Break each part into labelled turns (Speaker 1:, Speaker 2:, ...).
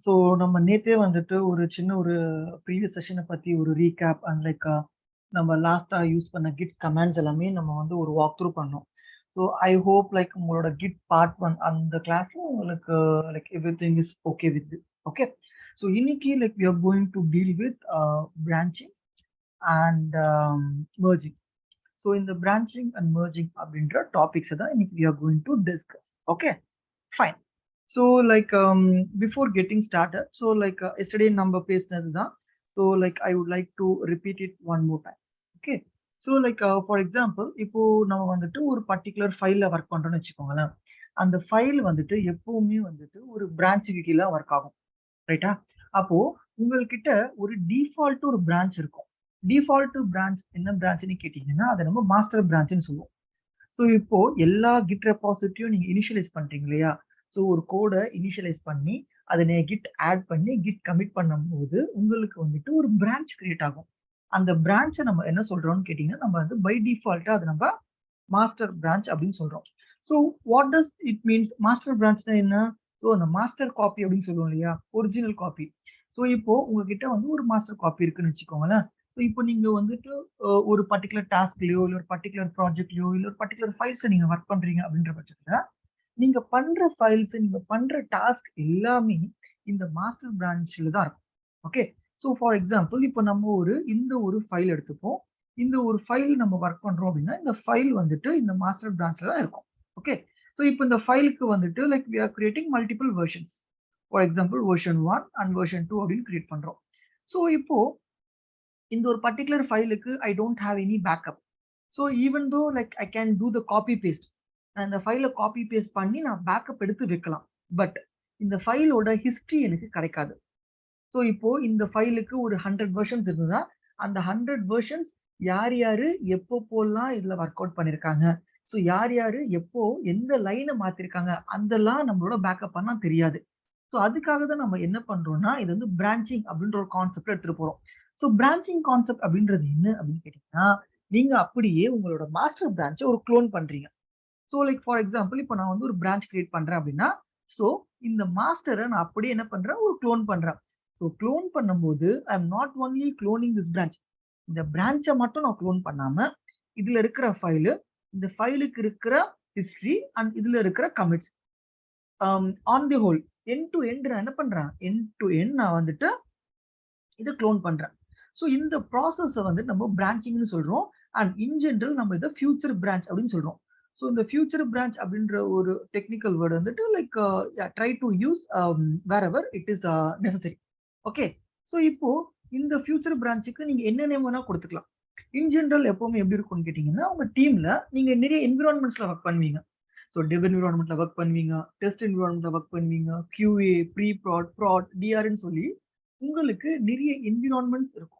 Speaker 1: So நம்ம நேத்தே வந்துட்டு ஒரு சின்ன ஒரு ப்ரீவியஸ் செஷனை பத்தி ஒரு ரீகேப் அண்ட் லைக் நம்ம லாஸ்டா யூஸ் பண்ண கிட் கமாண்ட்ஸ் எல்லாமே நம்ம வந்து ஒரு வாக் த்ரூ பண்ணோம். ஸோ ஐ ஹோப் லைக் உங்களோட கிட் பார்ட் ஒன் அந்த கிளாஸ்ல உங்களுக்கு like everything is okay with okay. So இன்னைக்கு like we are going to deal with branching and merging. So இந்த பிரான்ச்சிங் அண்ட் merging அப்படின்ற topics தான் இன்னைக்கு we are going to discuss. Okay fine. So like before getting started, so like yesterday number பேசினது தான். So like I would like to repeat it one more time. Okay. So like for example, இப்போ நம்ம வந்துட்டு ஒரு particular ஃபைல்ல work பண்றோம்னு வச்சுக்கோங்களேன். அந்த ஃபைல் வந்துட்டு எப்பவுமே வந்துட்டு ஒரு பிரான்ச்சுக்கு கீழே ஒர்க் ஆகும். ரைட்டா? அப்போ உங்கள்கிட்ட ஒரு டிஃபால்ட் ஒரு பிரான்ச் இருக்கும். டிஃபால்ட் பிரான்ச் என்ன பிரான்ச்னு கேட்டீங்கன்னா அதை நம்ம மாஸ்டர் பிரான்ச்னு சொல்லுவோம். ஸோ இப்போ எல்லா கிட் ரெபாசிட்டரியும் நீங்க இனிஷியலைஸ் பண்றீங்க இல்லையா? ஸோ ஒரு கோடை இனிஷியலைஸ் பண்ணி அதை நீங்க கிட் ஆட் பண்ணி கிட் கமிட் பண்ணும்போது உங்களுக்கு வந்துட்டு ஒரு பிரான்ச் கிரியேட் ஆகும். அந்த பிரான்ச்சை நம்ம என்ன சொல்றோம்னு கேட்டீங்கன்னா நம்ம வந்து பை டிஃபால்ட்டா அதை நம்ம மாஸ்டர் பிரான்ச் அப்படின்னு சொல்றோம். So what does it means? Master பிரான்ச்னா என்ன? ஸோ அந்த மாஸ்டர் காப்பி அப்படின்னு சொல்லுவோம் இல்லையா, ஒரிஜினல் காப்பி. ஸோ இப்போ உங்ககிட்ட வந்து ஒரு மாஸ்டர் காப்பி இருக்குன்னு வச்சுக்கோங்களேன். ஸோ இப்போ நீங்க வந்துட்டு ஒரு பர்டிகுலர் டாஸ்க்லயோ இல்லை ஒரு பர்டிகுலர் ப்ராஜெக்ட்லயோ இல்லை ஒரு பர்டிகுலர் ஃபைல்ஸை நீங்க ஒர்க் பண்றீங்க அப்படின்ற பட்சத்துல நீங்க பண்ற ஃபைல்ஸ் நீங்க பண்ற டாஸ்க் எல்லாமே இந்த மாஸ்டர் பிரான்ச்ல தான் இருக்கும். ஓகே. ஸோ ஃபார் எக்ஸாம்பிள் இப்போ நம்ம இந்த ஒரு ஃபைல் எடுத்துப்போம். இந்த ஒரு ஃபைல் நம்ம ஒர்க் பண்றோம் அப்படின்னா இந்த ஃபைல் வந்துட்டு இந்த மாஸ்டர் பிரான்ச்ல தான் இருக்கும். ஓகே. ஸோ இப்போ இந்த ஃபைலுக்கு வந்துட்டு like we are creating multiple versions. For example version 1 and version 2 அப்படின்னு கிரியேட் பண்றோம். ஸோ இப்போ இந்த ஒரு பர்டிகுலர் ஃபைலுக்கு I don't have any backup. So even though like I can do the copy paste, நான் இந்த ஃபைலை காப்பி பேஸ்ட் பண்ணி நான் பேக்கப் எடுத்து வைக்கலாம். பட் இந்த ஃபைலோட ஹிஸ்டரி எனக்கு கிடைக்காது. ஸோ இப்போ இந்த ஃபைலுக்கு ஒரு 100 வெர்ஷன்ஸ் இருந்ததுன்னா அந்த 100 வெர்ஷன்ஸ் யார் யாரு எப்போலாம் இதுல ஒர்க் அவுட் பண்ணிருக்காங்க, ஸோ யார் யாரு எப்போ எந்த லைனை மாத்திருக்காங்க அதெல்லாம் நம்மளோட பேக்கப் பண்ணா தெரியாது. ஸோ அதுக்காக தான் நம்ம என்ன பண்றோம்னா இது வந்து பிரான்ச்சிங் அப்படின்ற ஒரு கான்செப்ட் எடுத்துட்டு போறோம். ஸோ பிரான்ச்சிங் கான்செப்ட் அப்படின்றது என்ன அப்படின்னு கேட்டீங்கன்னா நீங்க அப்படியே உங்களோட மாஸ்டர் பிரான்ச்சை ஒரு க்ளோன் பண்றீங்க. ஸோ லைக் ஃபார் எக்ஸாம்பிள் இப்போ நான் வந்து ஒரு பிரான்ச் கிரியேட் பண்றேன் அப்படின்னா ஸோ இந்த மாஸ்டரை நான் அப்படியே என்ன பண்றேன், ஒரு க்ளோன் பண்றேன். ஸோ க்ளோன் பண்ணும்போது ஐ am not only cloning this branch, இந்த பிரான்ச்சை மட்டும் நான் க்ளோன் பண்ணாம இதுல இருக்கிற ஃபைலு, இந்த ஃபைலுக்கு இருக்கிற ஹிஸ்டரி அண்ட் இதுல இருக்கிற commits on the whole end to end நான் என்ன பண்றேன், எண்ட் டு எண்ட் நான் வந்துட்டு இதை க்ளோன் பண்றேன். ஸோ இந்த ப்ராசஸை வந்து நம்ம பிரான்ச்சிங்னு சொல்றோம். அண்ட் இன் ஜென்ரல் நம்ம இதை ஃபியூச்சர் பிரான்ச் அப்படின்னு சொல்றோம். ஸோ இந்த ஃபியூச்சர் பிரான்ச் அப்படின்ற ஒரு டெக்னிக்கல் வேர்டு வந்துட்டு like try to use wherever it is necessary. Okay. So இப்போ இந்த ஃபியூச்சர் பிரான்ச்சுக்கு நீங்க என்ன நேம் வேணா கொடுத்துக்கலாம். இன் ஜென்ரல் எப்பவுமே எப்படி இருக்கும்னு கேட்டீங்கன்னா உங்க டீம்ல நீங்க நிறைய என்விரான்மெண்ட்ஸ்ல ஒர்க் பண்ணுவீங்க. ஸோ டெவ் என்விரான்மெண்ட்ல ஒர்க் பண்ணுவீங்க, டெஸ்ட் என்விரான்மெண்ட்ல ஒர்க் பண்ணுவீங்க, QA, ப்ரீ ப்ராட், ப்ராட், டிஆர்னு சொல்லி உங்களுக்கு நிறைய என்விரான்மெண்ட்ஸ் இருக்கும்.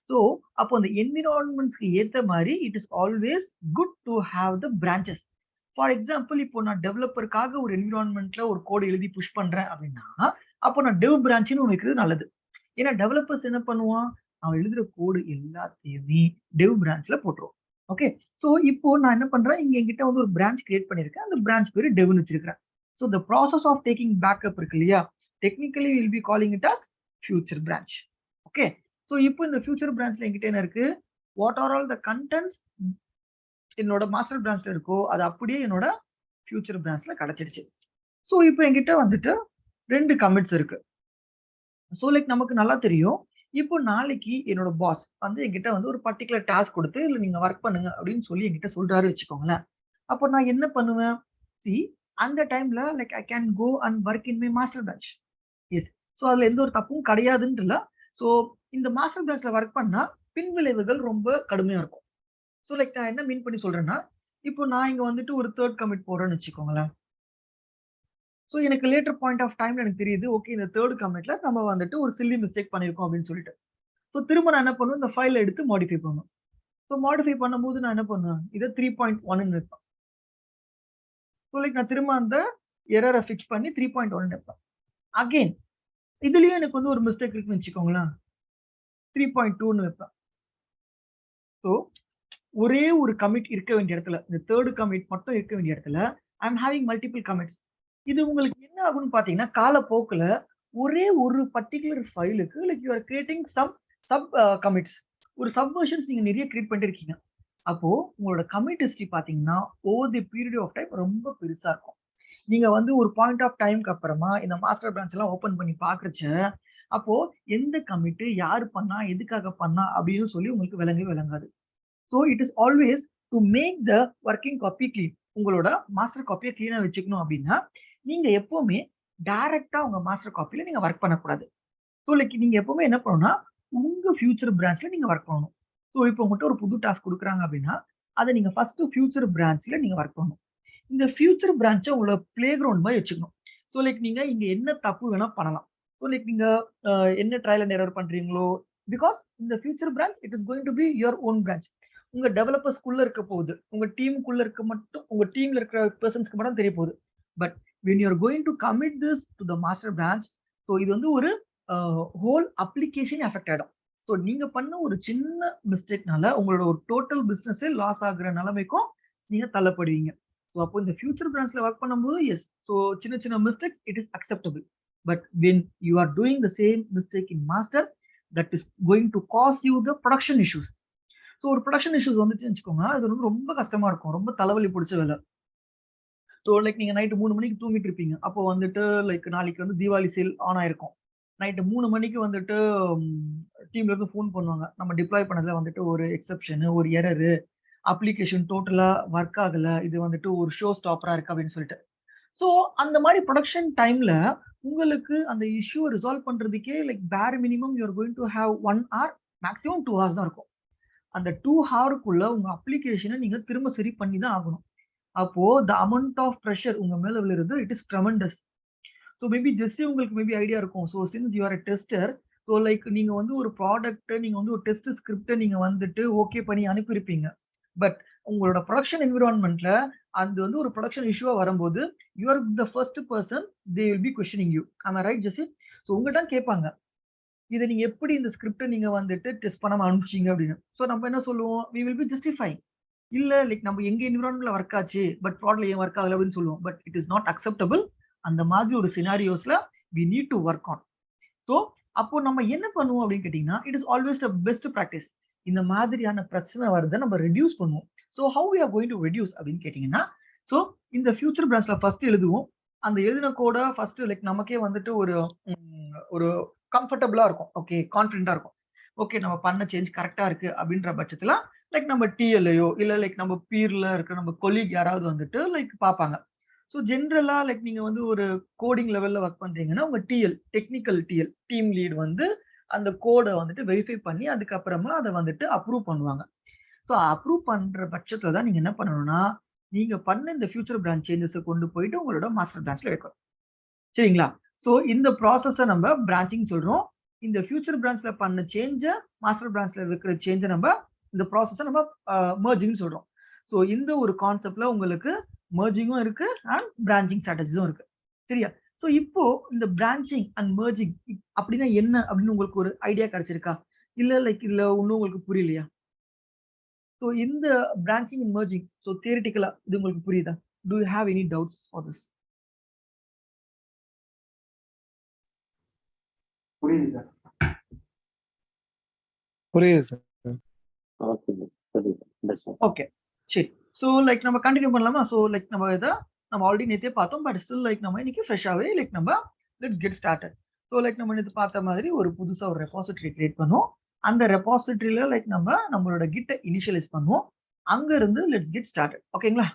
Speaker 1: ஸோ அப்போ அந்த என்விரான்மெண்ட்ஸ்க்கு ஏற்ற மாதிரி it is always good to have the branches. For example இப்போ நான் டெவலப்பருக்காக ஒரு என்விரான்மெண்ட்ல ஒரு கோடு எழுதி புஷ் பண்றேன் அப்படின்னா அப்போ நான் டெவ் பிரான்ச்னு ஒன்று இருக்கிறது நல்லது. ஏன்னா டெவலப்பர்ஸ் என்ன பண்ணுவான், அவன் எழுதுற கோடு எல்லாத்தையுமே டெவ் பிரான்ச்ல போட்டுருவோம். ஓகே. ஸோ இப்போ நான் என்ன பண்றேன், இங்க என்கிட்ட வந்து ஒரு பிரான்ச் கிரியேட் பண்ணிருக்கேன், அந்த பிரான்ச் பேரு டெவ்னு வச்சிருக்கேன். So the process of taking backup இருக்கு இல்லையா, technically will be calling it as future branch. Okay. So இப்போ இந்த ஃபியூச்சர் பிரான்ச்ல என்கிட்ட என்ன இருக்கு, what are all the contents என்னோட மாஸ்டர் பிரான்ச்ல இருக்கோ அது அப்படியே என்னோட ஃபியூச்சர் பிரான்ச்ல கிடைச்சிடுச்சு. ஸோ இப்போ என்கிட்ட வந்துட்டு 2 கமிட்ஸ் இருக்கு. ஸோ லைக் நமக்கு நல்லா தெரியும், இப்போ நாளைக்கு என்னோட பாஸ் வந்து என்கிட்ட வந்து ஒரு பர்டிகுலர் டாஸ்க் கொடுத்து இல்லை நீங்க ஒர்க் பண்ணுங்க அப்படின்னு சொல்லி என்கிட்ட சொல்றாரு வச்சுக்கோங்களேன். அப்போ நான் என்ன பண்ணுவேன், சி அந்த டைம்ல like I can go and work in my master branch. Yes. So அதுல எந்த ஒரு தப்பும் கிடையாதுன்னு இல்லை. ஸோ இந்த மாஸ்டர் பிரான்ச்ல ஒர்க் பண்ணா பின் விளைவுகள் ரொம்ப கடுமையா இருக்கும். ஸோ லைக் நான் என்ன மீன் பண்ணி சொல்றேன்னா, இப்போ நான் இங்க வந்துட்டு ஒரு 3rd கமிட் போடுறேன்னு வச்சுக்கோங்களேன். ஸோ எனக்கு லேட்டர் பாயிண்ட் ஆஃப் டைம்ல எனக்கு தெரியுது, ஓகே இந்த 3rd கமிட்ல நம்ம வந்துட்டு ஒரு சில்லி மிஸ்டேக் பண்ணியிருக்கோம் அப்படின்னு சொல்லிட்டு. ஸோ திரும்ப நான் என்ன பண்ணுவேன், இந்த ஃபைலை எடுத்து மாடிஃபை பண்ணுவேன். ஸோ மாடிஃபை பண்ணும்போது நான் என்ன பண்ணுவேன், இதை 3.1ன்னு வைப்பேன். ஸோ லைக் நான் திரும்ப அந்த எரரை ஃபிக்ஸ் பண்ணி 3.1 வைப்பேன். அகெயின் இதுலயே எனக்கு வந்து ஒரு மிஸ்டேக் இருக்குன்னு வச்சுக்கோங்களேன், 3.2ன்னு வைப்பேன். ஸோ ஒரே ஒரு கமிட் இருக்க வேண்டிய இடத்துல, இந்த 3rd கமிட் மட்டும் இருக்க வேண்டிய இடத்துல I am having multiple commits. இது உங்களுக்கு என்ன ஆகும்னு பாத்தீங்கன்னா காலப்போக்குல ஒரே ஒரு பர்டிகுலர் ஃபைலுக்கு like you are creating sub commits, ஒரு சப்வர்ஷன்ஸ் நீங்க நிறைய கிரியேட் பண்ணிட்டு இருக்கீங்க. அப்போ உங்களோட கமிட் ஹிஸ்டரி பாத்தீங்கன்னா over the period of time ரொம்ப பெருசா இருக்கும். நீங்க வந்து ஒரு பாயிண்ட் ஆஃப் டைம்க்கு அப்புறமா இந்த மாஸ்டர் பிரான்ச் எல்லாம் ஓபன் பண்ணி பாக்குறச்ச, அப்போ எந்த கமிட் யாரு பண்ணா, எதுக்காக பண்ணா அப்படின்னு சொல்லி உங்களுக்கு விளங்கவே விளங்காது. So it is always to make the working copy clean. உங்களோட மாஸ்டர் காப்பியை கிளீனா வச்சுக்கணும் அப்படின்னா நீங்க எப்பவுமே டைரக்டா உங்க மாஸ்டர் காப்பில நீங்க ஒர்க் பண்ணக்கூடாது. ஸோ லைக் நீங்க எப்பவுமே என்ன பண்ணணும்னா உங்க ஃபியூச்சர் பிரான்ச்ல நீங்க ஒர்க் பண்ணணும். ஸோ இப்போ உங்கள்கிட்ட ஒரு புது டாஸ்க் கொடுக்குறாங்க அப்படின்னா அதை நீங்க ஃபர்ஸ்ட் ஃபியூச்சர் பிரான்ச்ல நீங்க ஒர்க் பண்ணணும். இந்த ஃபியூச்சர் பிரான்ச்சை உங்களோட பிளே கிரவுண்ட் மாதிரி வச்சுக்கணும். ஸோ லைக் நீங்க இங்க என்ன தப்பு வேணா பண்ணலாம். ஸோ லைக் நீங்க என்ன ட்ரையல் அண்ட் எரர் பண்றீங்களோ, பிகாஸ் இந்த future branch it is going to be your own branch. உங்க டெவலப்பர்ஸ்குள்ள இருக்க போகுது, உங்க டீமுக்குள்ள இருக்க மட்டும், உங்க டீம்ல இருக்கிற பர்சன்ஸ்க்கு மட்டும் தெரிய போகுது. But when you are going to commit this to the master branch, so இது வந்து ஒரு ஹோல் அப்ளிகேஷன் எஃபெக்ட் ஆயிடும். ஸோ நீங்க பண்ண ஒரு சின்ன மிஸ்டேக்னால உங்களோட ஒரு டோட்டல் பிசினஸே லாஸ் ஆகுற நிலைமைக்கும் நீங்க தள்ளப்படுவீங்க. ஸோ அப்போ இந்த ஃபியூச்சர் பிரான்ச்ல ஒர்க் பண்ணும்போது எஸ், ஸோ சின்ன சின்ன mistakes it is acceptable. But when you are doing the same mistake in master, that is going to cause you the production issues. So ஒரு production issues வந்துச்சுன்னு வச்சுக்கோங்க, அது வந்து ரொம்ப கஷ்டமா இருக்கும், ரொம்ப தலைவலி பிடிச்ச வேலை. ஸோ லைக் நீங்க நைட்டு 3 மணிக்கு தூங்கிட்டு இருப்பீங்க. அப்போ வந்துட்டு லைக் நாளைக்கு வந்து தீபாவளி சேல் ஆன் ஆயிருக்கும். நைட்டு 3 மணிக்கு வந்துட்டு டீம்ல இருந்து ஃபோன் பண்ணுவாங்க. நம்ம டிப்ளாய் பண்ணதுல வந்துட்டு ஒரு எக்ஸெப்ஷன், ஒரு எரரு, அப்ளிகேஷன் டோட்டலா ஒர்க் ஆகல. இது வந்துட்டு ஒரு ஷோ ஸ்டாப்பரா இருக்கு அப்படின்னு சொல்லிட்டு. ஸோ அந்த மாதிரி ப்ரொடக்ஷன் டைம்ல உங்களுக்கு அந்த இஷ்யூ ரிசால்வ் பண்றதுக்கே லைக் பேர் minimum you are going to have 1 hour, maximum 2 hours தான் இருக்கும். அந்த 2 ஹவருக்குள்ள உங்க அப்ளிகேஷனை நீங்க திரும்ப சரி பண்ணி தான் ஆகணும். அப்போ த அமௌண்ட் ஆஃப் பிரஷர் உங்க மேல விழுறது it is tremendous. So maybe Jessie உங்களுக்கு மேபி ஐடியா இருக்கும். So since you are a tester, so like நீங்க வந்து ஒரு ப்ராடக்ட், நீங்க வந்து ஒரு டெஸ்ட் ஸ்கிரிப்டை நீங்க வந்துட்டு ஓகே பண்ணி அனுப்பியிருப்பீங்க. பட் உங்களோட ப்ரொடக்ஷன் என்விரான்மெண்ட்ல அது வந்து ஒரு ப்ரொடக்ஷன் இஷ்யூவா வரும்போது you are the first person they will be questioning you. ஆமா ரைட் ஜெஸ்ஸி? ஸோ உங்கள்கிட்ட கேட்பாங்க, இதை நீங்க எப்படி இந்த ஸ்கிரிப்டை நீங்க வந்துட்டு டெஸ்ட் பண்ணாம அனுப்பிச்சீங்க அப்படின்னு. ஸோ நம்ம என்ன சொல்லுவோம், வி வில் பி ஜஸ்டிஃபை. இல்ல லைக் நம்ம எங்க என்விரான்மெண்ட்ல ஒர்க் ஆச்சு, பட் ப்ராடக்ட்ல ஏன் ஒர்க் ஆகல அப்படின்னு சொல்லுவோம். But it is not acceptable. அந்த மாதிரி ஒரு சினாரியோஸ்ல we need to work on. So அப்போ நம்ம என்ன பண்ணுவோம் அப்படின்னு கேட்டீங்கன்னா, it is always the best practice. இந்த மாதிரியான பிரச்சனை வருதை நம்ம ரெடியூஸ் பண்ணுவோம். So how we are going to reduce அப்படின்னு கேட்டீங்கன்னா, ஸோ இந்த ஃபியூச்சர் பிரான்ச்ல ஃபர்ஸ்ட் எழுதுவோம். அந்த எழுதின கோட ஃபர்ஸ்ட் லைக் நமக்கே வந்துட்டு ஒரு கம்ஃபர்டபுளா இருக்கும். ஓகே, கான்ஃபிடென்ட்டா இருக்கும். ஓகே, நம்ம பண்ண சேஞ்ச் கரெக்டா இருக்கு அப்படின்ற பட்சத்துல லைக் நம்ம டிஎல்ஐயோ இல்ல லைக் நம்ம பீர்ல இருக்க நம்ம கொலீக் யாராவது வந்துட்டு லைக் பார்ப்பாங்க. ஸோ ஜென்ரலா லைக் நீங்க வந்து ஒரு கோடிங் லெவல்ல ஒர்க் பண்றீங்கன்னா உங்க டெக்னிக்கல் டிஎல், டீம் லீட் வந்து அந்த கோடை வந்துட்டு வெரிஃபை பண்ணி அதுக்கப்புறமா அதை வந்துட்டு அப்ரூவ் பண்ணுவாங்க. ஸோ அப்ரூவ் பண்ற பட்சத்துல தான் நீங்க என்ன பண்ணணும்னா, நீங்க பண்ண இந்த ஃபியூச்சர் பிரான்ச் சேஞ்சஸை கொண்டு போயிட்டு உங்களோட மாஸ்டர் பிரான்ச்ல வைக்கணும். சரிங்களா? ஸோ இந்த ப்ராசஸை நம்ம பிரான்ச்சிங் சொல்றோம். இந்த ஃபியூச்சர் பிரான்ச்ல பண்ண சேஞ்ச மாஸ்டர் பிரான்ச்ல வைக்கிற சேஞ்ச நம்ம இந்த ப்ராசஸை நம்ம மெர்ஜிங் சொல்றோம். ஸோ இந்த ஒரு கான்செப்ட்ல உங்களுக்கு மெர்ஜிங்கும் இருக்கு அண்ட் பிரான்ச்சிங் ஸ்ட்ராட்டஜிஸும் இருக்கு. சரியா? ஸோ இப்போ இந்த பிரான்ச்சிங் அண்ட் மெர்ஜிங் அப்படின்னா என்ன அப்படின்னு உங்களுக்கு ஒரு ஐடியா கிடைச்சிருக்கா? இல்ல லைக் இல்ல இன்னும் உங்களுக்கு புரியலையா? ஸோ இந்த பிரான்ச்சிங் அண்ட் மெர்ஜிங் ஸோ தியரிட்டிக்கலா இது உங்களுக்கு புரியுதா? To you have any doubts for this?
Speaker 2: புரியுது சார்.
Speaker 3: புரியுது சார்.
Speaker 1: ஓகே, சரி. ஸோ லைக் நம்ம கண்டினியூ பண்ணலாமா? ஸோ லைக் நம்ம ஆல்ரெடி நேற்றே பார்த்தோம். பட் ஸ்டில் லைக் நம்ம இன்னைக்கு ஃப்ரெஷ்ஷாகவே லைக் நம்ம let's get started. So like நம்ம நேற்று பார்த்த மாதிரி ஒரு புதுசாக ஒரு ரெபாசிட்டரி கிரியேட் பண்ணுவோம். அந்த ரெபாசிட்டரியில லைக் நம்மளோட கிட்ட இனிஷியலைஸ் பண்ணுவோம். அங்க இருந்து லெட்ஸ் கெட் ஸ்டார்டட். ஓகேங்களா?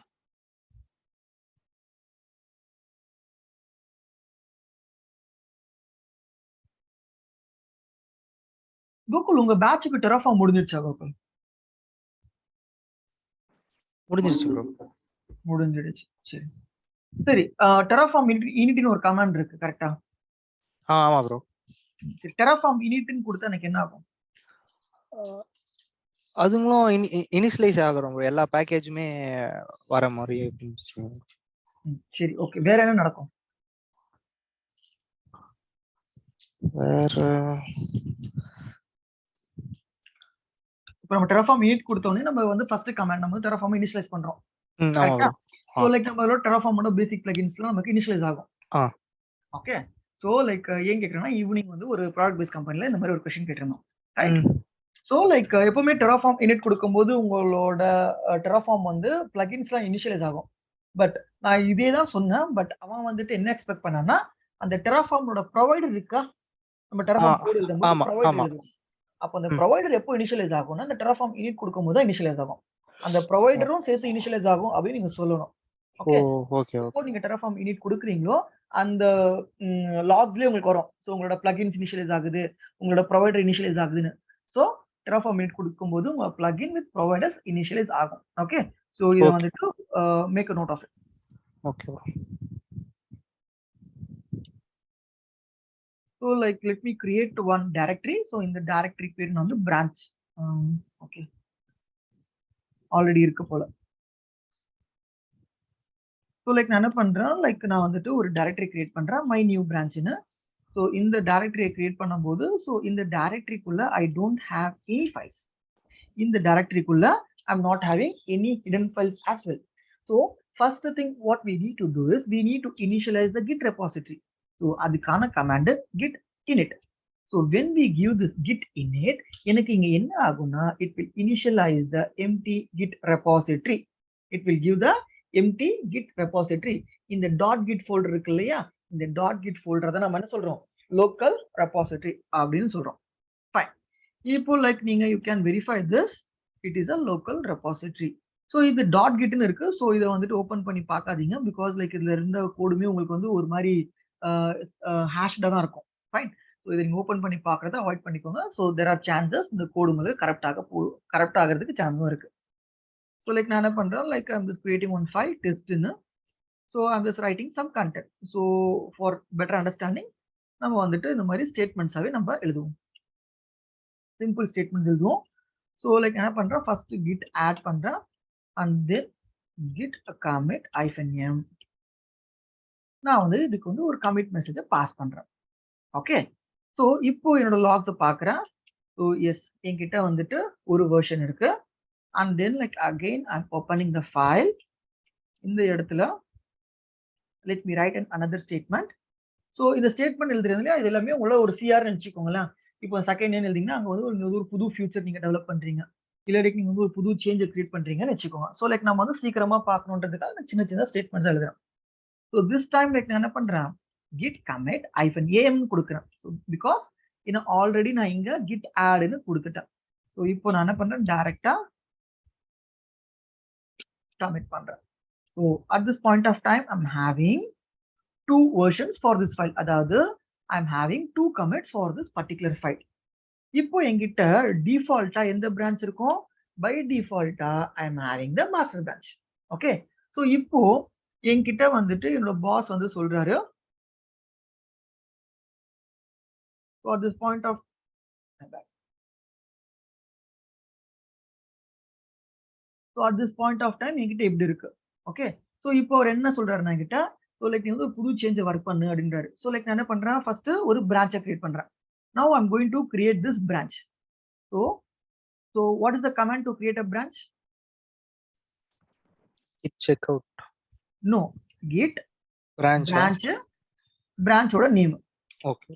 Speaker 1: கோகுல், உங்க பேட்சுக்கு டெராஃபார்ம் முடிஞ்சிருச்சா கோகுல்?
Speaker 4: முடிஞ்சிருச்சு ப்ரோ.
Speaker 1: முடிஞ்சிடுச்சு. சரி சரி. டெராஃபார்ம் இனிட்னு ஒரு கமாண்ட் இருக்கு கரெக்டா?
Speaker 4: ஆமா ப்ரோ.
Speaker 1: டெராஃபார்ம் இனிட்னு கொடுத்தா எனக்கு என்ன ஆகும்?
Speaker 4: அதுங்களும் இனிஷியலைஸ் ஆகுறோம் ப்ரோ. எல்லா பேக்கேஜுமே வர மாதிரி.
Speaker 1: சரி, ஓகே. வேற என்ன நடக்கும்?
Speaker 4: வேற
Speaker 1: இப்போ நம்ம டெராஃபார்ம் இனிட் கொடுத்தோனே நம்ம வந்து ஃபர்ஸ்ட் கமாண்ட் நம்ம டெராஃபார்ம் இனிஷியலைஸ் பண்றோம். கரெக்ட்டா? சோ லைக் நம்மளோட டெராஃபார்மோட பேசிக் பிளகின்ஸ்லாம் நமக்கு இனிஷியலைஸ் ஆகும். ஓகே. ஸோ லைக் ஏன் கேட்குறேன்னா ஈவினிங் வந்து ஒரு ப்ராடக்ட் பேஸ் கம்பெனியில் இந்த மாதிரி ஒரு கொஷின் கேட்டிருந்தோம் ரைட். ஸோ லைக் எப்பவுமே டெராஃபார்ம் இனிட் கொடுக்கும்போது உங்களோட டெராஃபார்ம் வந்து பிளகின்ஸ்லாம் இனிஷியலைஸ் ஆகும். பட் நான் இதே தான் சொன்னேன். பட் அவன் வந்துட்டு என்ன எக்ஸ்பெக்ட் பண்ணான்னா அந்த டெராஃபார்மோட ப்ரொவைடர் இருக்கா, நம்ம டெராஃபார்ம் கோட் எழுதும்போது ப்ரொவைடர் எழுதுவோம். அப்போ அந்த ப்ரொவைடர் எப்போ இனிஷியலைஸ் ஆகும்னா அந்த டெராஃபார்ம் இனிட் கொடுக்கும்போது தான் இனிஷியலைஸ் ஆகும். அந்த ப்ரொவைடரும் சேர்த்து இனிஷியலைஸ் ஆகும் அப்படின்னு நீங்க சொல்லணும். ஓகே. எப்போ நீங்க டெராஃபார்ம் இனிட் கொடுக்குறீங்களோ அந்த லாக்ஸ்லயே உங்களுக்கு வரும். ஸோ உங்களோட பிளகின்ஸ் இனிஷியலைஸ் ஆகுது, உங்களோட ப்ரொவைடர் இனிஷியலைஸ் ஆகுதுன்னு. ஸோ டெராஃபார்ம் இனிட் கொடுக்கும்போது உங்க பிளகின் வித் ப்ரொவைடர்ஸ் இனிஷியலைஸ் ஆகும். ஓகே. ஸோ இதை வந்துட்டு make a note of it.
Speaker 4: Okay.
Speaker 1: So like let me create one directory. So in the directory பேர் நான் வந்து branch. Okay. ஆல்ரெடி இருக்கு போல. ஸோ லைக் நான் என்ன பண்றேன், லைக் நான் வந்துட்டு ஒரு டைரக்டரி கிரியேட் பண்றேன் மை நியூ பிரான்ச்னு. ஸோ இந்த டைரக்டரியை கிரியேட் பண்ணும்போது ஸோ இந்த டைரக்டரிக்குள்ள I don't have any files. இந்த டைரக்டரிக்குள்ள I am not having any hidden files as well. So first thing what we need to do is we need to initialise the git repository. So அதுக்கான command git init. So when we give this git init, எனக்கு இங்க என்ன ஆகும்னா it will initialize the empty git repository. It will give the empty git repository. இந்த .git folder இருக்கு இல்லையா, இந்த .git folder தான் நம்ம என்ன சொல்றோம், local repository அப்படின்னு சொல்றோம். Fine. இப்போ லைக் நீங்க you can verify this, it is a local repository. So இது .gitன்னு இருக்கு. ஸோ இதை வந்துட்டு ஓப்பன் பண்ணி பார்க்காதீங்க, பிகாஸ் லைக் இதுல இருந்த கோடுமே உங்களுக்கு வந்து ஒரு மாதிரி ஹேஷ்டாக தான் இருக்கும். ஃபைன். ஸோ இதை நீங்கள் ஓப்பன் பண்ணி பார்க்குறத அவாய்ட் பண்ணிக்கோங்க. ஸோ தெர் ஆர் சான்சஸ் இந்த கோடு உங்களுக்கு கரெக்ட் ஆகிறதுக்கு சான்ஸும் இருக்கு. ஸோ லைக் நான் என்ன பண்ணுறேன், like I'm just creating one file டெஸ்ட்னு. So I'm just writing some content. So for better understanding நம்ம வந்துட்டு இந்த மாதிரி ஸ்டேட்மெண்ட்ஸாகவே நம்ம எழுதுவோம், சிம்பிள் ஸ்டேட்மெண்ட்ஸ் எழுதுவோம். ஸோ லைக் என்ன பண்ணுறேன், ஃபர்ஸ்ட் கிட் ஆட் பண்ணுறேன் and then git commit -m. நான் வந்து இதுக்கு வந்து ஒரு கமிட் மெசேஜை பாஸ் பண்றேன். ஓகே. ஸோ இப்போ என்னோட லாக்ஸை பார்க்குறேன். ஸோ எஸ், என்கிட்ட வந்துட்டு ஒரு வெர்ஷன் இருக்கு. And then like again I'm opening the file. இந்த இடத்துல let me right another statement. So இந்த ஸ்டேட்மெண்ட் எழுதுறது இல்லையா, இது எல்லாமே உங்களோட ஒரு சிஆர்னு நினச்சிக்கோங்களேன். இப்போ செகண்ட் நேம் எழுதிங்கன்னா அங்கே வந்து ஒரு புது ஃபியூச்சர் நீங்கள் டெவலப் பண்ணுறீங்க, இல்லாட்டி நீங்கள் வந்து ஒரு புது சேஞ்சை கிரியேட் பண்ணுறீங்கன்னு வச்சுக்கோங்க. ஸோ லைக் நம்ம வந்து சீக்கிரமா பார்க்கணுன்றதுக்காக சின்ன சின்ன ஸ்டேட்மெண்ட்ஸ் எழுதுறேன். ஸோ திஸ் டைம் லைக் நான் என்ன பண்றேன், git commit -am கொடுக்குறேன். ஸோ பிகாஸ் இன்னும் ஆல்ரெடி நான் இங்க git addன்னு கொடுத்துட்டேன். ஸோ இப்போ நான் என்ன பண்றேன், டைரக்டா commit பண்றேன். So at this point of time I'm having 2 versions for this file, அதாவது I'm having 2 commits for this particular file. இப்போ என்கிட்ட டிஃபால்ட்டா எந்த பிரான்ச் இருக்கும், பை டிஃபால்ட்டா I'm having the master branch. Okay. So இப்போ என்கிட்ட வந்துட்டு என்னோட பாஸ் வந்து சொல்றாரு, for this point of so at this point of time என்கிட்ட இப்படி இருக்கு. ஓகே. ஸோ இப்போ அவர் என்ன சொல்றாருன்னா என்கிட்ட, ஸோ லைக் நீ வந்து ஒரு புது சேஞ்சை ஒர்க் பண்ணு அப்படின்றாரு. ஸோ லைக் நான் என்ன பண்றேன், ஃபர்ஸ்ட் ஒரு பிரான்ச்சை கிரியேட் பண்றேன். now I'm going to create this branch. so what is the command to create a branch?
Speaker 4: git checkout.
Speaker 1: no, git
Speaker 4: branch
Speaker 1: branchோட நேம்.
Speaker 4: ஓகே.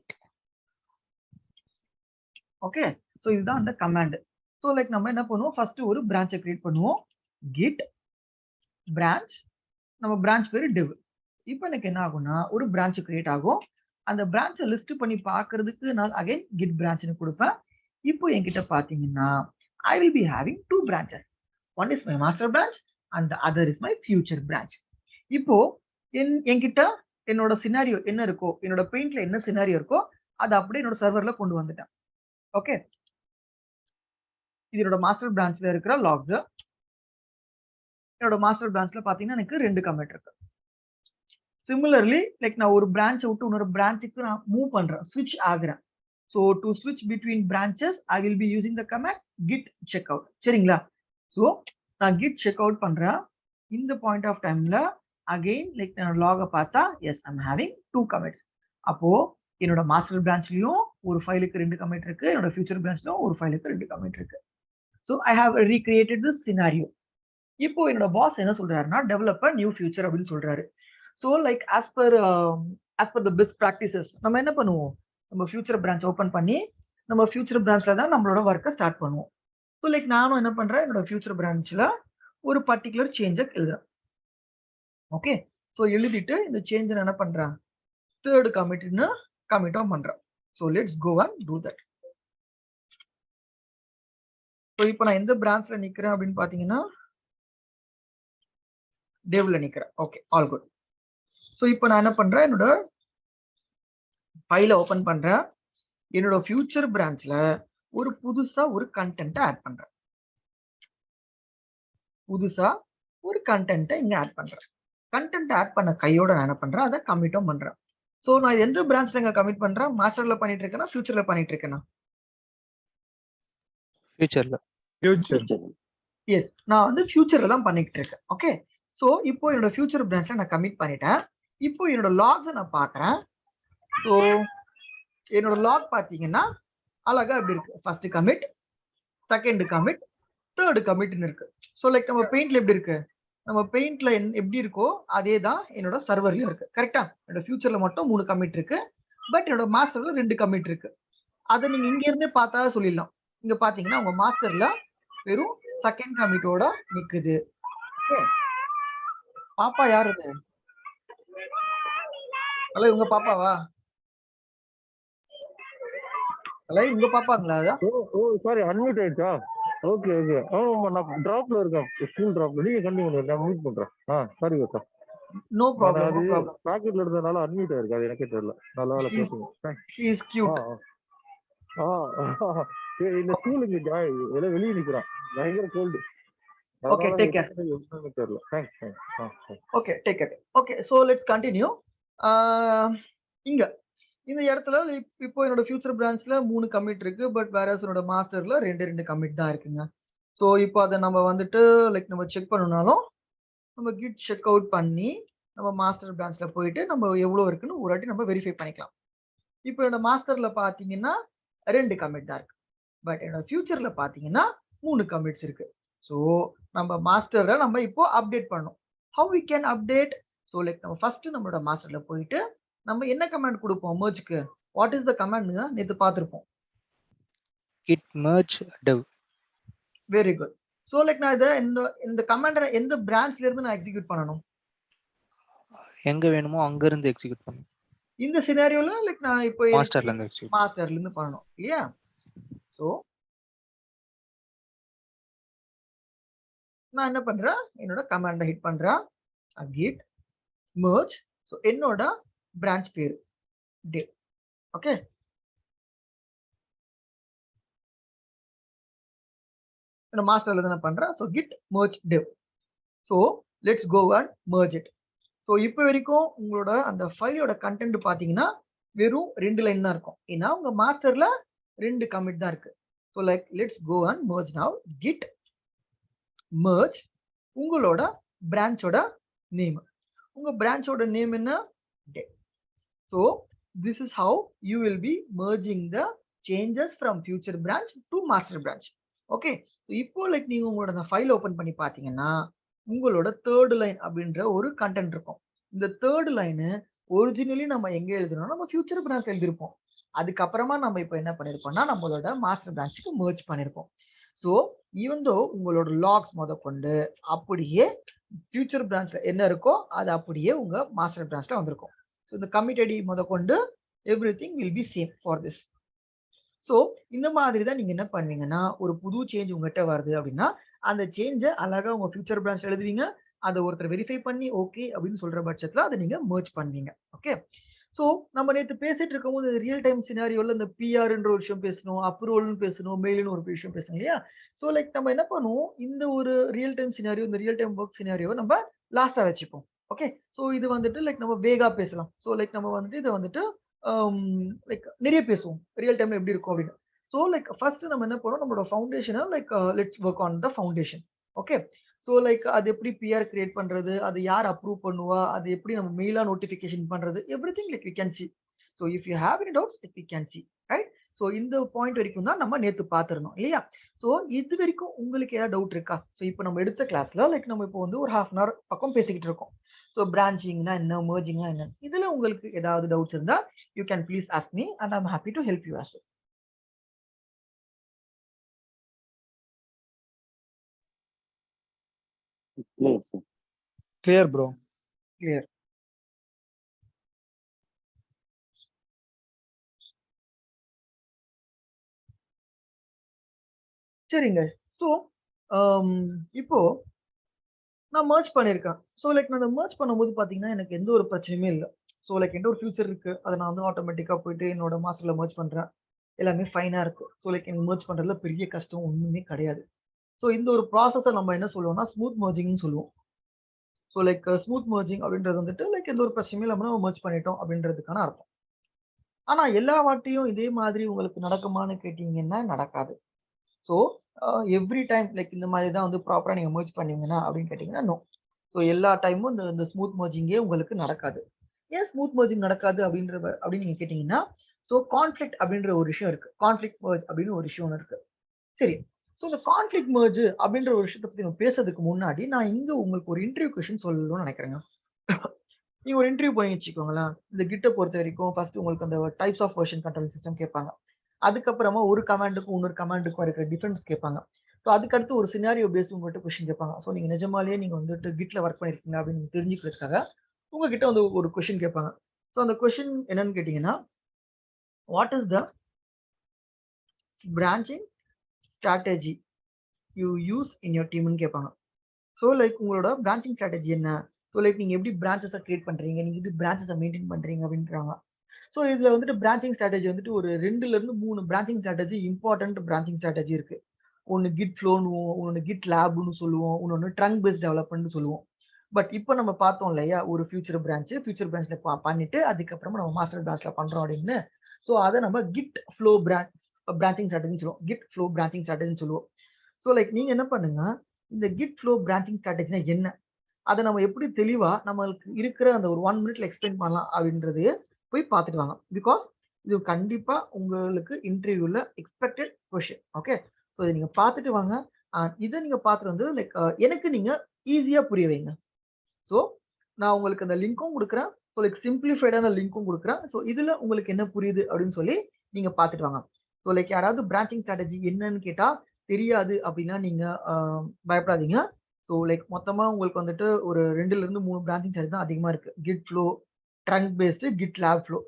Speaker 1: ஓகே. ஸோ இதுதான் அந்த கமாண்ட். ஸோ லைக் நம்ம என்ன பண்ணுவோம், ஃபர்ஸ்ட் ஒரு பிரான்ச்சை create பண்ணுவோம், git branch, நம்ம branch பேரு div. இப்போ எனக்கு என்ன ஆகும்னா ஒரு பிரான்ச் கிரியேட் ஆகும். அந்த பிரான்ச்சை லிஸ்ட் பண்ணி பார்க்கிறதுக்கு நான் அகைன் git branchனு கொடுப்பேன். இப்போ என்கிட்ட பாத்தீங்கன்னா I will be having 2 branches. One is my master branch and the other is my future branch. இப்போ என்கிட்ட என்னோட சினாரியோ என்ன இருக்கோ, என்னோட பெயிண்ட்ல என்ன சினாரியோ இருக்கோ அதை அப்படியே என்னோட சர்வர்ல கொண்டு வந்துட்டேன். ஓகே. இது என்னோட மாஸ்டர் பிரான்ச்ல இருக்கிற லாக்ஸ். என்னோட மாஸ்டர் பிரான்ச்ல பாத்தீங்கன்னா எனக்கு 2 கமிட் இருக்கு. சிமிலர்லி லைக் நான் ஒரு பிரான்ச்சை விட்டு இன்னொரு பிரான்ச்சுக்கு நான் மூவ் பண்றேன், ஸ்விட்ச் ஆகுறேன். ஸோ டு ஸ்விட்ச் between branches I will B using the command git checkout. சரிங்களா? ஸோ நான் git checkout பண்றேன். இந்த பாயிண்ட் ஆஃப் டைம்ல அகெயின் லைக் என்னோட லாகை பார்த்தா எஸ் ஐம் ஹேவிங் 2 கமிட்ஸ். அப்போ என்னோட மாஸ்டர் பிரான்ச்லயும் ஒரு ஃபைலுக்கு 2 கமிட் இருக்கு, என்னோட ஃபியூச்சர் பிரான்ச்லயும் ஒரு ஃபைலுக்கு 2 கமிட் இருக்கு. So I have recreated this scenario. இப்போ என்னோட பாஸ் என்ன சொல்றாருன்னா டெவலப் நியூ ஃபியூச்சர் அப்படின்னு சொல்றாரு. So like as per as per the best practices நம்ம என்ன பண்ணுவோம், நம்ம ஃபியூச்சர் பிரான்ச் ஓபன் பண்ணி நம்ம ஃபியூச்சர் பிரான்ச்ல தான் நம்மளோட ஒர்க்கை ஸ்டார்ட் பண்ணுவோம். ஸோ லைக் நானும் என்ன பண்றேன், என்னோட ஃபியூச்சர் பிரான்ச்ல ஒரு பர்டிகுலர் சேஞ்சை எழுதுறேன். ஓகே, ஸோ எழுதிட்டு இந்த சேஞ்சை என்ன பண்றேன், தேர்ட் கமிட்னு கமிட்டும் பண்றேன். So let's go and do that. So இப்போ நான் எந்த பிரான்ச்ல நிக்கிறேன் அப்படின்னு பாத்தீங்கன்னா டெவ்ல நிக்கிறேன். Okay, all good. ஸோ இப்போ நான் என்ன பண்றேன், என்னோட ஃபைலை ஓபன் பண்றேன். என்னோட ஃபியூச்சர் பிரான்ச்ல ஒரு புதுசா ஒரு கண்டென்ட்டை ஆட் பண்றேன். புதுசா ஒரு கண்டென்ட்டை இங்க ஆட் பண்றேன். கண்டென்ட் ஆட் பண்ண கையோட நான் என்ன பண்றேன், அதை கமிட்டும் பண்றேன். ஸோ நான் எந்த பிரான்ச்ல இங்க கமிட் பண்றேன், மாஸ்டர்ல பண்ணிட்டு இருக்கேனா ஃபியூச்சர்ல பண்ணிட்டு இருக்கேனா?
Speaker 4: ஃபியூச்சர்ல.
Speaker 1: எஸ், நான் வந்து ஃபியூச்சர்ல தான் பண்ணிட்டு இருக்கேன். ஓகே, ஸோ இப்போ என்னோட ஃபியூச்சர் பிரான்ச்ல நான் கமிட் பண்ணிட்டேன். இப்போ என்னோட லாக்ஸை நான் பார்க்குறேன். ஸோ என்னோட லாக் பார்த்தீங்கன்னா அழகா இப்படி இருக்கு. First commit, second commit, third கமிட்னு இருக்கு. ஸோ லைக் நம்ம பெயிண்ட்ல எப்படி இருக்கு, நம்ம பெயிண்ட்ல எப்படி இருக்கோ அதே தான் என்னோட சர்வர்லயும் இருக்கு. கரெக்டா? என்னோட ஃபியூச்சர்ல மட்டும் 3 கமிட் இருக்கு, பட் என்னோட மாஸ்டர்ல 2 கமிட் இருக்கு. அதை நீங்க இங்க இருந்தே பார்த்தா சொல்லிடலாம். இங்க பாத்தீங்கன்னா உங்க மாஸ்டர்ல வெறும் செகண்ட் கமிட்டோட நிக்குது. பாப்பா யாரு அது? ஹலோ, உங்க பாப்பாவா? ஹலோ, உங்க பாப்பாங்களா? அதான்
Speaker 2: ஓ சாரி, அன்மியூட் ஆயிடுச்சா? Okay okay. ஆமா, நான் டிராப்ல இருக்கேன், ஸ்கூல் டிராப்ல. நீங்க கண்டினியூ பண்ணுங்க, நான் மியூட் பண்றேன். சரி okay.
Speaker 1: No problem, no problem.
Speaker 2: பாக்கெட்ல இருந்தனால அன்மியூட் ஆயிருக்கு, அது எனக்கே தெரியல. நல்ல வேலை பேசுங்க.
Speaker 1: She is cute.
Speaker 2: இந்த ஸ்கூலுக்கு எல்லாம் வெளியே நிக்கிறான், பயங்கர கோல்டு.
Speaker 1: Okay, take care.
Speaker 2: தெரியல. Thanks.
Speaker 1: Okay, take care. Okay, so let's continue. இங்க இந்த இடத்துல இப்போ என்னோட ஃபியூச்சர் பிரான்ச்ல 3 கமிட் இருக்கு, பட் வேற என்னோட மாஸ்டர்ல 2 கமிட் தான் இருக்குங்க. ஸோ இப்போ அதை நம்ம வந்துட்டு லைக் நம்ம செக் பண்ணணும்னாலும் நம்ம கிட் செக் அவுட் பண்ணி நம்ம மாஸ்டர் பிரான்ச்ல போயிட்டு நம்ம எவ்வளோ இருக்குன்னு ஒரு வாட்டி நம்ம வெரிஃபை பண்ணிக்கலாம். இப்போ என்னோட மாஸ்டர்ல பார்த்தீங்கன்னா 2 கமிட் தான் இருக்கு, பட் என்னோட ஃபியூச்சர்ல பார்த்தீங்கன்னா 3 கமிட்ஸ் இருக்கு. ஸோ நம்ம மாஸ்டரை நம்ம இப்போ அப்டேட் பண்ணணும். How we can update? So like நம்ம ஃபர்ஸ்ட் நம்மளோட மாஸ்டர்ல போயிட்டு நம்ம என்ன கமாண்ட் கொடுப்போம் மெர்ஜ்க்கு? வாட் இஸ் த கமாண்ட்ங்க நேத்து பார்த்திருப்போம்,
Speaker 4: git merge dev.
Speaker 1: Very good. So like நான் இதை இந்த கமாண்டை எந்த பிரான்ச்ல இருந்து நான் எக்ஸிக்யூட் பண்ணணும்?
Speaker 4: எங்க வேணுமோ அங்க இருந்து எக்ஸிக்யூட் பண்ணணும்.
Speaker 1: இந்த சினாரியோல லைக் நான் இப்போ
Speaker 4: மாஸ்டர்ல இருந்து எக்ஸிக்யூட்.
Speaker 1: மாஸ்டர்ல இருந்து பண்ணணும் இல்லையா? ஸோ நான் என்ன பண்றேன், என்னோட கமாண்டை ஹிட் பண்றேன், git merge. ஸோ என்னோட பிரான்ச் பேர் dev. ஓகே, நான் மாஸ்டர்ல இருந்து என்ன பண்றேன், so git merge dev. So let's go and merge it. So இப்போ வரைக்கும் உங்களோட அந்த ஃபைலோட கண்டென்ட் பார்த்தீங்கன்னா வெறும் 2 லைன் தான் இருக்கும், ஏன்னா உங்க மாஸ்டர்ல 2 கமிட் தான் இருக்கு. So like let's go and merge now. git merge உங்களோட பிரான்ச்சோட நேம். உங்க பிரான்ச்சோட நேம் என்ன? dev. So this is how you will be merging the changes from future branch to master branch. Okay, இப்போ லைக் நீங்க உங்களோட அந்த ஃபைல் ஓபன் பண்ணி பார்த்தீங்கன்னா உங்களோட தேர்ட் லைன் அப்படின்ற ஒரு கண்டென்ட் இருக்கும். இந்த தேர்ட் லைனு ஒரிஜினலி நம்ம எங்க எழுதணும், நம்ம ஃபியூச்சர் பிரான்ச்ல எழுதிருப்போம். அதுக்கப்புறமா நம்ம இப்போ என்ன பண்ணிருப்போம்னா நம்மளோட மாஸ்டர் பிரான்ச்சுக்கு merge பண்ணிருப்போம். ஸோ ஈவன் தோ உங்களோட லாக்ஸ் முதற்கொண்டு அப்படியே ஃபியூச்சர் பிரான்ச்ல என்ன இருக்கோ அது அப்படியே உங்க மாஸ்டர் பிரான்ச்ல வந்திருக்கும். ஸோ இந்த கமிட் ஐடி முதற்கொண்டு everything will be same for this. So இந்த மாதிரி தான் நீங்க என்ன பண்ணுவீங்கன்னா, ஒரு புது சேஞ்ச் உங்ககிட்ட வருது அப்படின்னா அந்த சேஞ்சை அழகா உங்க ஃபியூச்சர் பிரான்ச் எழுதுவீங்க. அதை ஒருத்தர் வெரிஃபை பண்ணி ஓகே அப்படின்னு சொல்ற பட்சத்துல அதை நீங்க merge பண்ணுவீங்க. ஓகே, ஸோ நம்ம நேற்று பேசிட்டு இருக்கும்போது ரியல் டைம் சினாரியோல இந்த பிஆர்ன்ற ஒரு விஷயம் பேசணும், அப்ரூவல்னு பேசணும், மெயில்னு ஒரு விஷயம் பேசணும் இல்லையா? ஸோ லைக் நம்ம என்ன பண்ணுவோம், இந்த ஒரு ரியல் டைம் சினாரியோ, இந்த ரியல் டைம் ஒர்க் சினாரியோ நம்ம லாஸ்டா வச்சுப்போம். ஓகே, ஸோ இது வந்துட்டு லைக் நம்ம வேகா பேசலாம். ஸோ லைக் நம்ம வந்துட்டு இதை வந்துட்டு லைக் நிறைய பேசுவோம் ரியல் டைம்ல எப்படி இருக்கும் அப்படின்னு. ஸோ லைக் ஃபர்ஸ்ட் நம்ம என்ன பண்ணுவோம், நம்மளோட ஃபவுண்டேஷனை like let's work on the foundation. Okay, so like அது எப்படி பிஆர் கிரியேட் பண்றது, அது யார் அப்ரூவ் பண்ணுவா, அது எப்படி நம்ம மெயிலா நோட்டிஃபிகேஷன் பண்றது, everything like we can see. So if you have any doubts we can see, right? So இந்த பாயிண்ட் வரைக்கும் தான் நம்ம நேற்று பார்த்துருந்தோம் இல்லையா? ஸோ இது வரைக்கும் உங்களுக்கு ஏதாவது டவுட் இருக்கா? ஸோ இப்போ நம்ம எடுத்த கிளாஸ்ல லைக் நம்ம இப்போ வந்து ஒரு 1/2 அன் ஹவர் பக்கம் பேசிக்கிட்டு இருக்கோம். ஸோ பிரான்ச்சிங்னா என்ன, மெர்ஜிங்னா என்ன, இதுல உங்களுக்கு ஏதாவது டவுட்ஸ் இருந்தா you can please ask me and I am happy to help you as well.
Speaker 2: Clear, sir.
Speaker 3: Clear, bro.
Speaker 1: Clear. சரிங்க. ஸோ இப்போ நான் மெர்ஜ் பண்ணியிருக்கேன். ஸோ லைக் நான் மெர்ஜ் பண்ணும்போது பார்த்தீங்கன்னா, எனக்கு எந்த ஒரு பிரச்சனையுமே இல்ல. ஸோ லைக் என்ட்ட ஒரு ஃபியூச்சர் இருக்கு. அத நான் வந்து ஆட்டோமேட்டிக்கா போயிட்டு என்னோட மாஸ்டர்ல மெர்ஜ் பண்றேன். எல்லாமே ஃபைனா இருக்கு. ஸோ லைக் எனக்கு மெர்ஜ் பண்றதுல பெரிய கஷ்டம் ஒண்ணுமே கிடையாது. ஸோ இந்த ஒரு ப்ராசஸ நம்ம என்ன சொல்லுவோம்னா, ஸ்மூத் மெர்ஜிங்ன்னு சொல்லுவோம். ஸோ லைக் ஸ்மூத் மெர்ஜிங் அப்படின்றது வந்துட்டு லைக் எந்த ஒரு பிரச்சனையும் இல்லாம நம்ம மெர்ஜ் பண்ணிட்டோம் அப்படின்றதுக்கான அர்த்தம். ஆனா எல்லா வாட்டியும் இதே மாதிரி உங்களுக்கு நடக்குமான்னு கேட்டீங்கன்னா, நடக்காது. ஸோ எவ்ரி டைம் லைக் இந்த மாதிரி தான் வந்து ப்ராப்பரா நீங்க மெர்ஜ் பண்ணுவீங்கன்னா அப்படின்னு கேட்டீங்கன்னா, நோ. ஸோ எல்லா டைமும் இந்த இந்த ஸ்மூத் மெர்ஜிங்கே உங்களுக்கு நடக்காது. ஏன் ஸ்மூத் மெர்ஜிங் நடக்காது அப்படின்னு நீங்க கேட்டீங்கன்னா, ஸோ கான்ஃப்ளிக்ட் அப்படின்ற ஒரு விஷயம் இருக்கு. கான்ஃப்ளிக்ட் மெர்ஜ் அப்படின்னு ஒரு விஷயம் ஒண்ணு இருக்கு. சரி. ஸோ இந்த கான்ஃப்ளிக்ட் மெர்ஜ் அப்படின்ற ஒரு விஷயத்த பத்தி நம்ம பேசுறதுக்கு முன்னாடி, நான் இங்க உங்களுக்கு ஒரு இன்டர்வியூ கொஸ்டின் சொல்லணும்னு நினைக்கிறேங்க. நீங்க ஒரு இன்டர்வியூ போனீங்கன்னு வச்சுக்கோங்களேன். இந்த கிட்ட பொறுத்தவரைக்கும் ஃபர்ஸ்ட் உங்களுக்கு அந்த types of version control system கேட்பாங்க. அதுக்கப்புறமா ஒரு கமாண்டுக்கும் இன்னொரு கமாண்டுக்கும் இருக்கிற டிஃபரன்ஸ் கேட்பாங்க. ஸோ அதுக்கடுத்து ஒரு சினாரியோ பேஸ்டு உங்கள்ட்ட கொஸ்டின் கேட்பாங்க. ஸோ நீங்க நிஜமாலேயே நீங்க வந்துட்டு கிட்ல ஒர்க் பண்ணியிருக்கீங்க அப்படின்னு தெரிஞ்சுக்கிறதுக்காக உங்ககிட்ட வந்து ஒரு கொஸ்டின் கேட்பாங்க. ஸோ அந்த கொஸ்டின் என்னன்னு கேட்டீங்கன்னா, what is the branching strategy you use in your டீம்னு கேட்பாங்க. ஸோ லைக் உங்களோட பிரான்ச்சிங் ஸ்ட்ராட்டஜி என்ன? ஸோ லைக் நீங்க எப்படி பிரான்ச்சஸ கிரியேட் பண்றீங்க? நீங்க எப்படி பிரான்ச்சஸ மெயின்டெயின் பண்றீங்க அப்படின்றாங்க. ஸோ இதுல வந்துட்டு பிரான்ச்சிங் ஸ்ட்ராட்டஜி வந்துட்டு ஒரு 2ல இருந்து 3 branching strategy important branching strategy இருக்கு. ஒண்ணு கிட் ஃப்ளோன்னுவோம், இன்னொன்னு கிட் லேப்னு சொல்லுவோம், இன்னொன்னு ட்ரங்க் பேஸ்ட் டெவலப்மெண்ட்னு சொல்லுவோம். பட் இப்போ நம்ம பார்த்தோம் இல்லையா? ஒரு ஃபியூச்சர் பிரான்ச்ல பண்ணிட்டு அதுக்கப்புறமா நம்ம மாஸ்டர் பிரான்ச்ல பண்றோம் அப்படின்னு. ஸோ அத நம்ம கிட் ஃப்ளோ பிரான்ச்சிங் ஸ்ட்ராட்டஜின்னு சொல்லுவோம். கிட் ஃப்ளோ பிரான்ச்சிங் ஸ்ட்ராட்டஜின்னு சொல்லுவோம். ஸோ லைக் நீங்க என்ன பண்ணுங்க, இந்த கிட் ஃப்ளோ பிரான்ச்சிங் ஸ்ட்ராட்டஜினா என்ன? அத நம்ம எப்படி தெளிவா நம்மளுக்கு இருக்கிற அந்த ஒரு 1 மினிட்ல எக்ஸ்பிளைன் பண்ணலாம் அப்படின்றதையே போய் பார்த்துட்டு வாங்க. பிகாஸ் இது கண்டிப்பா உங்களுக்கு இன்டர்வியூல எக்ஸ்பெக்டட் கொஸ்டின். ஓகே. ஸோ இத நீங்க பார்த்துட்டு வாங்க. இத நீங்க பார்த்துட்டு வந்து லைக் எனக்கு நீங்க ஈஸியா புரிய வைங்க. ஸோ நான் உங்களுக்கு அந்த லிங்க்கும் குடுக்குறேன். ஸோ லைக் சிம்பிளிஃபைடான லிங்க்கும் குடுக்குறேன். ஸோ இதுல உங்களுக்கு என்ன புரியுது அப்படின்னு சொல்லி நீங்க பார்த்துட்டு வாங்க. ஸோ லைக் யாராவது பிரான்ச்சிங் ஸ்ட்ராட்டஜி என்னன்னு கேட்டா தெரியாது அப்படின்னா நீங்க பயப்படாதீங்க. ஸோ லைக் மொத்தமா உங்களுக்கு வந்துட்டு ஒரு 2ல இருந்து 3 பிரான்ச்சிங் ஸ்ட்ராட்டஜி தான் அதிகமா இருக்கு. Git flow, trunk based, GitLab flow.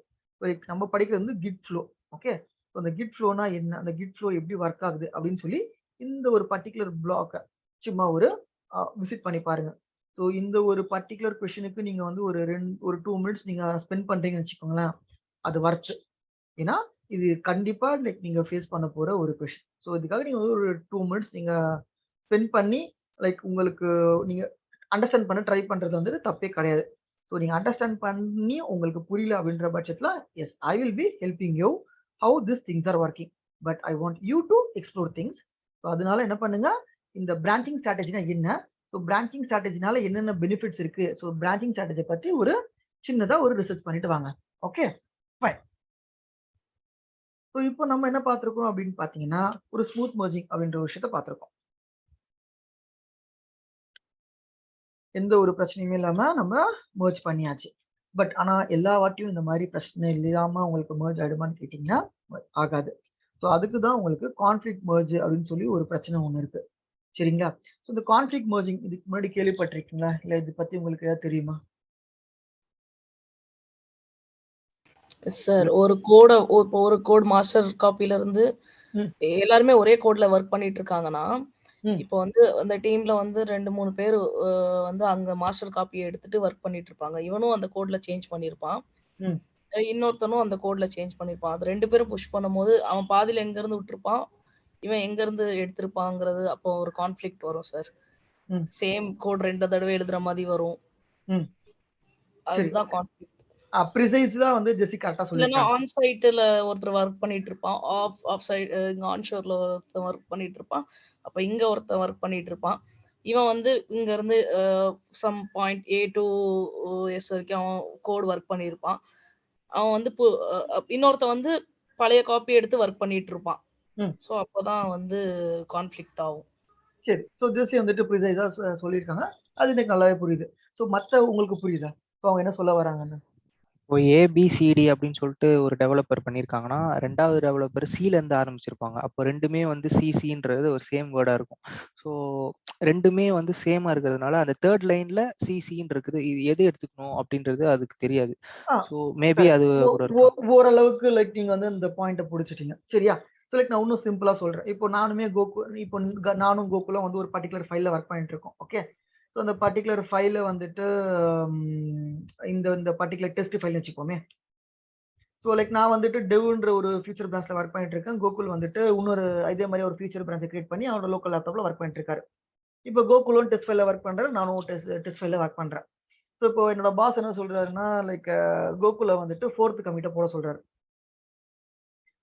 Speaker 1: Like நம்ம படிக்கிறது வந்து கிட் ஃப்ளோ. ஓகே. ஸோ அந்த கிட் ஃப்ளோனா என்ன? அந்த கிட் ஃப்ளோ எப்படி ஒர்க் ஆகுது அப்படின்னு சொல்லி இந்த ஒரு பர்ட்டிகுலர் ப்ளாக்க சும்மா ஒரு விசிட் பண்ணி பாருங்க. ஸோ இந்த ஒரு பர்ட்டிகுலர் கொஸ்டினுக்கு நீங்க வந்து ஒரு 2 மினிட்ஸ் நீங்க ஸ்பெண்ட் பண்றீங்கன்னு வச்சுக்கோங்களேன். அது வொர்த். ஏன்னா, இது கண்டிப்பா லைக் நீங்க ஃபேஸ் பண்ண போற ஒரு கொஸ்டின். ஸோ இதுக்காக நீங்க வந்து ஒரு 2 மினிட்ஸ் நீங்க ஸ்பெண்ட் பண்ணி லைக் உங்களுக்கு நீங்க அண்டர்ஸ்டாண்ட் பண்ண ட்ரை பண்றது வந்துட்டு தப்பே கிடையாது. ஸோ நீங்க அண்டர்ஸ்டாண்ட் பண்ணி உங்களுக்கு புரியல அப்படின்ற பட்சத்தில, yes I will be helping you how this things are working. But I want you to explore things. So அதனால என்ன பண்ணுங்க, இந்த பிரான்ச்சிங் ஸ்ட்ராட்டஜினா என்ன? ஸோ பிரான்ச்சிங் ஸ்ட்ராட்டஜினால என்னென்ன பெனிஃபிட்ஸ் இருக்கு? ஸோ பிரான்ச்சிங் ஸ்ட்ராட்டஜி பத்தி ஒரு சின்னதா ஒரு ரிசர்ச் பண்ணிட்டு வாங்க. ஓகே. ஃபைன். ஸோ இப்போ நம்ம என்ன பார்த்திருக்கோம் அப்படின்னு பார்த்தீங்கன்னா, ஒரு ஸ்மூத் மெர்ஜிங் அப்படின்ற ஒரு விஷயத்த பார்த்திருக்கோம். எந்த ஒரு பிரச்சனையுமே இல்லாம நம்ம மெர்ஜ் பண்ணியாச்சு. பட் ஆனா எல்லா வாட்டியும் இந்த மாரி பிரச்சனை இல்லாம உங்களுக்கு மெர்ஜ் ஆயிடுமான்னு கேட்டீங்கன்னா, ஆகாது. ஸோ அதுக்கு தான் உங்களுக்கு கான்ஃப்ளிக்ட் மெர்ஜ் அப்படின்னு சொல்லி ஒரு பிரச்சனை ஒண்ணு இருக்கு. சரிங்களா? ஸோ இந்த கான்ஃப்ளிக்ட் மெர்ஜிங் இதுக்கு முன்னாடி கேள்விப்பட்டிருக்கீங்களா? இல்ல இத பத்தி உங்களுக்கு ஏதாவது தெரியுமா?
Speaker 5: சார் இப்போ ஒரு கோட் மாஸ்டர் காப்பில இருந்து
Speaker 1: ம்.
Speaker 5: எல்லாருமே ஒரே கோட்ல ஒர்க் பண்ணிட்டு இருக்காங்கன்னா,
Speaker 1: ம்.
Speaker 5: இப்போ வந்து அந்த டீம்ல வந்து 2, 3 பேரு வந்து அங்க மாஸ்டர் காப்பிய எடுத்துட்டு ஒர்க் பண்ணிட்டு இருப்பாங்க. இவனும் அந்த கோட்ல சேஞ்ச் பண்ணியிருப்பான்.
Speaker 1: ம்.
Speaker 5: இன்னொருத்தனும் அந்த கோட்ல சேஞ்ச் பண்ணியிருப்பான். அது 2 பேரும் புஷ் பண்ணும்போது, அவன் பாதியில எங்கருந்து விட்டுருப்பான், இவன் எங்கருந்து எடுத்திருப்பாங்கிறது அப்போ ஒரு கான்ஃப்ளிக்ட் வரும் சார்.
Speaker 1: ம்.
Speaker 5: சேம் கோட் 2 தடவை எழுதுற மாரி வரும்.
Speaker 1: ம். சரி.
Speaker 5: அதுதான் கான்ஃப்ளிக்ட்.
Speaker 1: ப்ரிசைஸா வந்து ஜெஸ்ஸி கரெக்ட்டா
Speaker 5: இல்லன்னா
Speaker 1: சொல்லியிருக்காங்க.
Speaker 5: ஆன் சைட்ல ஒருத்தர் ஒர்க் பண்ணிட்டு இருப்பான். ஆஃப் சைட் இங்க ஆன் ஷோர்ல ஒருத்தன் ஒர்க் பண்ணிட்டு இருப்பான். அப்ப இங்க ஒருத்தன் ஒர்க் பண்ணிட்டு இருப்பான். இவன் வந்து இங்க இருந்து some point A to S வரைக்கும் அவன் கோட் ஒர்க் பண்ணியிருப்பான். அவன் வந்து இன்னொருத்தன் வந்து பழைய காப்பி எடுத்து ஒர்க் பண்ணிட்டு இருப்பான்.
Speaker 1: ம்.
Speaker 5: ஸோ அப்பதான் வந்து கான்ஃப்ளிக்ட் ஆகும்.
Speaker 1: சரி. ஸோ ஜெஸ்ஸி வந்துட்டு ப்ரிசைஸா சொல்லியிருக்காங்க. அது எனக்கு நல்லாவே புரியுது. ஸோ மத்த உங்களுக்கு புரியுதா? ஸோ அவங்க என்ன சொல்ல வராங்கன்னு?
Speaker 4: இப்போ ஏபிசிடி அப்படின்னு சொல்லிட்டு ஒரு டெவலப்பர் பண்ணியிருக்காங்கன்னா, 2வது டெவலப்பர் சில இருந்து ஆரம்பிச்சிருப்பாங்க. அப்போ 2மே வந்து சிசின்றது ஒரு சேம் வேர்டா இருக்கும். ஸோ 2மே வந்து சேமா இருக்கிறதுனால அந்த 3rd லைன்ல சிசின்னு இருக்குது. இது எது எடுத்துக்கணும் அப்படின்றது அதுக்கு தெரியாது.
Speaker 1: ஆ
Speaker 4: ஸோ மேபி
Speaker 1: கரெக்ட்.
Speaker 4: அது கூட இருக்கலாம்.
Speaker 1: ஓரளவுக்கு லைக் நீங்க வந்து இந்த பாயிண்ட்ட புடிச்சிட்டீங்க. சரியா? ஸோ லைக் நான் இன்னும் சிம்பிளா சொல்றேன். இப்போ நானும் கோகுலும் வந்து ஒரு பர்ட்டிகுலர் ஃபைல்ல ஒர்க் பண்ணிட்டு இருக்கோம். ஓகே. ஸோ அந்த பர்ட்டிகுலர் ஃபைல்ல வந்துட்டு ம் இந்த இந்த பர்ட்டிகுலர் டெஸ்ட் ஃபைல்னு வச்சுப்போமே. ஸோ லைக் நான் வந்துட்டு டெவ்ன்ற ஒரு ஃபியூச்சர் பிரான்ச்ல ஒர்க் பண்ணிட்டு இருக்கேன். கோகுல் வந்துட்டு இன்னொரு இதே மாரி ஒரு ஃபியூச்சர் பிரான்ச்ச கிரியேட் பண்ணி அவரோட லோக்கல் லேப்டாப்ல ஒர்க் பண்ணிட்டு இருக்காரு. இப்போ கோகுலும் டெஸ்ட் ஃபைல்ல ஒர்க் பண்றாரு. நானும் டெஸ்ட் ஃபைல்ல ஒர்க் பண்றேன். ஸோ இப்போ என்னோட பாஸ் என்ன சொல்றாருன்னா, லைக் கோகுல வந்துட்டு 4த் கமிட்ட போட சொல்றாரு.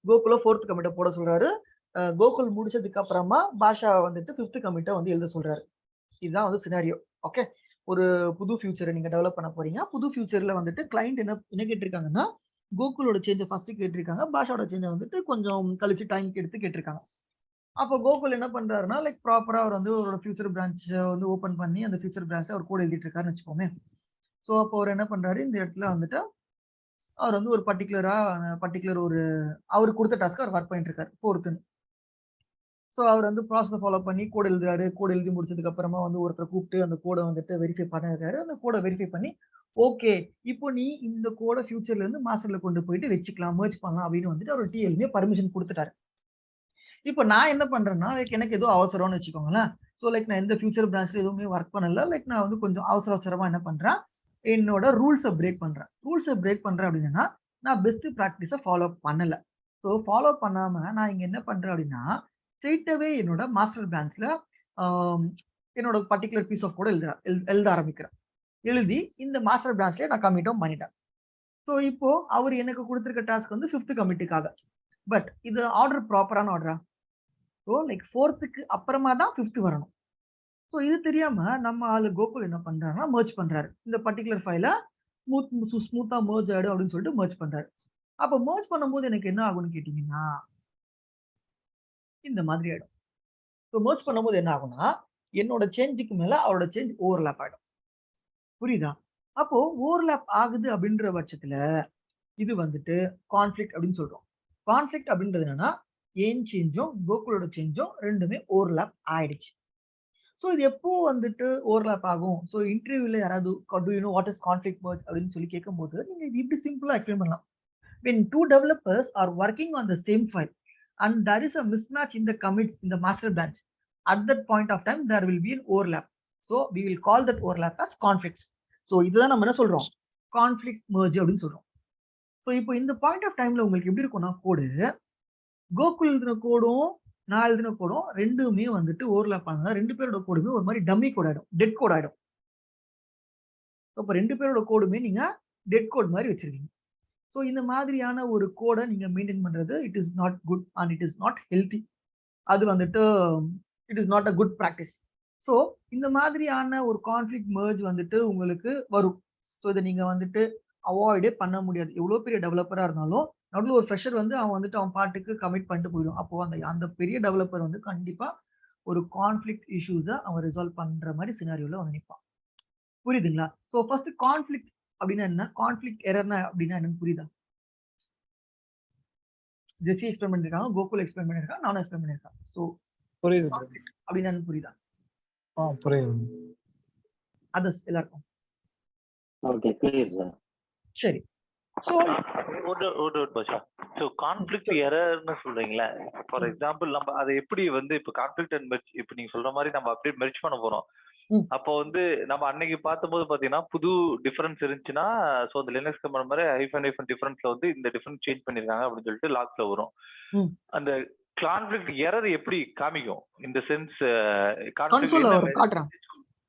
Speaker 1: கோகுல 4த் கமிட்ட போட சொல்றாரு. கோகுல் முடிச்சதுக்கு அப்புறமா பாஷா வந்துட்டு 5த் கமிட்ட வந்து எழுத சொல்றாரு. இதுதான் வந்து சினாரியோ. ஓகே. ஒரு புது ஃபியூச்சர நீங்க டெவலப் பண்ண போறீங்க. புது ஃபியூச்சர்ல வந்துட்டு கிளையன்ட் என்ன கேட்டிருக்காங்கன்னா, கோகுலோட சேஞ்ச ஃபர்ஸ்ட் கேட்டிருக்காங்க. பாஷாவோட சேஞ்ச வந்துட்டு கொஞ்சம் கழிச்சு டைம் எடுத்து கேட்டிருக்காங்க. அப்போ கோகுல் என்ன பண்றாருன்னா, லைக் ப்ராப்பரா அவர் வந்து அவரோட ஃபியூச்சர் பிரான்ச்ச வந்து ஓப்பன் பண்ணி, அந்த ஃபியூச்சர் பிரான்ச்ல அவர் கோட் எழுதிட்டு இருக்காருன்னு வச்சுப்போமே. ஸோ அப்போ அவர் என்ன பண்றாரு, இந்த இடத்துல வந்துட்டு அவர் வந்து ஒரு பர்ட்டிகுலர் ஒரு அவருக்கு குடுத்த டாஸ்க்க அவர் ஒர்க் பண்ணிட்டு இருக்காரு. 4த்ன்னு. ஸோ அவர் வந்து ப்ராசஸ ஃபாலோ பண்ணி கோட் எழுதுறாரு. கோட் எழுதி முடிச்சதுக்கு அப்புறமா வந்து ஒருத்தர கூப்பிட்டு அந்த கோட வந்துட்டு வெரிஃபை பண்ணிருக்காரு. அந்த கோட வெரிஃபை பண்ணி, ஓகே. இப்போ நீ இந்த கோட ஃபியூச்சர்ல இருந்து மாஸ்டர்ல கொண்டு போயிட்டு வச்சுக்கலாம். மெர்ஜ் பண்ணலாம் அப்படின்னு வந்துட்டு அவர் டிஎல்மே பர்மிஷன் குடுத்துட்டாரு. இப்போ நான் என்ன பண்றேன்னா, லைக் எனக்கு ஏதோ அவசரம்னு வச்சுக்கோங்களேன். ஸோ லைக் நான் எந்த ஃபியூச்சர் பிரான்ச்ல எதுவுமே ஒர்க் பண்ணல. லைக் நான் வந்து கொஞ்சம் அவசரமா என்ன பண்றேன், என்னோட ரூல்ஸ பிரேக் பண்றேன். ரூல்ஸ பிரேக் பண்றேன் அப்படின்னா, நான் பெஸ்ட் பிராக்டிஸ ஃபாலோ பண்ணல. ஸோ ஃபாலோ பண்ணாம நான் இங்க என்ன பண்றேன் அப்படின்னா, ஸ்ட்ரெய்ட் அவே என்னோட மாஸ்டர் பிரான்ச்ல ஆம் என்னோட பர்ட்டிகுலர் பீஸ் ஆஃப் கோட எழுத ஆரம்பிக்கிறேன். எழுதி இந்த மாஸ்டர் பிரான்ச்லயே நான் கமிட்டும் பண்ணிட்டேன். ஸோ இப்போ அவரு எனக்கு குடுத்திருக்க டாஸ்க் வந்து 5த் கமிட்டுக்காக. பட் இது ஆர்டர் ப்ராப்பரான ஆர்டரா? ஸோ லைக் 4த்துக்கு அப்புறமா தான் 5த் வரணும். ஸோ இது தெரியாம நம்ம ஆளு கோகுல் என்ன பண்றாருன்னா, மெர்ஜ் பண்றாரு. இந்த பர்ட்டிகுலர் ஃபைல ஸ்மூத்தா மெர்ஜ் ஆயிடும் அப்படின்னு சொல்லிட்டு மெர்ஜ் பண்றாரு. அப்ப மெர்ஜ் பண்ணும்போது எனக்கு என்ன ஆகும்னு கேட்டீங்கன்னா, இந்த மாதிரி ஆயிடும். ஸோ மெர்ஜ் பண்ணும்போது என்ன ஆகும்னா, என்னோட சேஞ்சுக்கு மேல அவரோட சேஞ்ச் ஓவர்லேப் ஆயிடும். புரியுதா? அப்போ ஓவர்லேப் ஆகுது அப்படின்ற பட்சத்துல, இது வந்துட்டு கான்ஃப்ளிக்ட் அப்படின்னு சொல்றோம். கான்ஃப்ளிக்ட் அப்படின்றது என்னன்னா, என் சேஞ்சும், கோகுலோட சேஞ்சும் 2மே ஓவர்லேப் ஆயிடுச்சு. ஸோ இது எப்போ வந்துட்டு ஓவர்லேப் ஆகும்? ஸோ இன்டர்வியூல யாராவது do you know what is conflict merge அப்படின்னு சொல்லி கேட்கும்போது, நீங்க இது இப்படி சிம்பிளா எக்ஸ்பிளைன் பண்ணலாம். When 2 developers are working on the same file and there is a mismatch in the commits in the master branch, at that point of time there will be an overlap. So we will call that overlap as conflicts. So இதுதான் நம்ம என்ன சொல்றோம்? Conflict merge அப்படின்னு சொல்றோம். So இப்போ இந்த point of டைம்ல உங்களுக்கு எப்படி இருக்கும்னா கோடு, கோகுல் எழுதின கோடும், நான் எழுதின கோடும் 2மே வந்துட்டு ஓவர்லேப் ஆனதா 2 பேரோட கோடுமே ஒரு மாதிரி டம்மி கோட் ஆயிடும். டெட் கோட் ஆயிடும். அப்ப 2 பேரோட கோடுமே நீங்க டெட் கோட் மாரி வச்சிருக்கீங்க. ஸோ இந்த மாதிரியான ஒரு கோட நீங்க மெயின்டெயின் பண்றது it is not good and it is not healthy. அது வந்துட்டு it is not a good practice. So இந்த மாதிரியான ஒரு கான்ஃப்ளிக்ட் மெர்ஜ் வந்துட்டு உங்களுக்கு வரும். ஸோ இத நீங்க வந்துட்டு அவாய்டே பண்ண முடியாது. எவ்வளோ பெரிய டெவலப்பரா இருந்தாலும், நடுவுல ஒரு ஃப்ரெஷர் வந்து அவன் வந்துட்டு அவன் பாட்டுக்கு கமிட் பண்ணிட்டு போயிடுவான். அப்போ அந்த அந்த பெரிய டெவலப்பர் வந்து கண்டிப்பா ஒரு கான்ஃப்ளிக்ட் இஷ்யூஸ அவன் ரிசால்வ் பண்ற மாரி சினாரியோல வந்து நிப்பான். புரியுதுங்களா? ஸோ ஃபர்ஸ்ட் கான்ஃப்ளிக்ட் அப்படின்னா என்ன? கான்ஃப்ளிக்ட் எரர்னா அப்படின்னா என்னன்னு புரியுதா? ஜெஸி எக்ஸ்பிளைன் பண்ணிருக்காங்க, கோகுல் எக்ஸ்பிளைன் பண்ணிருக்காங்க, நானும் எக்ஸ்பிளைன் பண்ணிருக்கேன். ஸோ
Speaker 3: புரியுது bro.
Speaker 1: கான்ஃப்ளிக்ட் அப்படின்னா என்னன்னு புரியுதா?
Speaker 3: புரியுது.
Speaker 1: அதர்ஸ் எல்லாருக்கும்.
Speaker 6: Okay clear sir.
Speaker 1: சரி. ஸோ
Speaker 7: பாஷா. ஸோ கான்ஃப்ளிக்ட் எரர்னு சொல்றீங்களா? ஃபார் எக்ஸாம்பிள் நம்ம அதை எப்படி வந்து இப்போ கான்ஃப்ளிக்ட் அண்ட் மெர்ஜ் இப்போ நீங்க சொல்ற மாதிரி நம்ம அப்படியே மெர்ஜ் பண்ண போறோம். அப்போ வந்து நம்ம அன்னைக்கு பார்த்தபோது பாத்தீங்கன்னா புது டிஃபரன்ஸ் இருந்துச்சுன்னா, ஸோ அந்த லினக்ஸ் கம்பெனி மாதிரி ஹைஃபன் டிஃபரன்ஸ்ல வந்து இந்த டிஃபரன்ஸ் சேஞ்ச் பண்ணிருக்காங்க அப்படின்னு சொல்லிட்டு லாக்ல வரும். அந்த கான்ஃப்ளிக்ட் எரர் எப்படி காமிக்கும்? இந்த சென்ஸ்
Speaker 1: கன்சோல்ல வரும், காட்றேன்.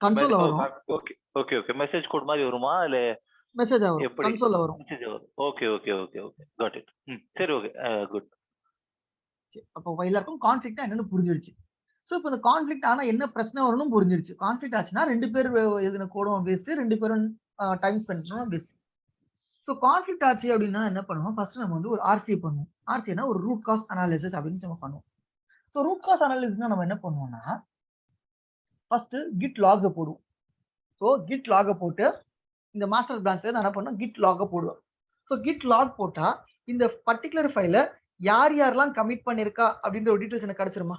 Speaker 1: கன்சோல்ல வரும்.
Speaker 7: Okay okay okay message code மாதிரி வருமா இல்ல
Speaker 1: மெசேஜா வரும்.
Speaker 7: எப்படி?
Speaker 1: கன்சோல்ல வரும்.
Speaker 7: மெசேஜ் வரும். Okay okay okay okay got it. சரி ஓகே குட்.
Speaker 1: அப்போ எல்லாருக்கும் கான்ஃப்ளிக்ட்டா என்னன்னு புரிஞ்சிருச்சு. ஸோ இப்போ இந்த கான்ஃப்ளிக்ட் ஆனா என்ன பிரச்சனை வரும்னு புரிஞ்சிருச்சு. கான்ஃப்ளிக்ட் ஆச்சுன்னா 2 பேர் எழுதின கோடும் வேஸ்ட், 2 பேரும் டைம் ஸ்பெண்ட் பண்ணணும் வேஸ்ட். ஸோ கான்ஃப்ளிக்ட் ஆச்சு அப்படின்னா என்ன பண்ணுவோம்? ஃபர்ஸ்ட் நம்ம வந்து ஒரு ஆர்சி பண்ணுவோம். ஆர்சினா ஒரு ரூட் காஸ் அனாலிசிஸ் அப்படின்னு நம்ம பண்ணுவோம். ஸோ ரூட் காஸ் அனாலிசிஸ்னா நம்ம என்ன பண்ணுவோம்னா, ஃபர்ஸ்ட் கிட் லாக்ஸை போடுவோம். ஸோ கிட் லாகை போட்டு இந்த மாஸ்டர் பிரான்ச்ல நான் என்ன பண்ணுவேன், கிட் லாகை போடுவேன். ஸோ கிட் லாக் போட்டா இந்த பர்டிகுலர் ஃபைலை யார் யாரெல்லாம் கமிட் பண்ணியிருக்கா அப்படின்ற ஒரு டீட்டெயில்ஸ் எனக்கு கிடைச்சிருமா?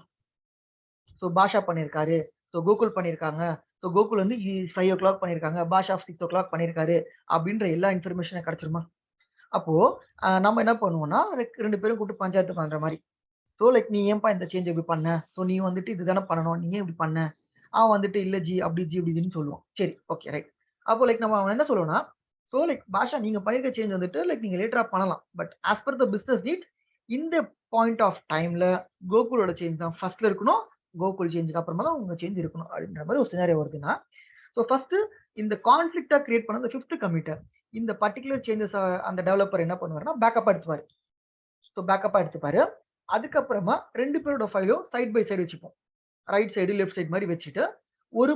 Speaker 1: ஸோ பாஷா பண்ணியிருக்காரு, ஸோ கோகுல் பண்ணியிருக்காங்க, ஸோ கோகுல் வந்து 5 o'clock பண்ணியிருக்காங்க, பாஷா 6 o'clock பண்ணியிருக்காரு அப்படின்ற எல்லா இன்ஃபர்மேஷனும் கிடைச்சிருமா? அப்போ நம்ம என்ன பண்ணுவோம்னா 2 பேரும் கூப்பிட்டு பஞ்சாயத்து பண்ற மாதிரி. ஸோ லைக் நீ ஏன்பா இந்த சேஞ்ச் இப்படி பண்ண, ஸோ நீ வந்துட்டு இதுதானே பண்ணணும், நீ ஏன் இப்படி பண்ண, அவன் வந்துட்டு இல்ல ஜி அப்படி ஜி இப்படின்னு சொல்லுவான். சரி ஓகே ரைட். அப்போ லைக் நம்ம அவன் என்ன சொல்லுவோம்னா, ஸோ லைக் பாஷா நீங்க பண்ணிருக்க சேஞ்ச் வந்துட்டு லைக் நீங்க லேட்டரா பண்ணலாம், but as per the business need இந்த பாயிண்ட் ஆஃப் டைம்ல கோகுலோட சேஞ்ச் தான் ஃபர்ஸ்ட்ல இருக்கணும், கோகுல் சேஞ்சுக்கு அப்புறமா தான் உங்க சேஞ்ச் இருக்கணும் அப்படின்ற மாதிரி ஒரு சினாரியோ வருதுன்னா, ஸோ ஃபர்ஸ்ட் இந்த கான்ஃபிளிக்டா கிரியேட் பண்ண அந்த 5th கமிட்டர் இந்த பர்டிகுலர் சேஞ்சஸ் அந்த டெவலப்பர் என்ன பண்ணுவாருன்னா பேக்கப் எடுத்துப்பாரு. ஸோ பேக்கப்பா எடுத்துப்பாரு. அதுக்கப்புறமா 2 பேரோட ஃபைலும் சைட் பை சைடு வச்சுப்போம். ரைட் சைடு லெஃப்ட் சைடு மாதிரி வச்சுட்டு ஒரு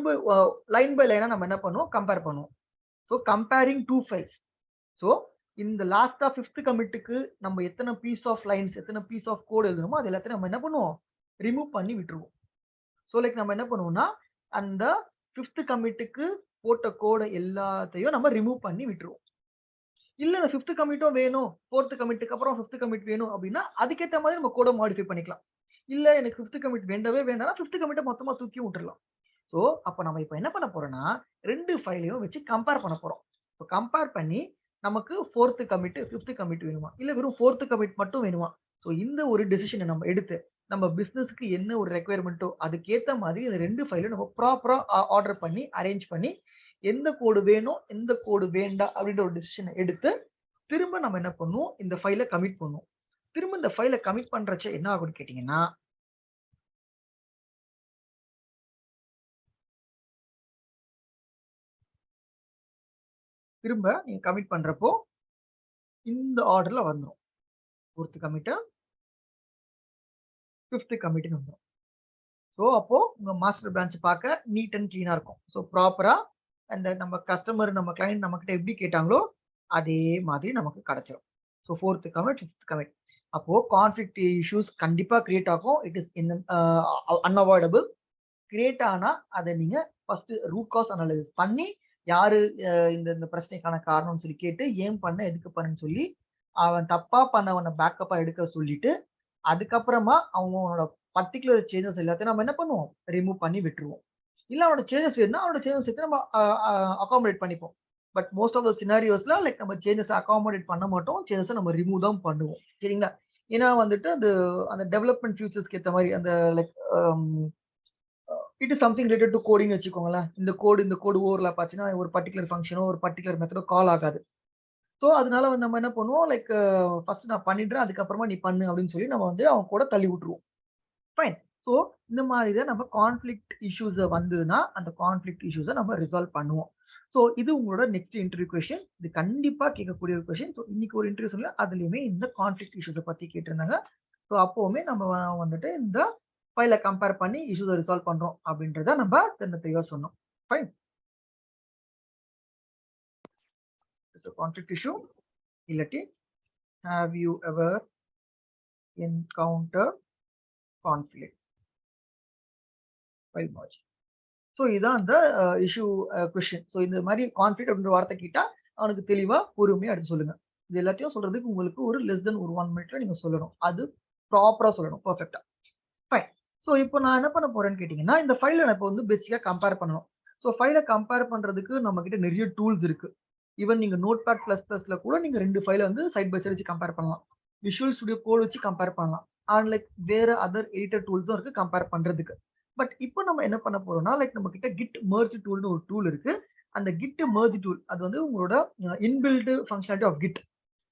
Speaker 1: லைன் பை லைனா நம்ம என்ன பண்ணுவோம், கம்பேர் பண்ணுவோம். So comparing 2 files. ஸோ இந்த லாஸ்டா 5th கமிட்டுக்கு நம்ம எத்தனை பீஸ் ஆஃப் லைன்ஸ் எத்தனை பீஸ் ஆஃப் கோட் எழுதணுமோ அது எல்லாத்தையும் நம்ம என்ன பண்ணுவோம், ரிமூவ் பண்ணி விட்டுருவோம். ஸோ லைக் நம்ம என்ன பண்ணுவோம்னா அந்த 5th கமிட்டுக்கு போட்ட கோடை எல்லாத்தையும் நம்ம ரிமூவ் பண்ணி விட்டுருவோம். இல்ல இந்த 5th கமிட்டும் வேணும், 4th கமிட்டுக்கு அப்புறம் 5th கமிட் வேணும் அப்படின்னா அதுக்கேற்ற மாதிரி நம்ம கோடை மாடிஃபை பண்ணிக்கலாம். இல்ல எனக்கு 5th கமிட் வேண்டவே வேண்டாம்னா 5th கமிட்டை மொத்தமா தூக்கி விட்டுறலாம். ஸோ அப்போ நம்ம இப்போ என்ன பண்ண போறோம்னா 2 ஃபைலையும் வச்சு கம்பேர் பண்ண போறோம். இப்போ கம்பேர் பண்ணி நமக்கு 4th கமிட் 5th கமிட் வேணுமா, இல்ல வெறும் 4th கமிட் மட்டும் வேணுமா, ஸோ இந்த ஒரு டிசிஷனை நம்ம எடுத்து நம்ம பிசினஸ்க்கு என்ன ஒரு ரெக்குயர்மெண்ட்டோ அதுக்கேற்ற மாதிரி இந்த 2 ஃபைலும் நம்ம ப்ராப்பரா ஆர்டர் பண்ணி அரேஞ்ச் பண்ணி எந்த கோடு வேணும் எந்த கோடு வேண்டாம் அப்படின்ற ஒரு டிசிஷனை எடுத்து திரும்ப நம்ம என்ன பண்ணுவோம், இந்த ஃபைலை கமிட் பண்ணுவோம். திரும்ப இந்த ஃபைலை கமிட் பண்றச்ச என்ன ஆகும்னு கேட்டீங்கன்னா, திரும்ப நீங்க கமிட் பண்றப்போ இந்த ஆர்டர்ல வந்துடும். 4th கமிட் 5th கமிட்னு வந்துடும். ஸோ அப்போ உங்க மாஸ்டர் பிரான்ச் பார்க்க நீட் அண்ட் கிளீனா இருக்கும். ஸோ ப்ராப்பரா அந்த நம்ம கஸ்டமர் நம்ம கிளைண்ட் நம்ம கிட்ட எப்படி கேட்டாங்களோ அதே மாதிரி நமக்கு கிடைச்சிடும். So 4th commit 5th commit. அப்போ கான்ஃபிளிக்ட் இஷ்யூஸ் கண்டிப்பா கிரியேட் ஆகும். It is unavoidable. கிரியேட் ஆனா அதை நீங்க ஃபர்ஸ்ட் ரூட் காஸ் அனாலிசிஸ் பண்ணி யாரு இந்த பிரச்சனைக்கான காரணம்னு சொல்லி கேட்டு ஏன் பண்ண எதுக்கு பண்ணன்னு சொல்லி அவன் தப்பா பண்ணவனை பேக்கப்பா எடுக்க சொல்லிட்டு அதுக்கப்புறமா அவனோட பர்டிகுலர் சேஞ்சஸ் எல்லாத்தையும் நம்ம என்ன பண்ணுவோம், ரிமூவ் பண்ணி விட்டுருவோம். இல்ல அவனோட சேஞ்சஸ் வேணும்னா அவனோட சேஞ்சஸ் எடுத்து நம்ம அகாமடேட் பண்ணிப்போம். பட் மோஸ்ட் ஆஃப் த சினாரியோஸ்ல லைக் நம்ம சேஞ்சஸ் அகாமடேட் பண்ண மாட்டோம், சேஞ்சஸை நம்ம ரிமூவ் தான் பண்ணுவோம். சரிங்களா? ஏன்னா வந்துட்டு அந்த டெவலப்மெண்ட் ஃபியூச்சர்ஸ்க்கு ஏற்ற மாதிரி அந்த like it is something related to coding வச்சுக்கோங்களேன். இந்த கோடு ஓவர்லாப் ஆச்சுன்னா ஒரு பர்டிகுலர் ஃபங்க்ஷனோ ஒரு பர்டிகுலர் மெத்தடோ கால் ஆகாது. ஸோ அதனால வந்து நம்ம என்ன பண்ணுவோம், லைக் ஃபர்ஸ்ட் நான் பண்ணிடுறேன் அதுக்கப்புறமா நீ பண்ணு அப்படின்னு சொல்லி நம்ம வந்து அவங்க கூட தள்ளி விட்டுருவோம். ஃபைன். ஸோ இந்த மாதிரி தான் நம்ம கான்ஃபிளிக்ட் இஷ்யூஸ் வந்ததுன்னா அந்த கான்ஃபிளிக்ட் இஷ்யூஸை நம்ம ரிசால்வ் பண்ணுவோம். ஸோ இது உங்களோட நெக்ஸ்ட் இன்டர்வியூ கொஸ்டின். இது கண்டிப்பா கேட்கக்கூடிய ஒரு கொஸ்டின். ஸோ இன்னைக்கு ஒரு இன்டர்வியூ சொல்ல அதுலயுமே இந்த கான்ஃபிளிக்ட் இஷ்யூஸை பத்தி கேட்டிருந்தாங்க. ஸோ அப்போவுமே நம்ம வந்துட்டு இந்த ஃபைலை கம்பேர் பண்ணி இஷ்யூஸை ரிசால்வ் பண்றோம் அப்படின்றத நம்ம தெளிவாக சொன்னோம். ஃபைன். கான்ஃபிளிக்ட் இஷ்யூ இல்லாட்டி have you ever encountered conflict while merging? So இதான் அந்த இஷ்யூ கொஸ்டின். ஸோ இந்த மாதிரி கான்ஃபிளிக்ட் அப்படின்ற வார்த்தை கேட்டா அவனுக்கு தெளிவா பொறுமையா எடுத்து சொல்லுங்க. இது எல்லாத்தையும் சொல்றதுக்கு உங்களுக்கு ஒரு லெஸ் தென் ஒரு 1 மினிட்ல நீங்க சொல்லணும். அது ப்ராப்பரா சொல்லணும், பெர்ஃபெக்ட்டா. ஃபைன். ஸோ இப்போ நான் என்ன பண்ண போறேன்னு கேட்டீங்கன்னா இந்த ஃபைலை நான் இப்போ வந்து பேசிக்கா கம்பேர் பண்ணணும். ஸோ ஃபைலை கம்பேர் பண்றதுக்கு நம்ம கிட்ட நிறைய டூல்ஸ் இருக்கு. ஈவன் நீங்க நோட்பேட் ++ல கூட நீங்க 2 ஃபைலை வந்து சைட் பை சைடு வச்சு கம்பேர் பண்ணலாம். விஷுவல் ஸ்டுடியோ கோட் வச்சு கம்பேர் பண்ணலாம். அண்ட் லைக் வேற அதர் எடிட்டர் டூல்ஸும் இருக்கு கம்பேர் பண்றதுக்கு. பட் இப்போ நம்ம என்ன பண்ண போறோம்னா லைக் நம்ம கிட்ட கிட் மெர்ஜ் டூல்னு ஒரு டூல் இருக்கு. அந்த கிட் மெர்ஜ் டூல் அது வந்து உங்களோட inbuilt functionality of Git.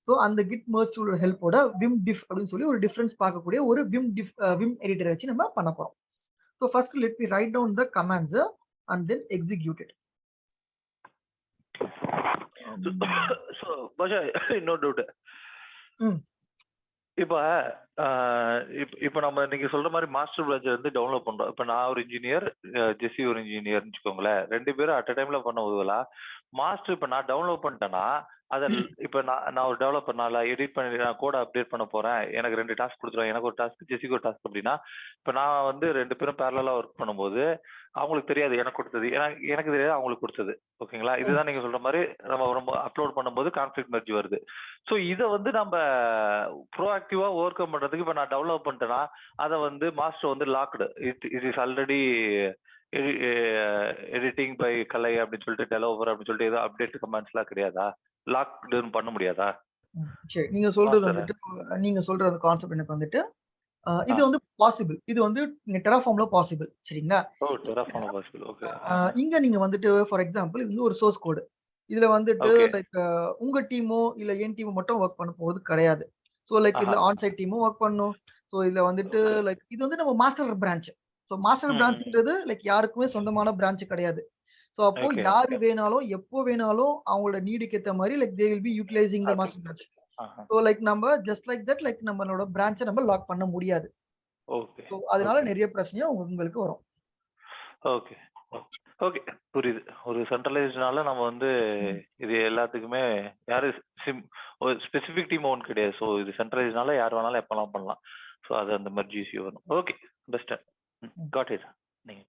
Speaker 1: So அந்த கிட் மெர்ஜ் டூலோட ஹெல்ப்போட விம் டிஃப் அப்படின்னு சொல்லி ஒரு டிஃபரன்ஸ் பார்க்கக்கூடிய ஒரு விம் எடிட்டரை வச்சு நம்ம பண்ண போறோம். So first let me write down the commands and then execute it.
Speaker 7: So, Basha, இன்னொரு டவுட். இப்ப நம்ம நீங்க சொல்ற மாதிரி மாஸ்டர் பிரான்ச் வந்து டவுன்லோட் பண்றோம். இப்ப நான் ஒரு இன்ஜினியர், ஜெஸி ஒரு இன்ஜினியர்னு வச்சுக்கோங்களேன். 2 பேரும் அட் அ டைம்ல பண்ண உதவலா மாஸ்டர் இப்ப நான் டவுன்லோட் பண்ணிட்டேன்னா அத இப்ப நான் ஒரு டெவலப்பர்னால எடிட் பண்ணி நான் கோட அப்டேட் பண்ண போறேன். எனக்கு 2 டாஸ்க் குடுத்துருவாங்க. எனக்கு ஒரு டாஸ்க், ஜெசிக்கு ஒரு டாஸ்க் அப்படின்னா, இப்ப நான் வந்து 2 பேரும் பேரலலா ஒர்க் பண்ணும்போது அவங்களுக்கு தெரியாது எனக்கு கொடுத்தது. எனக்கு தெரியாது அவங்களுக்கு கொடுத்தது. ஓகேங்களா? இதுதான் நீங்க சொல்ற மாரி நம்ம அப்லோட் பண்ணும்போது கான்ஃப்ளிக்ட் மெர்ஜ் வருது. சோ இத வந்து நம்ம ப்ரோஆக்டிவா ஓவர் கம் பண்றதுக்கு இப்ப நான் டெவலப் பண்ணிட்டேன்னா, அத வந்து மாஸ்டர் வந்து locked. It is already editing by Kalai அப்படின்னு சொல்லிட்டு டெவலப்பர் அப்படின்னு சொல்லிட்டு ஏதோ அப்டேட் கமெண்ட்ஸ்லாம் கிடையாதா? லாக்டவுன் பண்ண முடியாதா?
Speaker 1: சரி. நீங்க சொல்றது
Speaker 7: மாஸ்டர்
Speaker 1: வந்துட்டு நீங்க சொல்ற அந்த கான்செப்ட் எனக்கு வந்துட்டு இது வந்து பாசிபிள். இது வந்து நீங்க டெராஃபார்ம்ல பாசிபிள். சரிங்களா?
Speaker 7: ஓ டெராஃபார்ம் பாசிபிள். ஓகே.
Speaker 1: இங்க நீங்க வந்துட்டு ஃபார் எக்ஸாம்பிள் இது வந்து ஒரு சோர்ஸ் கோடு. இதுல வந்துட்டு
Speaker 7: ஓகே.
Speaker 1: லைக் உங்க டீமோ இல்ல என் டீமோ மட்டும் ஒர்க் பண்ண போறது கிடையாது. சோ லைக் இதுல ஆன் சைட் டீமும் ஒர்க் பண்ணணும். சோ இதுல வந்துட்டு லைக் இது வந்து நம்ம மாஸ்டர் பிரான்ச். சோ மாஸ்டர் பிரான்ச்ன்றது லைக் யாருக்குமே சொந்தமான பிரான்ச் கிடையாது. சோ அப்போ
Speaker 7: Okay.
Speaker 1: யாரு வேணாலும் எப்போ வேணாலும் அவங்களோட நீடுக்கு ஏத்த மாதிரி like they will be utilising the master branch. So like நம்ம ஜஸ்ட் லைக் தட் லைக் நம்மளோட பிரான்ச்சை நம்ம லாக் பண்ண முடியாது.
Speaker 7: ஓகே.
Speaker 1: சோ அதனால நிறைய பிரச்சனையும் உங்களுக்கு வரும்.
Speaker 7: ஓகே. ஓகே. புரியுது. ஒரு சென்ட்ரலைஸ்ட்னால நம்ம வந்து இது எல்லாத்துக்குமே யாரு ஒரு ஸ்பெசிபிக் டீம் ஒன் கிடையாது. சோ இது சென்ட்ரலைஸ்ட்னால யார் வேணாலும் எப்பலாம் பண்ணலாம். சோ அது அந்த மெர்ஜ் இஷ்யூ வரும். ஓகே. அண்டர்ஸ்டாண்ட். Got it. நீங்க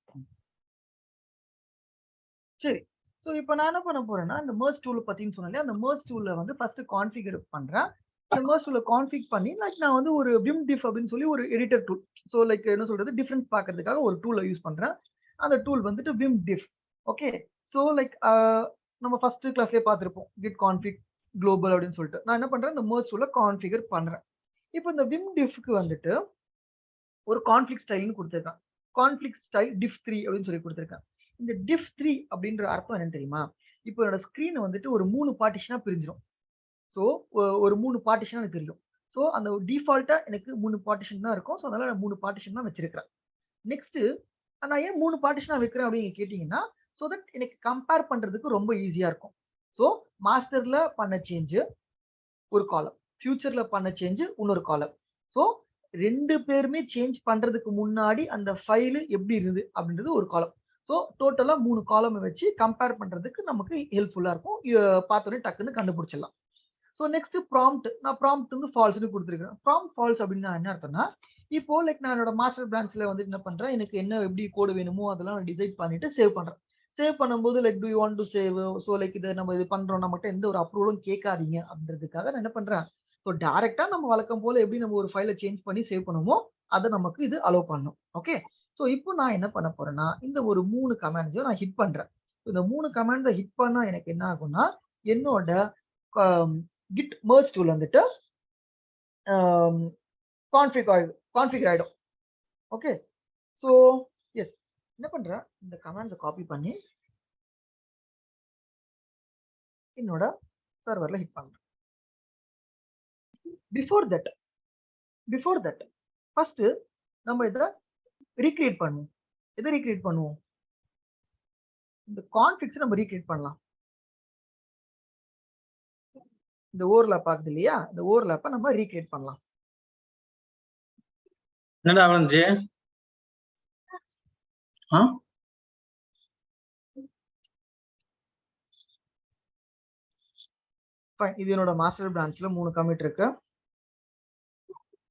Speaker 1: சரி. சோ இப்போ நான் என்ன பண்ண போறேன்னா, இந்த மெர்ஜ் டூல் பத்தின்னு சொன்னேன். அந்த மெர்ஜ் டூல்ல வந்து ஃபர்ஸ்ட் கான்ஃபிகர் பண்றேன். இந்த மெர்ஜ் டூல கான்ஃபிக் பண்ணி லைக் நான் வந்து ஒரு vim diff அப்படின்னு சொல்லி ஒரு எடிட்டர் டூல். சோ லைக் என்ன சொல்றது டிஃபரன்ஸ் பார்க்கிறதுக்காக ஒரு டூல யூஸ் பண்றேன். அந்த டூல் வந்துட்டு vim diff. Okay. So like நம்ம ஃபர்ஸ்ட் கிளாஸ்லயே பார்த்திருப்போம். git config global அப்படின்னு சொல்லிட்டு. நான் என்ன பண்றேன் இந்த மெர்ஜ் டூல கான்ஃபிகர் பண்றேன். இப்போ இந்த vim diffக்கு வந்துட்டு ஒரு கான்ஃபிளிக் ஸ்டைல்னு கொடுத்திருக்கேன். கான்ஃபிளிக் ஸ்டைல் diff3 அப்படின்னு சொல்லி கொடுத்திருக்கேன். இந்த diff3 அப்படின்ற அர்த்தம் என்னன்னு தெரியுமா? இப்போ என்னோட ஸ்கிரீன் வந்துட்டு ஒரு 3 பார்ட்டிஷனா பிரிஞ்சிரும். சோ ஒரு 3 பார்ட்டிஷனா எனக்கு தெரியும். சோ அந்த டிஃபால்ட்டா எனக்கு 3 பார்ட்டிஷன் தான் இருக்கும். சோ அதனால நான் 3 பார்ட்டிஷன் தான் வச்சிருக்கிறேன். நெக்ஸ்ட் நான் ஏன் 3 பார்ட்டிஷனா வைக்கிறேன் அப்படின்னு கேட்டீங்கன்னா, சோ தட் எனக்கு கம்பேர் பண்றதுக்கு ரொம்ப ஈஸியா இருக்கும். சோ மாஸ்டர்ல பண்ண சேஞ்ச் ஒரு காலம், ஃபியூச்சர்ல பண்ண சேஞ்ச் இன்னொரு காலம். சோ 2 பேருமே சேஞ்ச் பண்றதுக்கு முன்னாடி அந்த ஃபைல் எப்படி இருந்தது அப்படின்றது ஒரு காலம். சோ டோட்டலா 3 காலம் வச்சு கம்பேர் பண்றதுக்கு நமக்கு ஹெல்ப்ஃபுல்லா இருக்கும். பார்த்தோனே டக்குன்னு கண்டுபிடிச்சிடலாம். So next prompt. நான் ப்ராம்ப்ட் வந்து ஃபால்ஸ்னு கொடுத்துருக்கேன். ப்ராம்ப்ட் ஃபால்ஸ் அப்படின்னா என்ன அர்த்தம்னா, இப்போ லைக் நான் என்னோட மாஸ்டர் பிரான்ச்ல வந்து என்ன பண்றேன், எனக்கு என்ன எப்படி கோடு வேணுமோ அதெல்லாம் நான் டிசைட் பண்ணிட்டு சேவ் பண்றேன். சேவ் பண்ணும்போது like to you want to save, so like இதை நம்ம இது பண்றோம், நம்மகிட்ட எந்த ஒரு அப்ரூவலும் கேட்காதீங்க அப்படின்றதுக்காக நான் என்ன பண்றேன், ஸோ டைரக்டா நம்ம வழக்கம் போல எப்படி நம்ம ஒரு ஃபைலை சேஞ்ச் பண்ணி சேவ் பண்ணுமோ அதை நமக்கு இது அலோவ் பண்ணும். ஓகே. ஸோ இப்போ நான் என்ன பண்ண போறேன்னா, இந்த ஒரு 3 கமாண்ட்ஸையும் நான் ஹிட் பண்றேன். இந்த 3 கமாண்ட்ஸை ஹிட் பண்ணா எனக்கு என்ன ஆகும்னா, என்னோட கிட் மெர்ஜ் டூல் வந்துட்டு கான்ஃபிகர் ஆயிடும். ஓகே. ஸோ எஸ் என்ன பண்றேன், இந்த கமாண்ட்ஸை காப்பி பண்ணி என்னோட சர்வர்ல ஹிட் பண்றேன். பிஃபோர் தட் ஃபர்ஸ்ட் நம்ம இதை ரீக்ரியேட் பண்ணுவோம். எதை ரீக்ரியேட் பண்ணுவோம், இந்த கான்ஃபிக்ஸ் நம்ம ரீக்ரியேட் பண்ணலாம். இந்த ஓவர்லாப் ஆகுது இல்லையா, இந்த ஓவர்லாப்பை நம்ம ரீக்ரியேட் பண்ணலாம்.
Speaker 3: என்னடா அவலஞ்சு
Speaker 1: இது என்னோட மாஸ்டர் பிரான்ச்ல 3 கமிட் இருக்கு.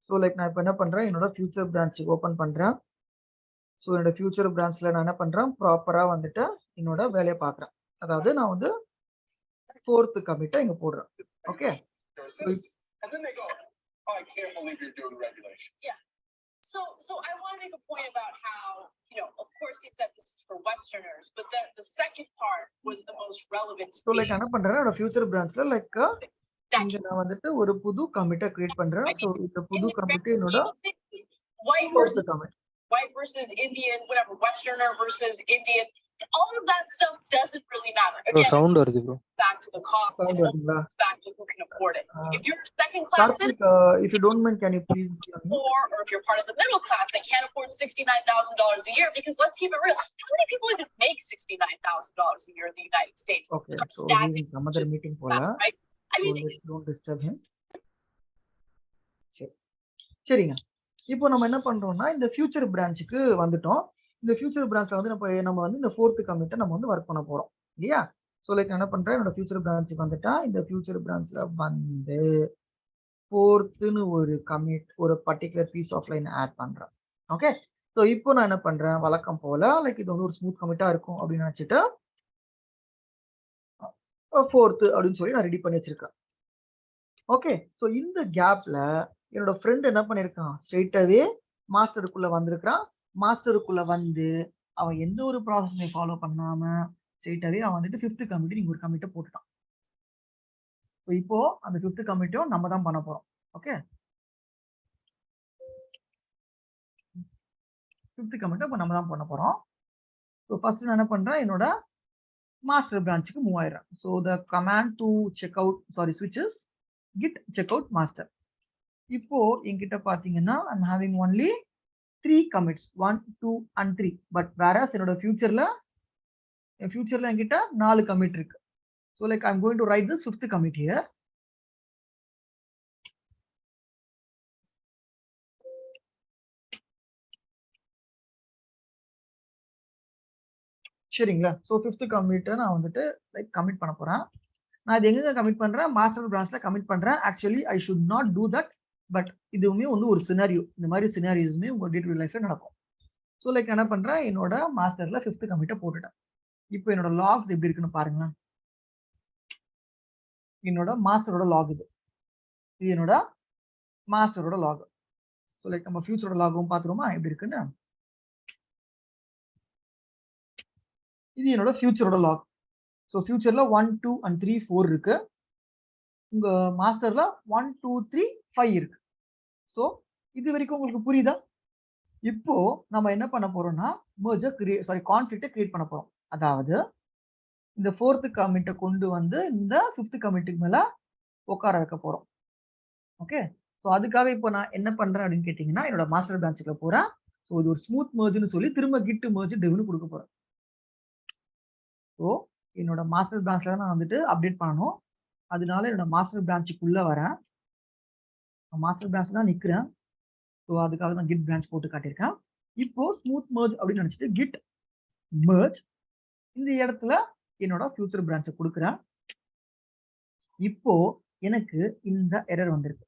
Speaker 1: ஸோ லைக் நான் இப்போ என்ன பண்றேன், என்னோட ஃபியூச்சர் பிரான்ச்சுக்கு ஓப்பன் பண்றேன். ஸோ என்னோட ஃபியூச்சர் பிரான்ச்ல நான் என்ன பண்றேன், ப்ராப்பரா வந்துட்டு என்னோட வேலையை பார்க்குறேன். அதாவது நான் வந்து 4th கமிட்டை இங்க போடுறேன். Okay.
Speaker 8: So I want to make a point about how, of course he said this is for Westerners, but then the second part was the most relevant.
Speaker 1: So like என்ன பண்றேன், என்னோட ஃபியூச்சர் பிரான்ச்ல லைக் இங்க நான் வந்துட்டு ஒரு புது கமிட்டை create பண்றேன். So இந்த புது கமிட் என்னோட
Speaker 8: white versus Indian, whatever, Westerner versus Indian, all of that stuff doesn't really matter. Again,
Speaker 4: sound வருது bro.
Speaker 8: Back to the cost, back to who can afford it. If you're second class,
Speaker 1: if you don't mind, can you please
Speaker 8: or if you're part of the middle class that can't afford $69,000 a year, because let's keep it real, how many people even make $69,000 a year in the United States?
Speaker 1: Okay, so we some other meeting போலாம்.
Speaker 8: Right? I mean,
Speaker 1: so don't disturb him. சரிங்க. இப்போ நம்ம என்ன பண்றோம்னா, இந்த future பிரான்ச்சுக்கு வந்துட்டோம். இந்த future பிரான்ச்ல வந்து நம்ம வந்து இந்த 4th கமிட்டை நம்ம வந்து ஒர்க் பண்ண போறோம் இல்லையா. ஸோ லைக் என்ன பண்றேன், என்னோட ஃபியூச்சர் பிரான்ச்சுக்கு வந்துட்டா இந்த ஃபியூச்சர் பிரான்ச்ல வந்து 4th ஒரு கமிட் ஒரு particular piece of line add பண்றேன். ஓகே, ஸோ இப்போ நான் என்ன பண்றேன், வழக்கம் போல லைக் இது வந்து ஒரு ஸ்மூத் கமிட்டா இருக்கும் அப்படின்னு நினைச்சிட்டு 4th அப்படின்னு சொல்லி நான் ரெடி பண்ணி வச்சிருக்கேன். ஓகே, ஸோ இந்த கேப்ல என்னோட ஃப்ரெண்ட் என்ன பண்ணியிருக்கான், ஸ்ட்ரெயிட்டாவே மாஸ்டருக்குள்ள வந்திருக்கிறான். மாஸ்டருக்குள்ள வந்து அவன் எந்த ஒரு ப்ராசஸை ஃபாலோ பண்ணாம ஸ்ட்ரெயிட்டாவே அவன் வந்துட்டு 5th கமிட்டி நீங்க ஒரு கமிட்டை போட்டுட்டான். ஸோ இப்போ அந்த 5th கமிட்டும் நம்ம தான் பண்ண போறோம். ஓகே, 5th கமிட்டை இப்போ நம்ம தான் பண்ண போறோம். ஸோ ஃபர்ஸ்ட் நான் என்ன பண்றேன், என்னோட மாஸ்டர் பிரான்ச்சுக்கு மூவ் ஆயிடுறேன். So the command to check out ஸ்விட்சஸ் git checkout master. இப்போ என்கிட்ட பாத்தீங்கன்னா I'm having only 3 commits 1, 2 and 3. But whereas என்னோட ஃபியூச்சர்ல என்கிட்ட 4 commit இருக்கு. So like I'm going to write this 5th commit here. சரிங்களா? ஸோ 5th commit நான் வந்துட்டு லைக் கமிட் பண்ண போறேன். நான் இது எங்க கமிட் பண்றேன், மாஸ்டர் பிரான்ச்ல கமிட் பண்றேன். Actually I should not do that, but இதுவுமே வந்து ஒரு சினாரியோ. இந்த மாதிரி சினாரியோஸ்மே உங்க டே டு டே லைஃப்ல நடக்கும். ஸோ லைக் என்ன பண்றேன், என்னோட மாஸ்டர்ல 5th கமிட்டை போட்டுட்டேன். இப்போ என்னோட லாக்ஸ் எப்படி இருக்குன்னு பாருங்களேன். என்னோட மாஸ்டரோட லாக் இது என்னோட மாஸ்டரோட லாக். ஸோ லைக் நம்ம ஃபியூச்சரோட லாகும் பார்த்துருவோமா எப்படி இருக்குன்னு. இது என்னோட ஃபியூச்சரோட லாக். ஸோ ஃபியூச்சர்ல 1, 2 and 3, 4 இருக்கு. உங்க மாஸ்டர்ல 1, 2, 3, 5 இருக்கு. ஸோ இது வரைக்கும் உங்களுக்கு புரியுதா? இப்போ நம்ம என்ன பண்ண போறோம்னா கான்ஃபிளிக்ட்டை கிரியேட் பண்ண போறோம். அதாவது இந்த 4th கமிட்டை கொண்டு வந்து இந்த 5th கமிட்டுக்கு மேல உட்கார வைக்க போறோம். ஓகே, ஸோ அதுக்காக இப்போ நான் என்ன பண்றேன் அப்படின்னு கேட்டீங்கன்னா, என்னோட மாஸ்டர் பிரான்ச்சுக்குள்ள போறேன். ஸோ இது ஒரு ஸ்மூத் மெர்ஜ்னு சொல்லி திரும்ப git merge devனு கொடுக்க போறேன். ஸோ என்னோட மாஸ்டர் பிரான்ச்ல தான் நான் வந்துட்டு அப்டேட் பண்ணணும். அதனால என்னோட மாஸ்டர் பிரான்ச்சுக்குள்ள வரேன். மாஸ்டர் பிரான்ச்ல தான் நிக்கிறேன். ஸோ அதுக்காக நான் git branch போட்டு காட்டியிருக்கேன். இப்போ ஸ்மூத் merge அப்படின்னு நினைச்சிட்டு git merge இந்த இடத்துல என்னோட ஃபியூச்சர் பிரான்ச்சை கொடுக்குறேன். இப்போ எனக்கு இந்த எரர் வந்திருக்கு.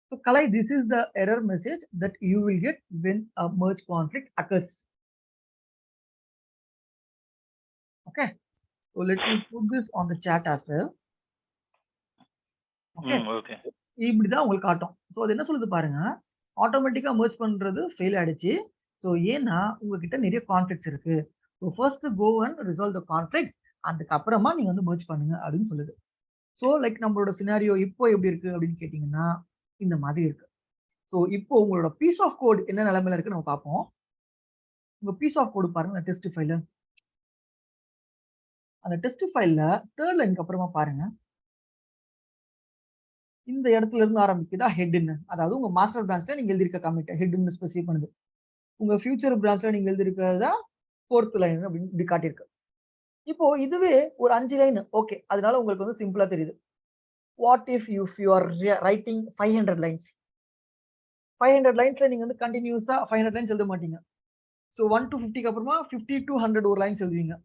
Speaker 1: So Kalai, this is the error message that you will get when a merge conflict occurs. Okay, so let me put this on the chat as well. Okay,
Speaker 7: okay.
Speaker 1: இப்படிதான் உங்களுக்கு காட்டும். So அது என்ன சொல்லுது பாருங்க, ஆட்டோமேட்டிக்கா merge பண்றது fail ஆயிடுச்சு. ஸோ ஏன்னா உங்ககிட்ட நிறைய கான்ஃபிளிக்ஸ் இருக்கு. So first go and resolve the conflicts, அதுக்கப்புறமா நீங்க வந்து merge பண்ணுங்க அப்படின்னு சொல்லுது. ஸோ லைக் நம்மளோட சினாரியோ இப்போ எப்படி இருக்கு அப்படின்னு கேட்டீங்கன்னா இந்த மாதிரி இருக்கு. ஸோ இப்போ உங்களோட பீஸ் ஆஃப் கோட் என்ன நிலைமையில இருக்கு நம்ம பார்ப்போம். உங்க பீஸ் ஆஃப் கோடு பாருங்க, டெஸ்ட் ஃபைல. அந்த டெஸ்ட் ஃபைல்ல 3rd லைனுக்கு அப்புறமா பாருங்க, இந்த இடத்துல இருந்து ஆரம்பிக்குதா ஹெட்னு. அதாவது உங்க மாஸ்டர் பிரான்ச்ல நீங்க எழுதிருக்க கமிட் ஹெட்னு ஸ்பெசிஃபை பண்ணுது. உங்க ஃபியூச்சர் பிரான்ச்ல நீங்க எழுதிருக்கிறதா 4th லைன் அப்படின்னு இப்படி காட்டியிருக்கு. இப்போ இதுவே ஒரு 5 லைன் ஓகே, அதனால உங்களுக்கு வந்து சிம்பிளா தெரியுது. What if you are writing 500 lines, 500 லைன்ஸ்ல நீங்க வந்து கண்டினியூஸா 500 லைன்ஸ் எழுத மாட்டீங்க. ஸோ 1 to 50க்கு அப்புறமா 50 to 100 ஒரு லைன்ஸ் எழுதுவீங்க.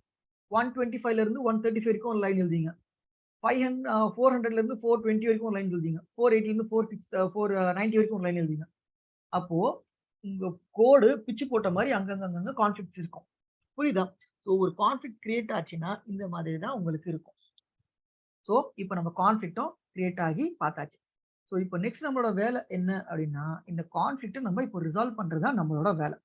Speaker 1: 125ல இருந்து 135 வரைக்கும் ஒரு லைன் எழுதுவீங்க. 400ல இருந்து 420 வரைக்கும் ஒரு லைன் எழுதுவீங்க. 480ல இருந்து 490 வரைக்கும் ஒரு லைன் எழுதுவீங்க. அப்போ உங்க கோடு பிச்சு போட்ட மாதிரி அங்கங்க கான்ஃபிளிக்ட்ஸ் இருக்கும். புரியுதா? ஸோ ஒரு கான்ஃபிளிக்ட் கிரியேட் ஆச்சுன்னா இந்த மாதிரி தான் உங்களுக்கு இருக்கும். ஸோ இப்போ நம்ம கான்ஃபிளிக்டும் கிரியேட் ஆகி பார்த்தாச்சு. ஸோ இப்போ நெக்ஸ்ட் நம்மளோட வேலை என்ன அப்படின்னா, இந்த கான்ஃபிளிக்ட்டை நம்ம இப்போ ரிசால்வ் பண்றது தான் நம்மளோட வேலை.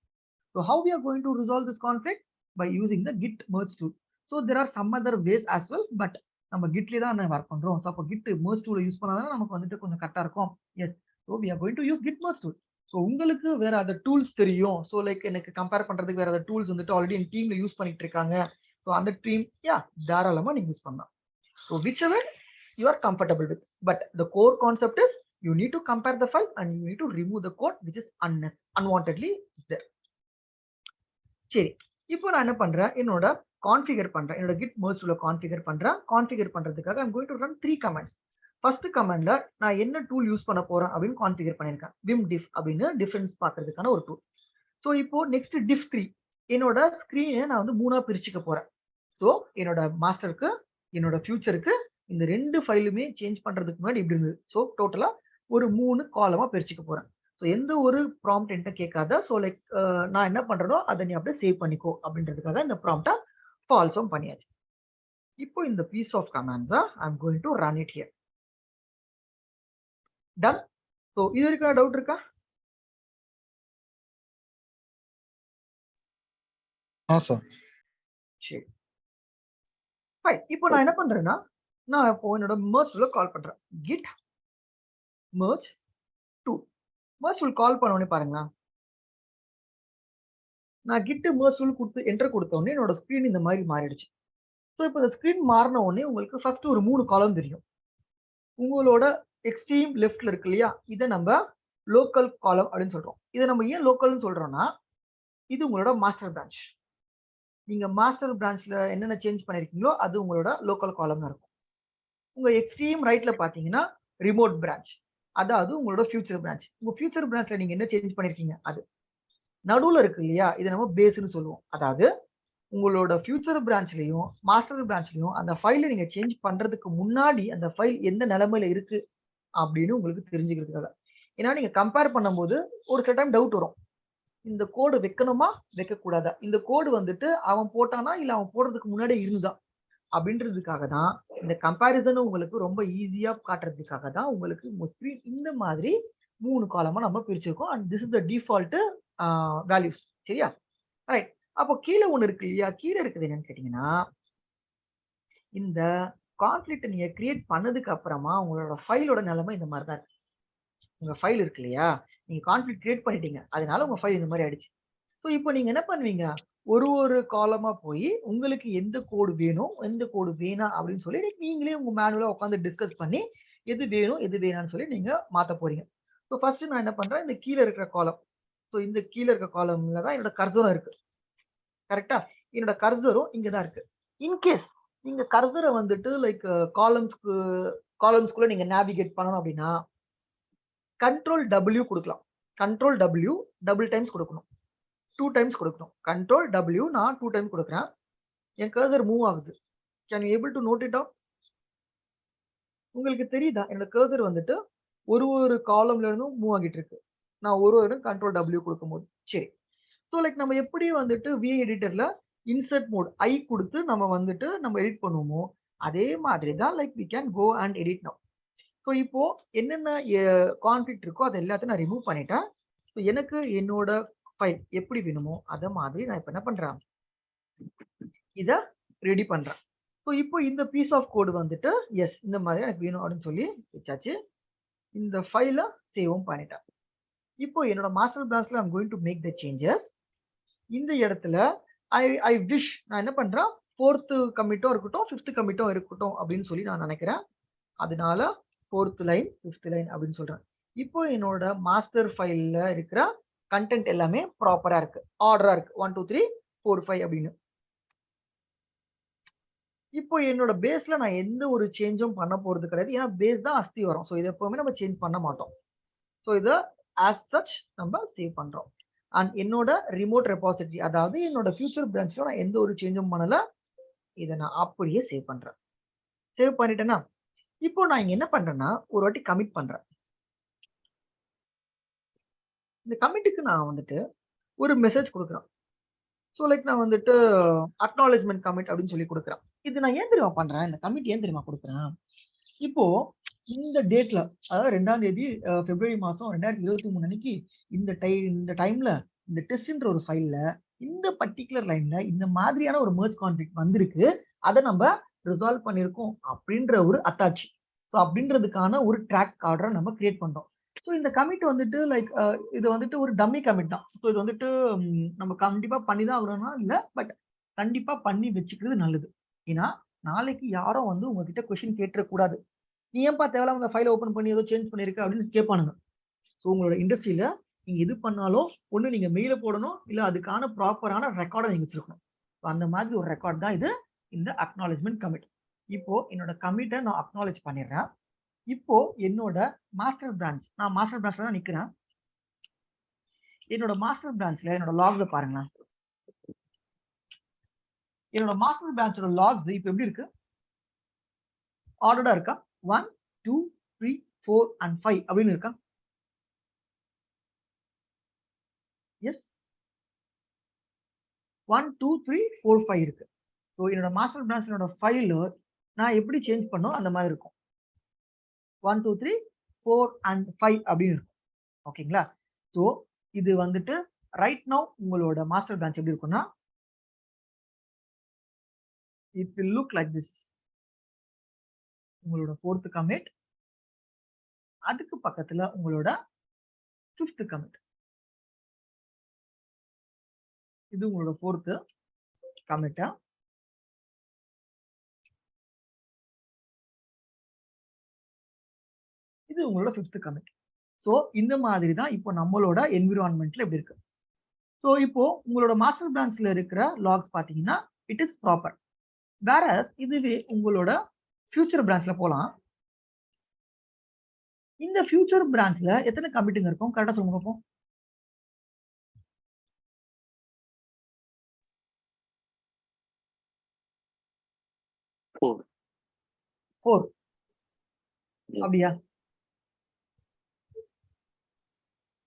Speaker 1: So how we are going to resolve this conflict? By using the git merge tool. So there are some other ways as well, but நம்ம gitல தான் ஒர்க் பண்றோம். ஸோ அப்போ git merge tool யூஸ் பண்ணாதான் நமக்கு வந்துட்டு கொஞ்சம் கரெக்டா இருக்கும். Yes, so we are going to use git merge tool. So உங்களுக்கு வேற அதர் டூல்ஸ் தெரியும். ஸோ லைக் எனக்கு கம்பேர் பண்றதுக்கு வேற அதர் டூல்ஸ் வந்துட்டு ஆல்ரெடி என் டீம்ல யூஸ் பண்ணிட்டு இருக்காங்க. ஸோ அந்த டீம் தாராளமா நீங்க யூஸ் பண்ணலாம். So which ever you are comfortable with, but the core concept is you need to compare the file and you need to remove the code which is unwantedly is there. சரி, இப்போ நான் என்ன பண்றேன், என்னோட configure பண்றேன், என்னோட git merge tool configure பண்றேன். Configure பண்றதுக்காக I'm going to run 3 commands. First கமாண்ட்ல நான் என்ன டூல் யூஸ் பண்ண போறேன் அப்படின்னு கான்ஃபிகர் பண்ணிருக்கேன். vim diff அப்படின்னு டிஃபரன்ஸ் பார்க்கிறதுக்கான ஒரு டூல். ஸோ இப்போ நெக்ஸ்ட் diff 3 என்னோட ஸ்கிரீனை நான் வந்து 3ஆ பிரிச்சுக்க போறேன். ஸோ என்னோட மாஸ்டருக்கு என்னோட ஃபியூச்சருக்கு இந்த 2 ஃபைலுமே சேஞ்ச் பண்றதுக்கு முன்னாடி இப்படி இருந்தது. ஸோ டோட்டலா ஒரு 3 காலமா பிரிச்சுக்க போறேன். ஸோ எந்த ஒரு ப்ராம்ப்ட் என்கிட்ட கேட்காத. ஸோ லைக் நான் என்ன பண்றேனோ அதை நீ அப்படியே சேவ் பண்ணிக்கோ அப்படின்றதுக்காக இந்த ப்ராம்ப்டை ஃபால்ஸும் பண்ணியாச்சு. இப்போ இந்த பீஸ் ஆஃப் கமாண்ட்ஸா I'm going to run it here. Done. So இது இருக்கா டவுட் இருக்கா?
Speaker 3: சார்.
Speaker 1: சரி ஃபைன். இப்போ நான் என்ன பண்றேன்னா நான் இப்போ என்னோட merge tool கால் பண்றேன். git merge tool. merge tool கால் பண்ண உடனே பாருங்க, நான் git merge tool கொடுத்து என்டர் கொடுத்த உடனே என்னோட ஸ்கிரீன் இந்த மாதிரி மாறிடுச்சு. ஸோ இப்போ இந்த ஸ்கிரீன் மாறின உடனே உங்களுக்கு ஃபர்ஸ்ட் ஒரு 3 காலம் தெரியும். உங்களோட எக்ஸ்ட்ரீம் லெஃப்ட்ல இருக்கு இல்லையா, இதை நம்ம லோக்கல் காலம் அப்படின்னு சொல்றோம். இதை நம்ம ஏன் லோக்கல்னு சொல்றோம்னா இது உங்களோட மாஸ்டர் பிரான்ச். நீங்க மாஸ்டர் பிரான்ச்ல என்னென்ன சேஞ்ச் பண்ணிருக்கீங்களோ அது உங்களோட லோக்கல் காலம்னு இருக்கும். உங்க எக்ஸ்ட்ரீம் ரைட்ல பாத்தீங்கன்னா ரிமோட் பிரான்ச், அதாவது உங்களோட ஃபியூச்சர் பிரான்ச். உங்க ஃபியூச்சர் பிரான்ச்ல நீங்க என்ன சேஞ்ச் பண்ணிருக்கீங்க அது. நடுவுல இருக்கு இல்லையா, இதை நம்ம பேஸ்ன்னு சொல்லுவோம். அதாவது உங்களோட ஃபியூச்சர் பிரான்ச்லயும் மாஸ்டர் பிரான்ச்லயும் அந்த ஃபைலை நீங்க சேஞ்ச் பண்றதுக்கு முன்னாடி அந்த ஃபைல் எந்த நிலைமையில இருக்கு அப்படின்னு உங்களுக்கு தெரிஞ்சுக்கிறதுக்காக. ஏன்னா நீங்க கம்பேர் பண்ணும்போது ஒரு சில டைம் டவுட் வரும், இந்த கோடு வைக்கணுமா வைக்கக்கூடாதா, இந்த கோடு வந்துட்டு அவன் போட்டானா இல்ல அவன் போடுறதுக்கு முன்னாடி இருந்தான் அப்படின்றதுக்காக தான் இந்த கம்பேரிசன் உங்களுக்கு ரொம்ப ஈஸியா காட்டுறதுக்காக தான் உங்களுக்கு மோஸ்ட்லி இந்த மாதிரி 3 காலமா நம்ம பிரிச்சிருக்கோம். And this is the default values. சரியா? ரைட். அப்போ கீழே ஒண்ணு இருக்கு இல்லையா, கீழே இருக்குது என்னன்னு கேட்டீங்கன்னா இந்த கான்ஃபிளிக்ட் நீங்க கிரியேட் பண்ணதுக்கு அப்புறமா உங்களோட ஃபைலோட நிலைமை இந்த மாதிரி தான் இருக்கு. உங்க ஃபைல் இருக்கு இல்லையா, நீங்க கான்ஃபிளிக்ட் கிரியேட் பண்ணிட்டீங்க, அதனால உங்க ஃபைல் இந்த மாதிரி ஆயிடுச்சு. ஸோ இப்போ நீங்க என்ன பண்ணுவீங்க, ஒரு காலமா போய் உங்களுக்கு எந்த கோடு வேணும் எந்த கோடு வேணாம் அப்படின்னு சொல்லி நீங்களே உங்க மேனுவலா உட்காந்து டிஸ்கஸ் பண்ணி எது வேணும் எது வேணாம்னு சொல்லி நீங்க மாத்த போறீங்க. ஸோ ஃபர்ஸ்ட் நான் என்ன பண்றேன், இந்த கீழே இருக்கிற காலம், ஸோ இந்த கீழே இருக்கிற காலம்ல தான் என்னோட கர்சரும் இருக்கு. கரெக்டா? என்னோட கர்சரும் இங்க தான் இருக்கு. இன்கேஸ் நீங்க கர்சரை வந்துட்டு லைக் காலம்ஸ்குள்ள நீங்க நேவிகேட் பண்ணணும் அப்படின்னா கண்ட்ரோல் W கொடுக்கலாம். கண்ட்ரோல் W டபுள் டைம்ஸ் கொடுக்கணும், 2 டைம்ஸ் கொடுக்கணும். கண்ட்ரோல் W நான் 2 டைம்ஸ் கொடுக்குறேன். என் கர்சர் மூவ் ஆகுது. Can you able to note it down? உங்களுக்கு தெரியுதா என்னோட கர்சர் வந்துட்டு ஒரு காலம்ல இருந்தும் மூவ் ஆகிட்டு இருக்கு. நான் ஒரு கண்ட்ரோல் W கொடுக்கும்போது. சரி. ஸோ லைக் நம்ம எப்படி வந்துட்டு VI எடிட்டர்ல இன்சர்ட் மோட் ஐ கொடுத்து நம்ம வந்துட்டு நம்ம எடிட் பண்ணுவோமோ அதே மாதிரி தான் like we can go and edit now. So இப்போ என்னென்ன கான்ஃபிளிக்ட் இருக்கோ அதை எல்லாத்தையும் நான் ரிமூவ் பண்ணிட்டேன். ஸோ எனக்கு என்னோட ஃபைல் எப்படி வேணுமோ அதை மாதிரி நான் இப்போ என்ன பண்றேன், இதை ரெடி பண்றேன். ஸோ இப்போ இந்த பீஸ் ஆஃப் கோடு வந்துட்டு எஸ் இந்த மாதிரி எனக்கு வேணும் அப்படின்னு சொல்லி வச்சாச்சு. இந்த ஃபைலை சேவும் பண்ணிட்டேன். இப்போ என்னோட மாஸ்டர் பிரான்ச்ல I'm going to make the changes. இந்த இடத்துல ஐ விஷ் நான் என்ன பண்றேன், 4th கமிட்டும் இருக்கட்டும் 5th கமிட்டும் இருக்கட்டும் அப்படின்னு சொல்லி நான் நினைக்கிறேன். அதனால 4th லைன் 5th லைன் அப்படின்னு சொல்றேன். இப்போ என்னோட மாஸ்டர் ஃபைல்ல இருக்கிற கண்டென்ட் எல்லாமே ப்ராப்பரா இருக்கு, ஆர்டரா இருக்கு, 1 2 3 4 5 அப்படின்னு. இப்போ என்னோட பேஸ்ல நான் எந்த ஒரு சேஞ்சும் பண்ண போறது கிடையாது. ஏன்னா பேஸ் தான் அஸ்தி வரும். ஸோ இதை எப்பவுமே நம்ம சேஞ்ச் பண்ண மாட்டோம். ஸோ இதை ஆஸ் சச் நம்ம சேவ் பண்றோம். அண்ட் என்னோட ரிமோட் ரெபாசிட்டரி, அதாவது என்னோட ஃபியூச்சர் பிரான்ச்ல நான் எந்த ஒரு சேஞ்சும் பண்ணல, இதை நான் அப்படியே சேவ் பண்றேன். சேவ் பண்ணிட்டேன்னா இப்போ நான் இங்க என்ன பண்றேன்னா ஒரு வாட்டி கமிட் பண்றேன். இந்த கமிட்டுக்கு நான் வந்துட்டு ஒரு மெசேஜ் கொடுக்குறேன். ஸோ லைக் நான் வந்துட்டு அக்னாலேஜ்மெண்ட் கமிட் அப்படின்னு சொல்லி கொடுக்குறேன். இது நான் ஏன் தெரியுமா பண்றேன், இந்த கமிட் ஏன் தெரியுமா கொடுக்குறேன், இப்போ இந்த டேட்ல அதாவது 2ஆம் தேதி பிப்ரவரி மாசம் 2023 அன்னைக்கு இந்த டைம்ல இந்த டெஸ்ட்ன்ற ஒரு ஃபைல்ல இந்த பர்டிகுலர் லைன்ல இந்த மாதிரியான ஒரு மெர்ஜ் கான்ஃபிளிக்ட் வந்திருக்கு, அதை நம்ம ரிசால்வ் பண்ணியிருக்கோம் அப்படின்ற ஒரு அத்தாட்சி. ஸோ அப்படின்றதுக்கான ஒரு ட்ராக் ஆர்டரை நம்ம கிரியேட் பண்றோம். ஸோ இந்த கமிட் வந்துட்டு லைக் இது வந்துட்டு ஒரு டம்மி கமிட் தான். ஸோ இது வந்துட்டு நம்ம கண்டிப்பா பண்ணி தான் ஆகணும்னா இல்லை, பட் கண்டிப்பா பண்ணி வச்சுக்கிறது நல்லது. ஏன்னா நாளைக்கு யாரும் வந்து உங்ககிட்ட கொஸ்டின் கேட்டுறக்கூடாது, நீ ஏன்பா தேவையில்லாம அந்த ஃபைலை ஓப்பன் பண்ணி ஏதோ சேஞ்ச் பண்ணிருக்க அப்படின்னு கேட்பானுங்க. ஸோ உங்களோட இண்டஸ்ட்ரியில நீங்க எது பண்ணாலும் ஒன்று நீங்க மெயில போடணும், இல்லை அதுக்கான ப்ராப்பரான ரெக்கார்டை நீங்க வச்சிருக்கணும். ஸோ அந்த மாதிரி ஒரு ரெக்கார்ட் தான் இது, இந்த அக்னாலேஜ்மெண்ட் கமிட். இப்போ என்னோட கமிட்டை நான் அக்னாலேஜ் பண்ணிடுறேன். இப்போ என்னோட மாஸ்டர் பிரான்ச், நான் மாஸ்டர் பிரான்ச்ல தான் நிக்கிறேன். என்னோட மாஸ்டர் பிரான்ச்ல என்னோட லாக்ஸை பாருங்களேன். என்னோட மாஸ்டர் பிரான்ச்சோட லாக்ஸ் இப்போ எப்படி இருக்கு? ஆர்டர்டா இருக்கா? 1 2 3 4 and 5 அப்படின்னு இருக்கா? எஸ் 1 2 3 4 5 இருக்கு. ஸோ என்னோட மாஸ்டர் பிரான்ச்லோட ஃபைல் நான் எப்படி சேஞ்ச் பண்ணோம் அந்த மாதிரி இருக்கும். 1 2 3 4 and 5 அப்படின்னு இருக்கும். ஓகேங்களா? ஸோ இது வந்துட்டு ரைட் நவ் உங்களோட மாஸ்டர் பிரான்ச் எப்படி இருக்கும்னா it will look like this. உங்களோட 4th கமிட், அதுக்கு பக்கத்துல உங்களோட 5th கமிட். இது உங்களோட 4th கமிட். இது உங்களோட 5th கமிட். ஸோ இந்த மாதிரி தான் இப்போ நம்மளோட என்விரான்மெண்ட்ல எப்படி இருக்கு. ஸோ இப்போ உங்களோட மாஸ்டர் பிரான்ச்ல இருக்கிற லாக்ஸ் பார்த்தீங்கன்னா இட் இஸ் ப்ராப்பர். வேறஸ் இதுவே உங்களோட ஃபியூச்சர் பிரான்ச்ல போலாம். இந்த ஃபியூச்சர் பிரான்ச்ல எத்தனை கமிட்டுங்க இருக்கும்? கரெக்டா சொல்லுங்க பார்ப்போம்.
Speaker 6: 4.
Speaker 1: 4
Speaker 6: Yes.
Speaker 1: அப்படியா?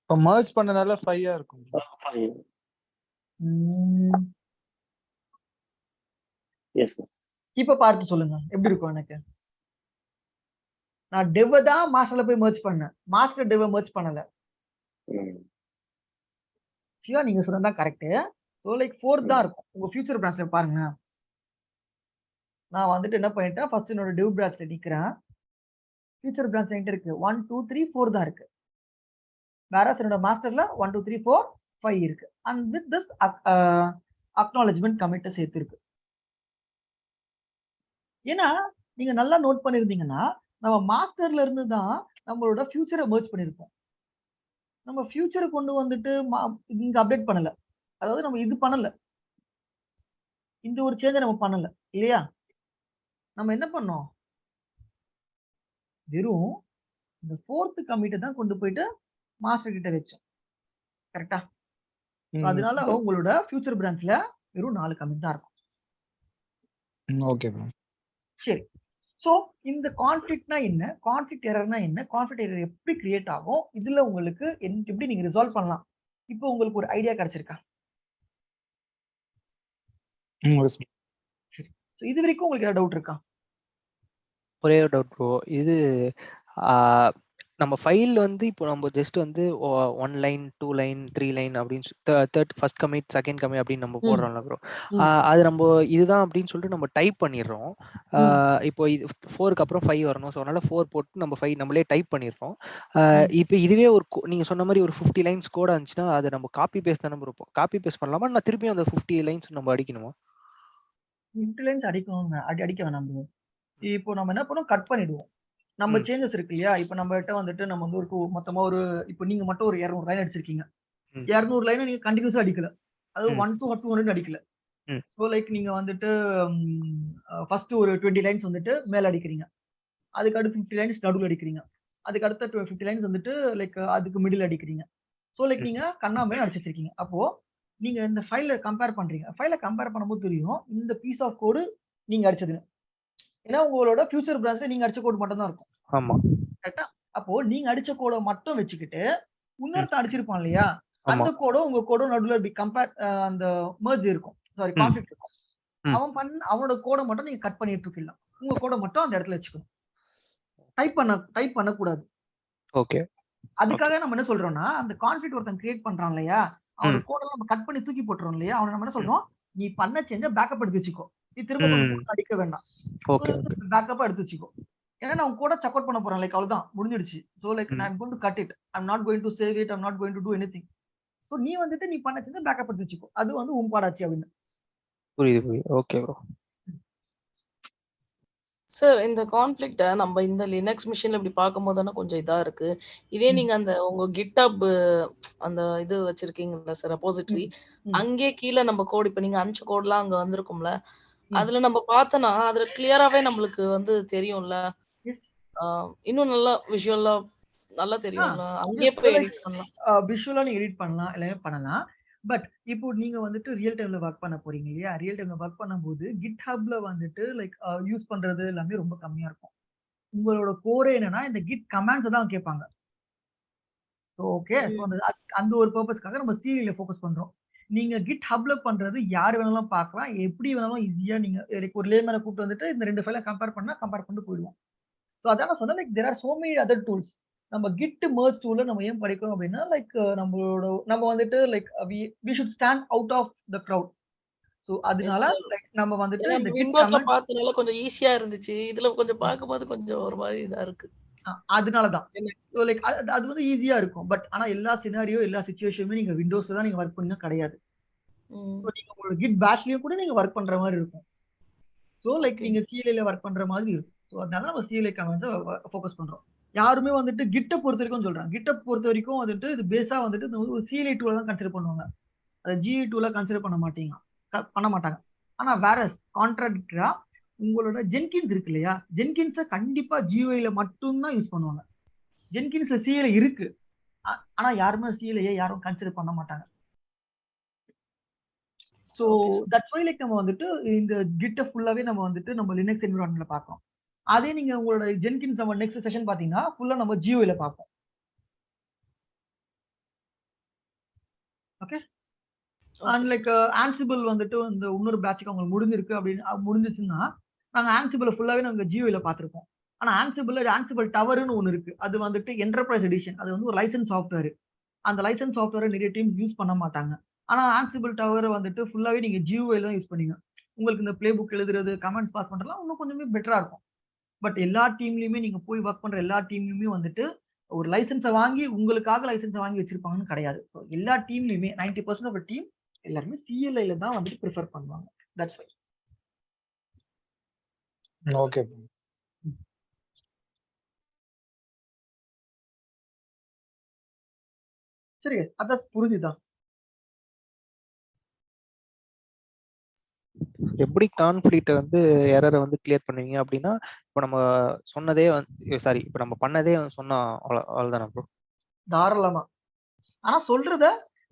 Speaker 3: இப்போ மர்ஜ் பண்ணனால 5 இருக்கும்.
Speaker 6: 5. Yes, sir.
Speaker 1: இப்ப பார்த்து சொல்லுங்க எப்படி இருக்கும் எனக்கு. நான் டெவ் தான் மாஸ்டர்ல போய் மர்ஜ் பண்ணேன். மாஸ்டர் டெவ் மர்ஜ் பண்ணல. சிவா நீங்க சொன்னது கரெக்ட். ஸோ லைக் 4 தான் இருக்கும். உங்க ஃபியூச்சர் பிரான்ச்ல பாருங்க. நான் வந்துட்டு என்ன பண்ணிட்டேன், ஃபர்ஸ்ட் என்னோட டெவ் பிரான்ச்ல நிக்கிறேன். ஃபியூச்சர் பிரான்ச்ல என்கிட்ட இருக்கு 1 2 3 4 தான் இருக்கு. வேற என்னோட மாஸ்டர்ல 1 2 3 4 5 இருக்கு. And with this acknowledgement commit சேர்த்து இருக்கு. ஏன்னா நீங்க நல்லா நோட் பண்ணிருந்தீங்கன்னா நம்ம மாஸ்டர்ல இருந்து தான் நம்மளோட ஃபியூச்சரை மர்ஜ் பண்ணிருப்போம். நம்ம ஃபியூச்சரை கொண்டு வந்துட்டு இங்க அப்டேட் பண்ணல. அதாவது நம்ம இது பண்ணல. இந்த ஒரு சேஞ்சை நம்ம பண்ணல இல்லையா? நம்ம என்ன பண்ணோம்? வெறும் இந்த 4th கமிட்டை தான் கொண்டு போயிட்டு மாஸ்டர் கிட்ட வச்சோம். கரெக்டா? அதனால உங்களோட ஃபியூச்சர் பிரான்ச்ல வெறும் 4 கமிட் தான் இருக்கும்.
Speaker 3: Okay bro.
Speaker 1: சரி. ஸோ இந்த கான்ஃப்ளிக்ட்னா என்ன? கான்ஃப்ளிக்ட் எரர்னா என்ன? கான்ஃப்ளிக்ட் எரர் எப்படி கிரியேட் ஆகும்? இதுல உங்களுக்கு எப்படி நீங்க ரிசால்வ் பண்ணலாம்? இப்போ உங்களுக்கு ஒரு ஐடியா கிடைச்சிருக்கா? சரி. ஸோ இது வரைக்கும் உங்களுக்கு ஏதாவது டவுட் இருக்கா?
Speaker 4: ஒரே ஒரு டவுட் ப்ரோ. இது நம்ம ஃபைல் வந்து இப்போ நம்ம ஜஸ்ட் வந்து 1 லைன் 2 லைன் 3 லைன் அப்படின்னு ஃபர்ஸ்ட் கமிட் செகண்ட் கமிட் அப்படின்னு நம்ம போடுறோம்ல ப்ரோ. அது நம்ம இதுதான் அப்படின்னு சொல்லிட்டு நம்ம டைப் பண்ணிடுறோம். இப்போ இது 4க்கு அப்புறம் 5 வரணும். ஸோ அதனால 4 போட்டு நம்ம 5 நம்மளே டைப் பண்ணிடுறோம். இப்போ இதுவே ஒரு நீங்க சொன்ன மாதிரி ஒரு 50 லைன்ஸ் கோட் இருந்துச்சுன்னா அதை நம்ம காப்பி பேஸ்ட் தானே இருப்போம். காப்பி பேஸ்ட் பண்ணலாமா? நான் திருப்பியும் அந்த 50 லைன்ஸ் நம்ம அடிக்கணுமா?
Speaker 1: 50 லைன்ஸ் அடிக்கணும். அடிக்க வேணாம் ப்ரோ. இப்போ நம்ம என்ன பண்ணுவோம், கட் பண்ணிடுவோம். நம்ம சேஞ்சஸ் இருக்கு இல்லையா? இப்போ நம்ம கிட்ட வந்துட்டு நம்ம வந்து ஒரு மொத்தமா ஒரு இப்போ நீங்க மட்டும் ஒரு 200 லைன் அடிச்சிருக்கீங்க. 200 லைனை நீங்க கண்டினியூஸா அடிக்கல. அது 1 to 200 அடிக்கல. ஸோ லைக் நீங்க வந்துட்டு ஃபர்ஸ்ட் ஒரு 20 லைன்ஸ் வந்துட்டு மேல அடிக்கிறீங்க. அதுக்கு அடுத்து 50 லைன்ஸ் நடுவில் அடிக்கிறீங்க. அதுக்கு அடுத்த 50 லைன்ஸ் வந்துட்டு லைக் அதுக்கு மிடில் அடிக்கிறீங்க. ஸோ லைக் நீங்க கண்ணாமேல அடிச்சு வச்சிருக்கீங்க. அப்போ நீங்க இந்த ஃபைல கம்பேர் பண்றீங்க. ஃபைல கம்பேர் பண்ணும்போது தெரியும் இந்த பீஸ் ஆஃப் கோடு நீங்க அடிச்சதுன்னு. ஏன்னா உங்களோட ஃபியூச்சர் பிரான்ச்ல நீங்க அடிச்ச கோடு மட்டும் தான் இருக்கும்.
Speaker 4: ஆமா.
Speaker 1: கரெக்ட்டா? அப்போ நீங்க அடிச்ச கோட மட்டும் வச்சுக்கிட்டு இன்னொருத்தன் அடிச்சிருப்பான் இல்லையா? அந்த கோடும் உங்க கோடும் நடுவுல இப்படி கம்பேர் அந்த மெர்ஜ் இருக்கும். சாரி கான்ஃப்ளிக்ட் இருக்கும். அவனோட கோட மட்டும் நீங்க கட் பண்ணிட்டு இருக்கலாம். உங்க கோட மட்டும் அந்த இடத்துல வச்சுக்கணும். டைப் பண்ண கூடாது.
Speaker 4: ஓகே.
Speaker 1: அதுக்காக நம்ம என்ன சொல்றோம்னா அந்த கான்ஃப்ளிக்ட் ஒருத்தன் கிரியேட் பண்றான் இல்லையா? அவனோட கோட நம்ம கட் பண்ணி தூக்கி போட்டுறோம் இல்லையா? அவன நம்ம என்ன சொல்றோம்? நீ பண்ண சேஞ்ச பேக்கப் எடுத்து வச்சுக்கோ. நீ திரும்ப அடிக்க வேண்டாம்.
Speaker 4: ஓகே.
Speaker 1: பேக்கப்பா எடுத்து வச்சுக்கோ. ஏன்னா நான் கூட செக் அவுட் பண்ண போறேன். லைக் அவ்வளவுதான் முடிஞ்சிடுச்சு. சோ லைக் நான் going to cut it. I'm not going to save it. I'm not going to do anything. So நீ வந்துட்டு நீ பண்ண செஞ்ச பேக்கப் எடுத்து வச்சுக்கோ. அது வந்து உம்பாடாச்சு அப்படின்னு.
Speaker 4: புரியுது. Okay bro.
Speaker 5: சார் இந்த கான்ஃப்ளிக்ட்ட நம்ம இந்த லினக்ஸ் மிஷின்ல இப்படி பார்க்கும்போது தானே கொஞ்சம் இதா இருக்கு. இதே நீங்க அந்த உங்க GitHub அந்த இது வச்சிருக்கீங்கல்ல சார் ரெபோசிட்டரி, அங்கே கீழ நம்ம கோட் இப்ப நீங்க அனுப்பிச்ச கோட்லாம் அங்க வந்திருக்கும்ல. அதுல நம்ம பார்த்தனா அதுல கிளியராவே நம்மளுக்கு வந்து தெரியும்ல. இன்னும் நல்லா விஷுவலா நல்லா தெரியும்ல. அங்கேயே போய் எடிட் பண்ணலாம்.
Speaker 1: விஷுவலா நீங்க எடிட் பண்ணலாம். எல்லாமே பண்ணலாம். பட் இப்போ நீங்க வந்துட்டு ரியல் டைம்ல ஒர்க் பண்ண போறீங்க இல்லையா? ரியல் டைம்ல ஒர்க் பண்ணும்போது GitHubல வந்துட்டு லைக் யூஸ் பண்றது எல்லாமே ரொம்ப கம்மியா இருக்கும். உங்களோட கோரே என்னன்னா இந்த Git கமாண்ட்ஸ தான் கேட்பாங்க. So okay. ஸோ அந்த அந்த ஒரு பர்ப்பஸ்க்காக நம்ம சிஎல்ல ஃபோக்கஸ் பண்றோம். நீங்க GitHubல பண்றது யார் வேணாலும் பார்க்கலாம். எப்படி வேணாலும் ஈஸியா நீங்க லைக் ஒரு லேமேன கூப்பிட்டு வந்துட்டு இந்த 2 ஃபைல கம்பேர் பண்ணிட்டு போயிடுவோம். ஸோ அதான் நான் சொன்னேன் like there are so many other tools. நம்ம Git மெர்ஜ் டூல நம்ம ஏன் படிக்கிறோம் அப்படின்னா, லைக் நம்ம வந்துட்டு like we should stand out of the crowd. So அதனால
Speaker 5: sir.
Speaker 1: லைக் நம்ம வந்துட்டு
Speaker 5: ஏன்னா
Speaker 1: இந்த Git
Speaker 5: விண்டோஸ்ல
Speaker 1: கமாண்ட்
Speaker 5: பார்த்ததுனால கொஞ்சம் ஈஸியா இருந்துச்சு. இதுல கொஞ்சம் பார்க்கும்போது கொஞ்சம் ஒரு மாதிரி இதா இருக்கு.
Speaker 1: அதனால தான்.
Speaker 5: என்ன
Speaker 1: ஸோ லைக் அது வந்து ஈஸியா இருக்கும். பட் ஆனா எல்லா சினாரியோ, எல்லா சிச்சுவேஷனுமே நீங்க விண்டோஸ்ல தான் நீங்க ஒர்க் பண்ணீங்கன்னா கிடையாது. ஸோ நீங்க உங்களோட Git பேஷ்லயும் கூட நீங்க ஒர்க் பண்ற மாரி இருக்கும். So like
Speaker 5: okay.
Speaker 1: நீங்க CLIல ஒர்க் பண்ற மாதிரி இருக்கும். ஸோ அதனால நம்ம CLI கமாண்ட்ஸ ஃபோக்கஸ் பண்றோம். யாருமே வந்துட்டு Gitஅ பொறுத்தவரைக்கும் சொல்றேன். Gitஅ பொறுத்தவரைக்கும் வந்துட்டு இது பேஸா வந்துட்டு இந்த ஒரு CLI டூல தான் கன்சிடர் பண்ணுவாங்க. அத GUI டூலா கன்சிடர் பண்ண மாட்டாங்க. ஆனா வேறஸ் கான்ட்ராடிக்டரா உங்களோட ஜென்கின்ஸ் இருக்கு இல்லையா? ஜென்கின்ஸ கண்டிப்பா GUIல மட்டும் தான் யூஸ் பண்ணுவாங்க. ஜென்கின்ஸ்ல CLI இருக்கு. ஆனா யாருமே CLIய யாரும் கன்சிடர் பண்ண மாட்டாங்க. So
Speaker 5: okay sir.
Speaker 1: That's why like நம்ம வந்துட்டு இந்த Gitஅ ஃபுல்லாவே நம்ம வந்துட்டு நம்ம லினக்ஸ் என்விரான்மென்ட்ல பார்க்கிறோம். அதே நீங்க உங்களோட ஜென்கின்ஸ் நம்ம நெக்ஸ்ட் செஷன் பார்த்தீங்கன்னா, ஃபுல்லா நம்ம GUIல பார்ப்போம். Okay. And
Speaker 5: okay sir.
Speaker 1: Like Ansible வந்துட்டு இந்த இன்னொரு பேட்ச்க்கு உங்களுக்கு முடிஞ்சிருக்கு அப்படின்னு முடிஞ்சிச்சுன்னா, நாங்க Ansibleல ஃபுல்லாவே நாங்க GUIல பார்த்திருப்போம். ஆனா Ansible டவர்ன்னு ஒண்ணு இருக்கு. அது வந்துட்டு என்டர்பிரைஸ் எடிஷன். அது வந்து ஒரு லைசென்ஸ் சாஃப்ட்வேர். அந்த லைசென்ஸ் சாஃப்ட்வேர நிறைய டீம் யூஸ் பண்ண மாட்டாங்க. ஆனா Ansible டவர வந்துட்டு ஃபுல்லாவே நீங்க GUIல தான் யூஸ் பண்ணீங்க. உங்களுக்கு இந்த பிளே புக் எழுதுறது, கமாண்ட்ஸ் பாஸ் பண்றதுலாம் இன்னும் கொஞ்சமே பெட்டரா இருக்கும். பட் எல்லா டீம்லயுமே நீங்க போய் வொர்க் பண்ற எல்லா டீம்லயுமே வந்துட்டு ஒரு லைசென்ஸ வாங்கி உங்களுக்காக லைசென்ஸ வாங்கி வச்சிருப்பாங்கன்னு கிடையாது. ஸோ எல்லா டீம்லயுமே 90% ஆஃப் டீம் எல்லாருமே CLIல தான் வந்துட்டு பிரிஃபர் பண்ணுவாங்க. That's why.
Speaker 3: ஓகே.
Speaker 1: சரி, அதான் புரிஞ்சுதா?
Speaker 4: எப்படி கான்ஃப்ளிக்ட்ட வந்து எரர வந்து கிளியர் பண்ணுவீங்க அப்படின்னா, இப்ப நம்ம சொன்னதே இப்ப நம்ம பண்ணதே சொன்னா அவ்வளவுதானா ப்ரோ?
Speaker 1: தாராளமா. ஆனா சொல்றத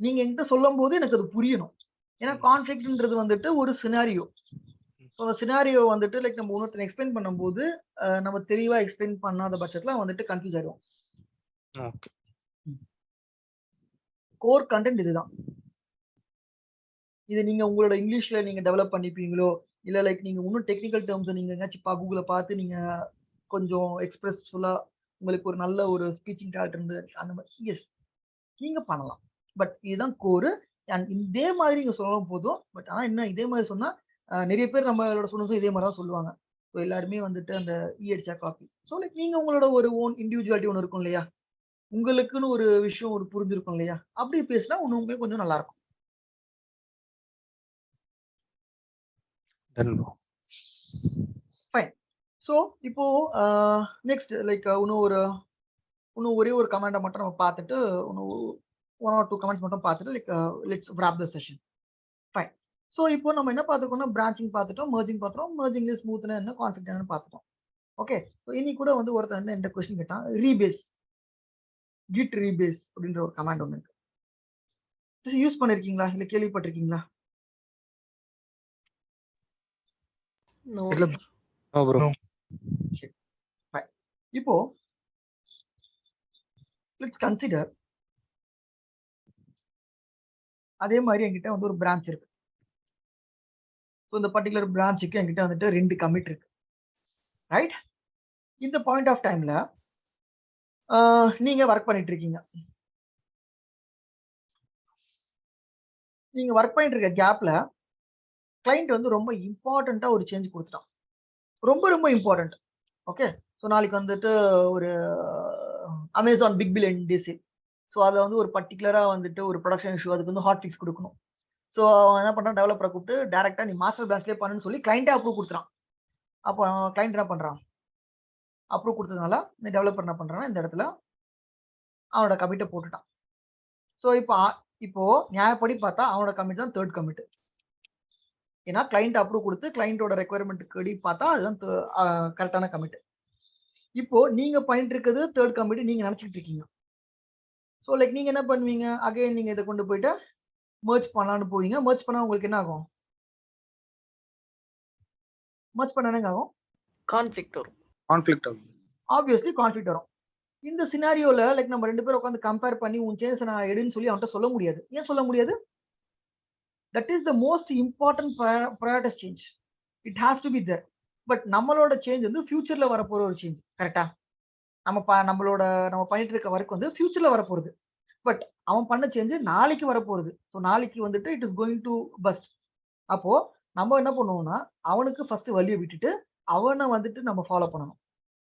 Speaker 1: நீங்க என்கிட்ட சொல்லும்போது எனக்கு அது புரியணும். ஏன்னா கான்ஃப்ளிக்ட்ன்றது வந்துட்டு ஒரு சினாரியோ. ஸோ சினாரியோ வந்துட்டு லைக் நம்ம இன்னொருத்தர் எக்ஸ்பிளைன் பண்ணும்போது நம்ம தெளிவா எக்ஸ்பிளைன் பண்ணாத பட்சத்துல வந்துட்டு கன்ஃபியூஸ் ஆயிடுவோம்.
Speaker 4: ஓகே.
Speaker 1: கோர் கண்டென்ட் இதுதான். இது நீங்க உங்களோட இங்கிலீஷ்ல நீங்க டெவலப் பண்ணிப்பீங்களோ, இல்ல லைக் நீங்க இன்னும் டெக்னிக்கல் டெர்ம்ஸ நீங்க எங்கேயாச்சும் Googleல பார்த்து நீங்க கொஞ்சம் எக்ஸ்பிரஸ்ஃபுல்லா உங்களுக்கு ஒரு நல்ல ஒரு ஸ்பீச்சிங் டேலண்ட் இருந்து அந்த மாதிரி எஸ் நீங்க பண்ணலாம். பட் இதுதான் கோர். அண்ட் இதே மாதிரி நீங்க சொன்னாலும் போதும். பட் ஆனா என்ன இதே மாதிரி சொன்னா நிறைய பேர் நம்மளோட ஸ்டூடண்ட்ஸும் இதே மாதிரி தான் சொல்லுவாங்க. ஸோ எல்லாருமே வந்துட்டு அந்த அடிச்சா காப்பி. ஸோ லைக் நீங்க உங்களோட ஒரு ஓன் இண்டிவிஜுவாலிட்டி ஒண்ணு இருக்கும் இல்லையா? உங்களுக்குன்னு ஒரு விஷயம் ஒரு புரிஞ்சிருக்கும் இல்லையா? அப்படி பேசினா உங்களுக்கு கொஞ்சம் நல்லா இருக்கும்.
Speaker 4: Done bro.
Speaker 1: ஃபைன். ஸோ இப்போ நெக்ஸ்ட் லைக் இன்னும் ஒரே ஒரு கமாண்ட மட்டும் நம்ம பார்த்துட்டு இன்னும் 1 or 2 கமெண்ட்ஸ் மட்டும் பார்த்துட்டு like let's wrap the session. Fine. So இப்போ நம்ம என்ன பார்த்துருக்கோம்னா பிரான்ச்சிங் பார்த்துட்டோம், மெர்ஜிங் பார்த்துட்டோம், மெர்ஜிங்ல ஸ்மூத்னா என்ன, கான்ஃப்ளிக்ட் என்னன்னு பார்த்துட்டோம். ஓகே. ஸோ இனி கூட வந்து ஒருத்தர் வந்து என்கிட்ட கொஸ்டின் கேட்டான், ரீபேஸ் git rebase அப்படின்ற ஒரு கமாண்ட் ஒன்று இருக்கு. யூஸ் பண்ணிருக்கீங்களா இல்ல கேள்விப்பட்டிருக்கீங்களா?
Speaker 5: No
Speaker 1: இல்ல
Speaker 5: sir.
Speaker 4: No bro.
Speaker 1: சரி. ஃபைன். இப்போ லெட்ஸ் கன்சிடர் அதே மாதிரி என்கிட்ட வந்து ஒரு பிரான்ச் இருக்கு. ஸோ இந்த பர்டிகுலர் பிரான்ச்சுக்கு என்கிட்ட வந்துட்டு 2 கமிட் இருக்கு. ரைட்? இந்த பாயிண்ட் ஆஃப் டைம்ல நீங்க ஒர்க் பண்ணிட்டு இருக்கீங்க. நீங்க ஒர்க் பண்ணிட்டு இருக்க கேப்ல கிளையண்ட் வந்து ரொம்ப இம்பார்ட்டன்ட்டா ஒரு சேஞ்ச் கொடுத்துட்டான். ரொம்ப ரொம்ப இம்பார்ட்டன்ட். ஓகே. ஸோ நாளைக்கு வந்துட்டு ஒரு Amazon big billion day sale. So அதில் வந்து ஒரு பர்டிகுலரா வந்துட்டு ஒரு ப்ரொடக்ஷன் இஷ்யூ அதுக்கு வந்து ஹாட் ஃபிக்ஸ் கொடுக்கணும். ஸோ அவன் என்ன பண்றான், டெவலப்பரை கூப்பிட்டு டைரக்டா நீ மாஸ்டர் பிரான்ச்லேயே பண்ணுன்னு சொல்லி கிளையண்டே அப்ரூவ் கொடுத்துறான். அப்போ கிளையண்ட் என்ன பண்றான், அப்ரூவ் கொடுத்ததுனால இந்த டெவலப்பர் என்ன பண்றான்னா இந்த இடத்துல அவனோட கமிட்டை போட்டுட்டான். ஸோ இப்போ நியாயப்படி பார்த்தா அவனோட கமிட் தான் தேர்ட் கமிட். ஏன்னா கிளைண்ட் அப்ரூவ் கொடுத்து கிளைண்டோட ரெக்குயர்மெண்ட்டுக்கு படி பார்த்தா அதுதான் கரெக்டான கமிட். இப்போ நீங்க பண்ணிட்டு இருக்கிறது தேர்ட் கமிட் நீங்க நினைச்சிட்டு இருக்கீங்க. ஸோ லைக் நீங்க என்ன பண்ணுவீங்க, அகைன் நீங்க இதை கொண்டு போயிட்டு மெர்ஜ் பண்ணலாம்னு போவீங்க. மெர்ஜ் பண்ணா உங்களுக்கு என்ன ஆகும்? மெர்ஜ் பண்ணா என்னங்க ஆகும்?
Speaker 5: கான்ஃப்ளிக்ட் வரும்.
Speaker 3: கான்ஃப்ளிக்ட் ஆகும்.
Speaker 1: ஆப்வியஸ்லி கான்ஃப்ளிக்ட் வரும். இந்த சினாரியோல லைக் நம்ம 2 பேரும் உட்கார்ந்து கம்பேர் பண்ணி உன் சேஞ்சஸ் நான் எடுன்னு சொல்லி அவன்ட்ட சொல்ல முடியாது. ஏன் சொல்ல முடியாது? That is the most important priority change. It has to be there. But நம்மளோட சேஞ்ச் வந்து ஃபியூச்சர்ல வரப்போற ஒரு சேஞ்ச். கரெக்ட்டா? நம்ம பண்ணிட்டு இருக்க வொர்க் வந்து ஃபியூச்சர்ல வரப்போறது. பட் அவன் பண்ண சேஞ்ச் நாளைக்கு வரப்போறது. ஸோ நாளைக்கு வந்துட்டு it is going to first. அப்போ நம்ம என்ன பண்ணுவோம்னா, அவனுக்கு ஃபர்ஸ்ட் வழிய விட்டுட்டு, அவன வந்துட்டு நம்ம ஃபாலோ பண்ணணும்.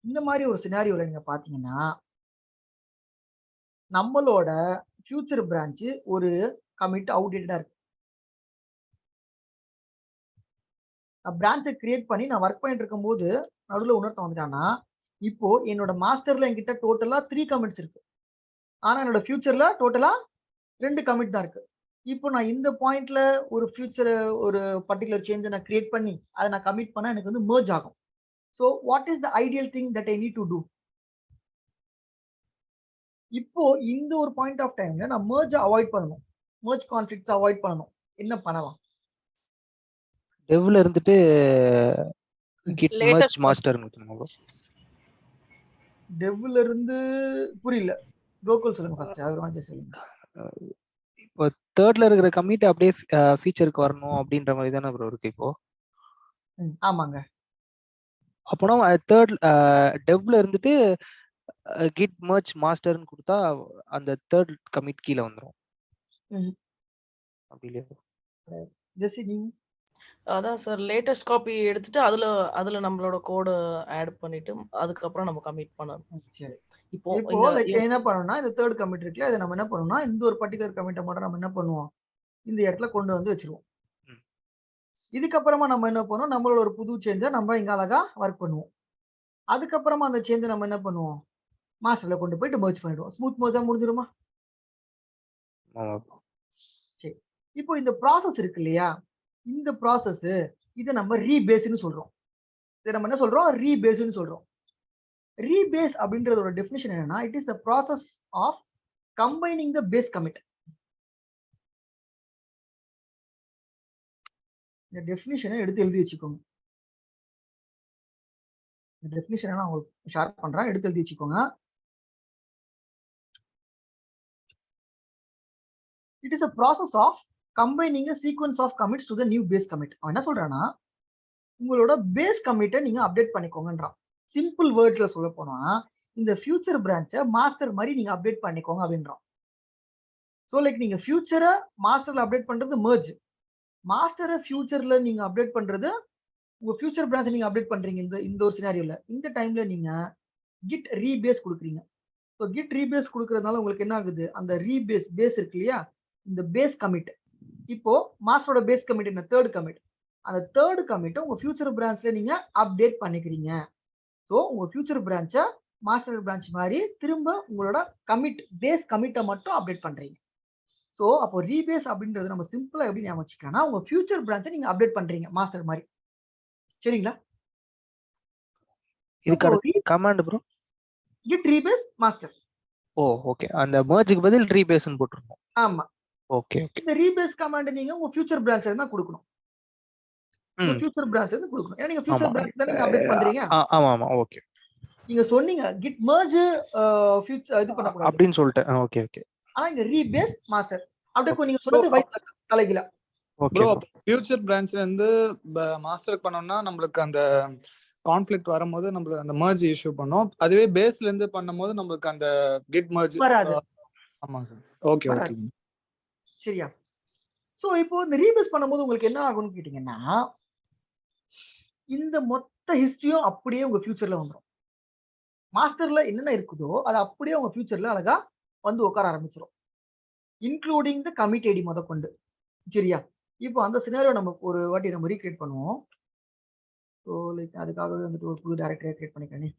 Speaker 1: இந்த மாரி ஒரு சினாரியோல நீங்க பார்த்தீங்கன்னா, நம்மளோட ஃபியூச்சர் பிரான்ச் ஒரு கமிட் அவுட்டேட்டடா இருக்கு. பிரான்ச்ச கிரியேட் பண்ணி நான் வொர்க் பண்ணிட்டு இருக்கும்போது, நடுவுல இன்னொருத்தன் வந்துட்டான்னா, இப்போ என்னோட மாஸ்டர்ல என்கிட்ட டோட்டலா 3 கமிட்ஸ் இருக்கு. ஆனா என்னோட ஃபியூச்சர்ல டோட்டலா 2 கமிட் தான் இருக்கு. இப்போ நான் இந்த பாயிண்ட்ல ஒரு பர்ட்டிகுலர் சேஞ்ச நான் கிரியேட் பண்ணி, அத நான் கமிட் பண்ணா எனக்கு வந்து மெர்ஜ் ஆகும். So what is the ideal thing that I need to do? இப்போ இந்த ஒரு பாயிண்ட் ஆஃப் டைம்ல நான் மெர்ஜ் அவாய்ட் பண்ணணும். மெர்ஜ் கான்ஃப்ளிக்ட்ஸ் அவாய்ட் பண்ணணும். என்ன பண்ணலாம்?
Speaker 4: டெவ்ல இருந்துட்டு git merge
Speaker 5: லேட்டஸ்ட்
Speaker 4: masterன்னு குடுக்கணும் bro.
Speaker 1: டெவ்ல இருந்து புரியல. கோகுல் சொல்லுங்க ஃபர்ஸ்ட். அவர் வாங்க சொல்லுங்க.
Speaker 4: இப்போ 3ல இருக்கிற கமிட் அப்படியே ஃபீச்சருக்கு வரணும் அப்படின்ற மாதிரி தானே ப்ரோ இருக்கு இப்போ.
Speaker 1: ஆமாங்க.
Speaker 4: அப்போனா 3 டெவ்ல இருந்துட்டு git merge masterன்னு கொடுத்தா அந்த 3rd கமிட் கீழ வந்துரும்.
Speaker 1: ம்.
Speaker 4: அப்படி இல்லையா?
Speaker 1: ஜெசி நீங்க?
Speaker 5: அதான் சார் லேட்டஸ்ட் காப்பி எடுத்துட்டு அதுல நம்மளோட கோட ஆட் பண்ணிட்டு அதுக்கப்புறம் நம்ம கமிட் பண்ணணும்.
Speaker 1: சரி.
Speaker 5: இப்போ
Speaker 1: இப்போ
Speaker 5: இங்க
Speaker 1: லைக் என்ன பண்ணணும்னா, இந்த 3rd கமிட் இருக்குல்ல, இத நம்ம என்ன பண்ணணும்னா, இந்த ஒரு பர்ட்டிகுலர் கமிட்ட மட்டும் நம்ம என்ன பண்ணுவோம்? இந்த இடத்துல கொண்டு வந்து வச்சுருவோம்.
Speaker 4: ம்.
Speaker 1: இதுக்கப்புறமா நம்ம என்ன பண்ணுவோம்? நம்மளோட ஒரு புது சேஞ்ச நம்ம இங்க அழகா வொர்க் பண்ணுவோம். அதுக்கப்புறமா அந்த சேஞ்ச நம்ம என்ன பண்ணுவோம்? மாஸ்டர்ல கொண்டு போயிட்டு மெர்ஜ் பண்ணிடுவோம். ஸ்மூத் மெர்ஜா முடிஞ்சிருமா?
Speaker 4: ஆமா bro.
Speaker 1: சரி. இப்போ இந்த ப்ராசஸ் இருக்கு இல்லையா? இந்த ப்ராசஸ் இத நம்ம ரீபேஸ்ன்னு சொல்றோம். இத நம்ம என்ன சொல்றோம்? ரீபேஸ்ன்னு சொல்றோம். ரீபேஸ் அப்படின்றதோட டெஃபினிஷன் என்னன்னா, it is the process of combining the base commit. இந்த டெஃபினிஷனை எடுத்து எழுதி வச்சுக்கோங்க. இந்த டெஃபினிஷனை நான் உங்களுக்கு ஷேர் பண்றேன். எடுத்து எழுதி வச்சுக்கோங்க. It is a process of combining a sequence of commits to the new base commit. அவன் என்ன சொல்றான்னா, உங்களோட பேஸ் கமிட்டை நீங்க அப்டேட் பண்ணிக்கோங்கன்றான். சிம்பிள் வேர்ட்ஸ்ல சொல்ல போனா, இந்த ஃபியூச்சர் பிரான்ச்சை மாஸ்டர் மாதிரி நீங்க அப்டேட் பண்ணிக்கோங்க அப்படின்றான். ஸோ லைக் நீங்க ஃபியூச்சரை மாஸ்டர்ல அப்டேட் பண்றது மெர்ஜ். மாஸ்டரை ஃபியூச்சர்ல நீங்க அப்டேட் பண்றது உங்க ஃபியூச்சர் பிரான்ச்சை நீங்க அப்டேட் பண்றீங்க இந்த ஒரு சினாரியோல. இந்த டைம்ல நீங்க git rebase கொடுக்குறீங்க. ஸோ git rebase கொடுக்கறதுனால உங்களுக்கு என்ன ஆகுது? அந்த பேஸ் இருக்கு இல்லையா? இந்த பேஸ் கமிட் இப்போ மாஸ்டரோட பேஸ் கமிட் என்ன? 3rd commit. அந்த 3rd கமிட்டை உங்க ஃபியூச்சர் பிரான்ச்ல நீங்க அப்டேட் பண்ணிக்கிறீங்க. ஸோ உங்க ஃபியூச்சர் பிரான்ச்சை மாஸ்டர் பிரான்ச் மாதிரி திரும்ப உங்களோட பேஸ் கமிட்டை மட்டும் அப்டேட் பண்றீங்க. ஸோ அப்போ ரீபேஸ் அப்படின்றது நம்ம சிம்பிளா எப்படி ஞாபகம் வச்சுக்கலாம்னா, உங்க ஃபியூச்சர் பிரான்ச்சை நீங்க அப்டேட் பண்றீங்க மாஸ்டர் மாதிரி. சரிங்களா?
Speaker 4: இதுக்கு அடுத்து command bro.
Speaker 1: git rebase master.
Speaker 4: ஓ ஓகே. அந்த மெர்ஜ்க்கு பதில் ரீபேஸ்ன்னு போட்டுருக்கோம்.
Speaker 1: ஆமா.
Speaker 4: Okay okay.
Speaker 1: இந்த ரீபேஸ் கமாண்ட் நீங்க உங்க ஃபியூச்சர் பிரான்ச்ல இருந்தா கொடுக்கணும். உங்க ஃபியூச்சர் பிரான்ச்ல இருந்து கொடுக்கணும். ஏன்னா நீங்க ஃபியூச்சர் பிரான்ச் தான் நீங்க அப்டேட் பண்றீங்க.
Speaker 4: ஆமா ஆமா ஓகே.
Speaker 1: நீங்க சொன்னீங்க git merge ஃபியூச்சர் இது பண்ண கூடாது
Speaker 4: அப்படின்னு சொல்லிட்டேன். Okay okay.
Speaker 1: ஆனா இங்க ரீபேஸ் மாஸ்டர் அப்படியே நீங்க சொன்னது வைஸ் தலைகீழ.
Speaker 4: ஓகே
Speaker 3: ப்ரோ ஃபியூச்சர் பிரான்ச்ல இருந்து மாஸ்டர் பண்ணோம்னா நம்மளுக்கு அந்த கான்ஃப்ளிக்ட் வரும்போது நம்மளுக்கு அந்த merge இஷ்யூ பண்ணோம். அதுவே பேஸ்ல இருந்து பண்ணும்போது நம்மளுக்கு அந்த git merge
Speaker 1: வராது.
Speaker 3: ஆமா சார். Okay okay.
Speaker 1: சரியா? சோ இப்போ இந்த ரீபேஸ் பண்ணும்போது உங்களுக்கு என்ன ஆகும்னு கேட்டீங்கன்னா, இந்த மொத்த ஹிஸ்டரியும் அப்படியே உங்க ஃபியூச்சர்ல வந்துரும். மாஸ்டர்ல என்னென்ன இருக்குதோ அது அப்படியே உங்க ஃபியூச்சர்ல அழகா வந்து உட்கார ஆரம்பிச்சிரும். இன்க்ளூடிங் த கமிட் ஐடி முதற்கொண்டு. சரியா? இப்போ அந்த சினாரியோ நம்ம ஒரு வாட்டி நம்ம ரீக்ரியேட் பண்ணுவோம். ஸோ லைக் அதுக்காகவே வந்துட்டு ஒரு புது டைரக்டரியா கிரியேட் பண்ணிக்கிறேன்.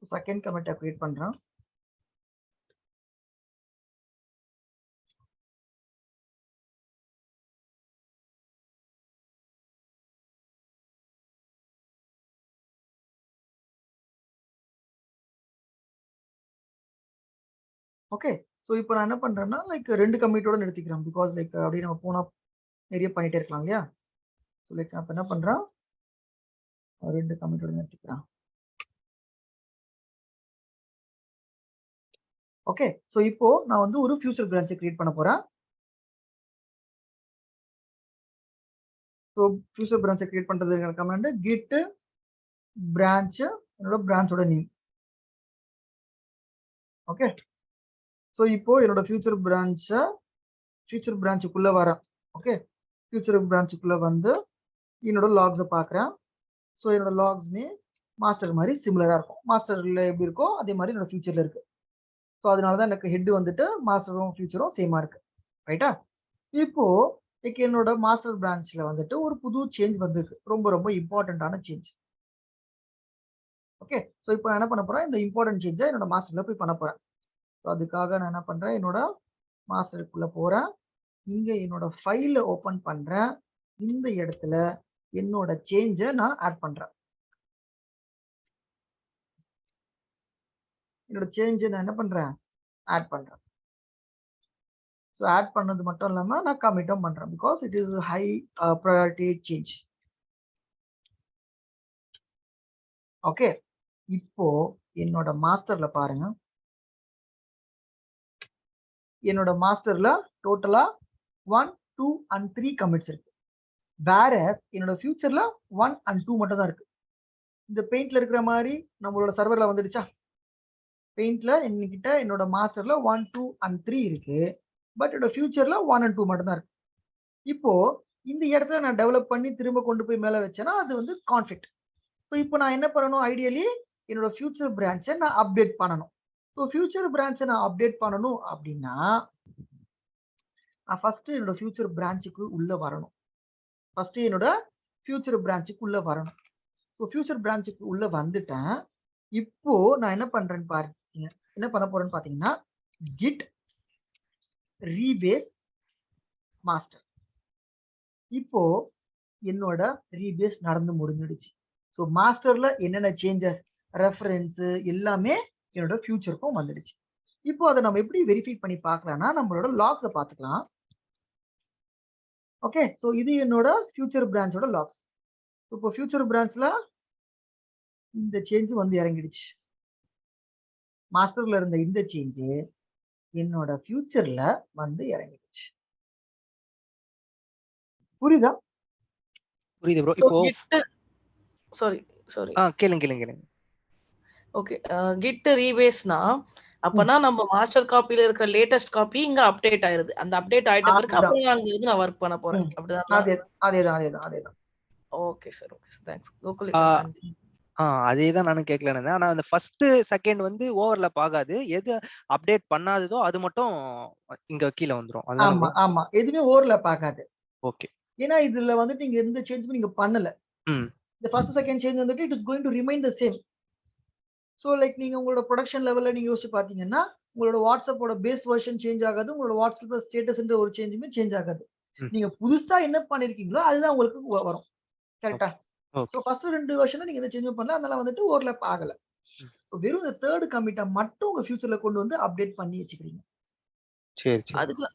Speaker 1: செகண்ட் கமிட்டை கிரியேட் பண்றேன். ஓகே. ஸோ இப்போ நான் என்ன பண்றேன்னா லைக் 2 கமிட்டோட நிறுத்திக்கிறேன். பிகாஸ் லைக் அப்படியே நம்ம போனா நிறைய பண்ணிட்டே இருக்கலாம் இல்லையா? ஸோ லைக் நான் இப்போ என்ன பண்றேன், 2 கமிட்டோட நிறுத்திக்கிறேன். ஓகே. ஸோ இப்போ நான் வந்து ஒரு ஃபியூச்சர் பிரான்ச்சை கிரியேட் பண்ண போறேன். ஸோ ஃபியூச்சர் பிரான்ச்சை கிரியேட் பண்றதுக்கான கமாண்ட் git branch என்னோட பிரான்ச்சோட நேம். ஓகே. ஸோ இப்போ என்னோட ஃபியூச்சர் பிரான்ச்சுக்குள்ள வரேன். ஓகே. ஃபியூச்சர் பிரான்ச்சுக்குள்ள வந்து என்னோட லாக்ஸை பார்க்குறேன். ஸோ என்னோட லாக்ஸ்மே மாஸ்டர் மாதிரி சிமிலராக இருக்கும். மாஸ்டரில் எப்படி இருக்கோ அதே மாதிரி என்னோட ஃபியூச்சரில் இருக்கு. ஸோ அதனால தான் எனக்கு ஹெட் வந்துட்டு மாஸ்டரும் ஃபியூச்சரும் சேமாக இருக்கு. ரைட்டா? இப்போ என்னோட மாஸ்டர் பிரான்ச்சில் வந்துட்டு ஒரு புது சேஞ்ச் வந்திருக்கு. ரொம்ப ரொம்ப இம்பார்ட்டண்ட்டான சேஞ்ச். ஓகே. ஸோ இப்போ நான் என்ன பண்ண போறேன், இந்த இம்பார்ட்டன்ட் சேஞ்சை என்னோட மாஸ்டரில் போய் பண்ண போறேன். ஸோ அதுக்காக நான் என்ன பண்றேன், என்னோட மாஸ்டருக்குள்ள போறேன். இங்க என்னோட ஃபைலை ஓப்பன் பண்றேன். இந்த இடத்துல என்னோட சேஞ்சை நான் ஆட் பண்றேன். என்னோட சேஞ்சை நான் என்ன பண்றேன், ஆட் பண்றேன். ஸோ ஆட் பண்ணது மட்டும் இல்லாமல் நான் கமிட்டும் பண்றேன். Because it is high priority change. Okay. இப்போ என்னோட மாஸ்டர்ல பாருங்க, என்னோட மாஸ்டர்ல டோட்டலா 1, 2 and 3 கமிட்ஸ் இருக்கு. வேற என்னோட ஃபியூச்சர்ல 1 and 2 மட்டும் தான் இருக்கு. இந்த பெயிண்ட்ல இருக்கிற மாதிரி நம்மளோட சர்வர்ல வந்துடுச்சா? பெயிண்ட்ல என்கிட்ட என்னோட மாஸ்டர்ல 1, 2 and 3 இருக்கு. பட் என்னோட ஃபியூச்சர்ல 1 and 2 மட்டும் தான் இருக்கு. இப்போ இந்த இடத்துல நான் டெவலப் பண்ணி திரும்ப கொண்டு போய் மேல வச்சேன்னா அது வந்து கான்ஃப்ளிக்ட். ஸோ இப்போ நான் என்ன பண்ணணும், ஐடியலி என்னோட ஃபியூச்சர் பிரான்ச்சை நான் அப்டேட் பண்ணணும். ஸோ ஃபியூச்சர் பிரான்ச்சை நான் அப்டேட் பண்ணணும் அப்படின்னா நான் ஃபர்ஸ்ட் என்னோட ஃபியூச்சர் பிரான்ச்சுக்கு உள்ள வரணும். ஸோ ஃபியூச்சர் பிரான்ச்சுக்கு உள்ள வந்துட்டேன். இப்போ நான் என்ன பண்றேன்னு பாருங்க, என்ன பண்ண போறேன்னு பாத்தீங்கன்னா git rebase master. இப்போ என்னோட ரீபேஸ் நடந்து முடிஞ்சிடுச்சு. ஸோ மாஸ்டர்ல என்னென்ன சேஞ்சஸ், ரெஃபரன்ஸ் எல்லாமே என்னோட ஃபியூச்சருக்கும் வந்துடுச்சு. இப்போ அதை நம்ம எப்படி வெரிஃபை பண்ணி பார்க்கலாம்னா நம்மளோட லாக்ஸை பார்த்துக்கலாம். ஓகே. ஸோ இது என்னோட ஃபியூச்சர் பிரான்ச்சோட லாக்ஸ். இப்போ ஃபியூச்சர் பிரான்ச்ல இந்த சேஞ்ச் வந்து இறங்கிடுச்சு. மாஸ்டர்ல இருந்த இந்த சேஞ்சு என்னோட ஃபியூச்சர்ல வந்து இறங்கிடுச்சு. புரியுதா?
Speaker 4: புரியுது ப்ரோ.
Speaker 5: So
Speaker 4: இப்போ
Speaker 5: git sorry
Speaker 4: கேளுங்க.
Speaker 5: ஓகே. git rebase-னா அப்பனா நம்ம மாஸ்டர் காப்பில இருக்கிற லேட்டஸ்ட் காப்பி இங்க அப்டேட் ஆயிருது. அந்த அப்டேட் ஆயிட்ட பிறகு
Speaker 1: அதுதான்.
Speaker 5: அப்புறம் அங்க இருந்து நான் வர்க் பண்ண போறேன். அப்படிதான்.
Speaker 1: அதேதான்.
Speaker 5: Okay sir. தேங்க்ஸ். கோகுல்.
Speaker 4: அதேதான் நானும் கேட்கலன்னு இருந்தேன். ஆனா அந்த ஃபர்ஸ்ட் செகண்ட் வந்து ஓவர்லாப் ஆகாது. எது அப்டேட் பண்ணாததோ அது மட்டும் இங்க கீழ வந்துரும். அதுதானே?
Speaker 1: ஆமா. எதுவுமே ஓவர்லாப் ஆகாது.
Speaker 4: ஓகே.
Speaker 1: ஏன்னா இதுல வந்துட்டு நீங்க எந்த சேஞ்சுமே நீங்க பண்ணல. இந்த ஃபர்ஸ்ட் செகண்ட் சேஞ்ச் வந்துட்டு it is going to remain the same. So like நீங்க உங்களோட ப்ரொடக்ஷன் லெவல்ல நீங்க யோசிச்சு பாத்தீங்கன்னா உங்களோட வாட்ஸ்அப்போட பேஸ் வெர்ஷன் சேஞ்ச் ஆகாது. உங்களோட வாட்ஸ்அப் ஸ்டேட்டஸ்ன்ற ஒரு சேஞ்சுமே சேஞ்ச் ஆகாது. நீங்க புதுசா என்ன பண்ணிருக்கீங்களோ அதுதான் உங்களுக்கு வரும். கரெக்டா? ஸோ ஃபர்ஸ்ட் 2 வெர்ஷன்ல நீங்க எந்த சேஞ்சும் பண்ணல, அதனால வந்துட்டு ஓவர்லாப் ஆகல. ஸோ வெறும் இந்த தேர்ட் கமிட்டை மட்டும் உங்க ஃபியூச்சர்ல கொண்டு வந்து அப்டேட் பண்ணி வச்சுக்கிறீங்க.
Speaker 4: சரி.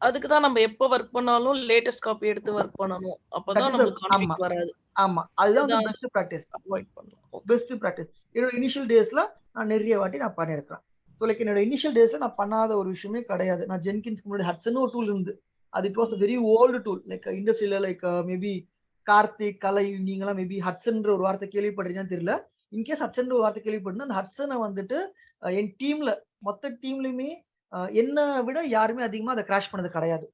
Speaker 5: அதுக்கு தான் நம்ம எப்போ வர்க் பண்ணாலும் லேட்டஸ்ட் காப்பி எடுத்து வர்க் பண்ணணும். அப்பதான் நமக்கு கான்ஃப்ளிக்ட் வராது.
Speaker 1: ஆமா. அதுதான் வந்து பெஸ்ட் பிராக்டிஸ்.
Speaker 5: அவாய்ட் பண்ணலாம்.
Speaker 1: Best practice. என்னோட இனிஷியல் டேஸ்ல நான் நிறைய வாட்டி நான் பண்ணியிருக்கேன். ஸோ லைக் என்னோட இனிஷியல் டேஸ்ல நான் பண்ணாத ஒரு விஷயமே கிடையாது. நான் ஜென்கின்ஸ்க்கு முன்னாடி ஹட்சன் ஒரு டூல் இருந்து, அது it was a very old tool. Like இண்டஸ்ட்ரியில லைக் மேபி கார்த்திக், கலை, நீங்களாம் மேபி ஹட்சன்ற ஒரு வார்த்தை கேள்விப்படுறீங்கன்னு தெரியல. இன்கேஸ் ஹட்சன்ற ஒரு வார்த்தை கேள்விப்படுனா அந்த ஹட்சனை வந்துட்டு என் டீம்ல மொத்த டீம்லயுமே என்ன விட யாருமே அதிகமா அதை கிராஷ் பண்ணது கிடையாது.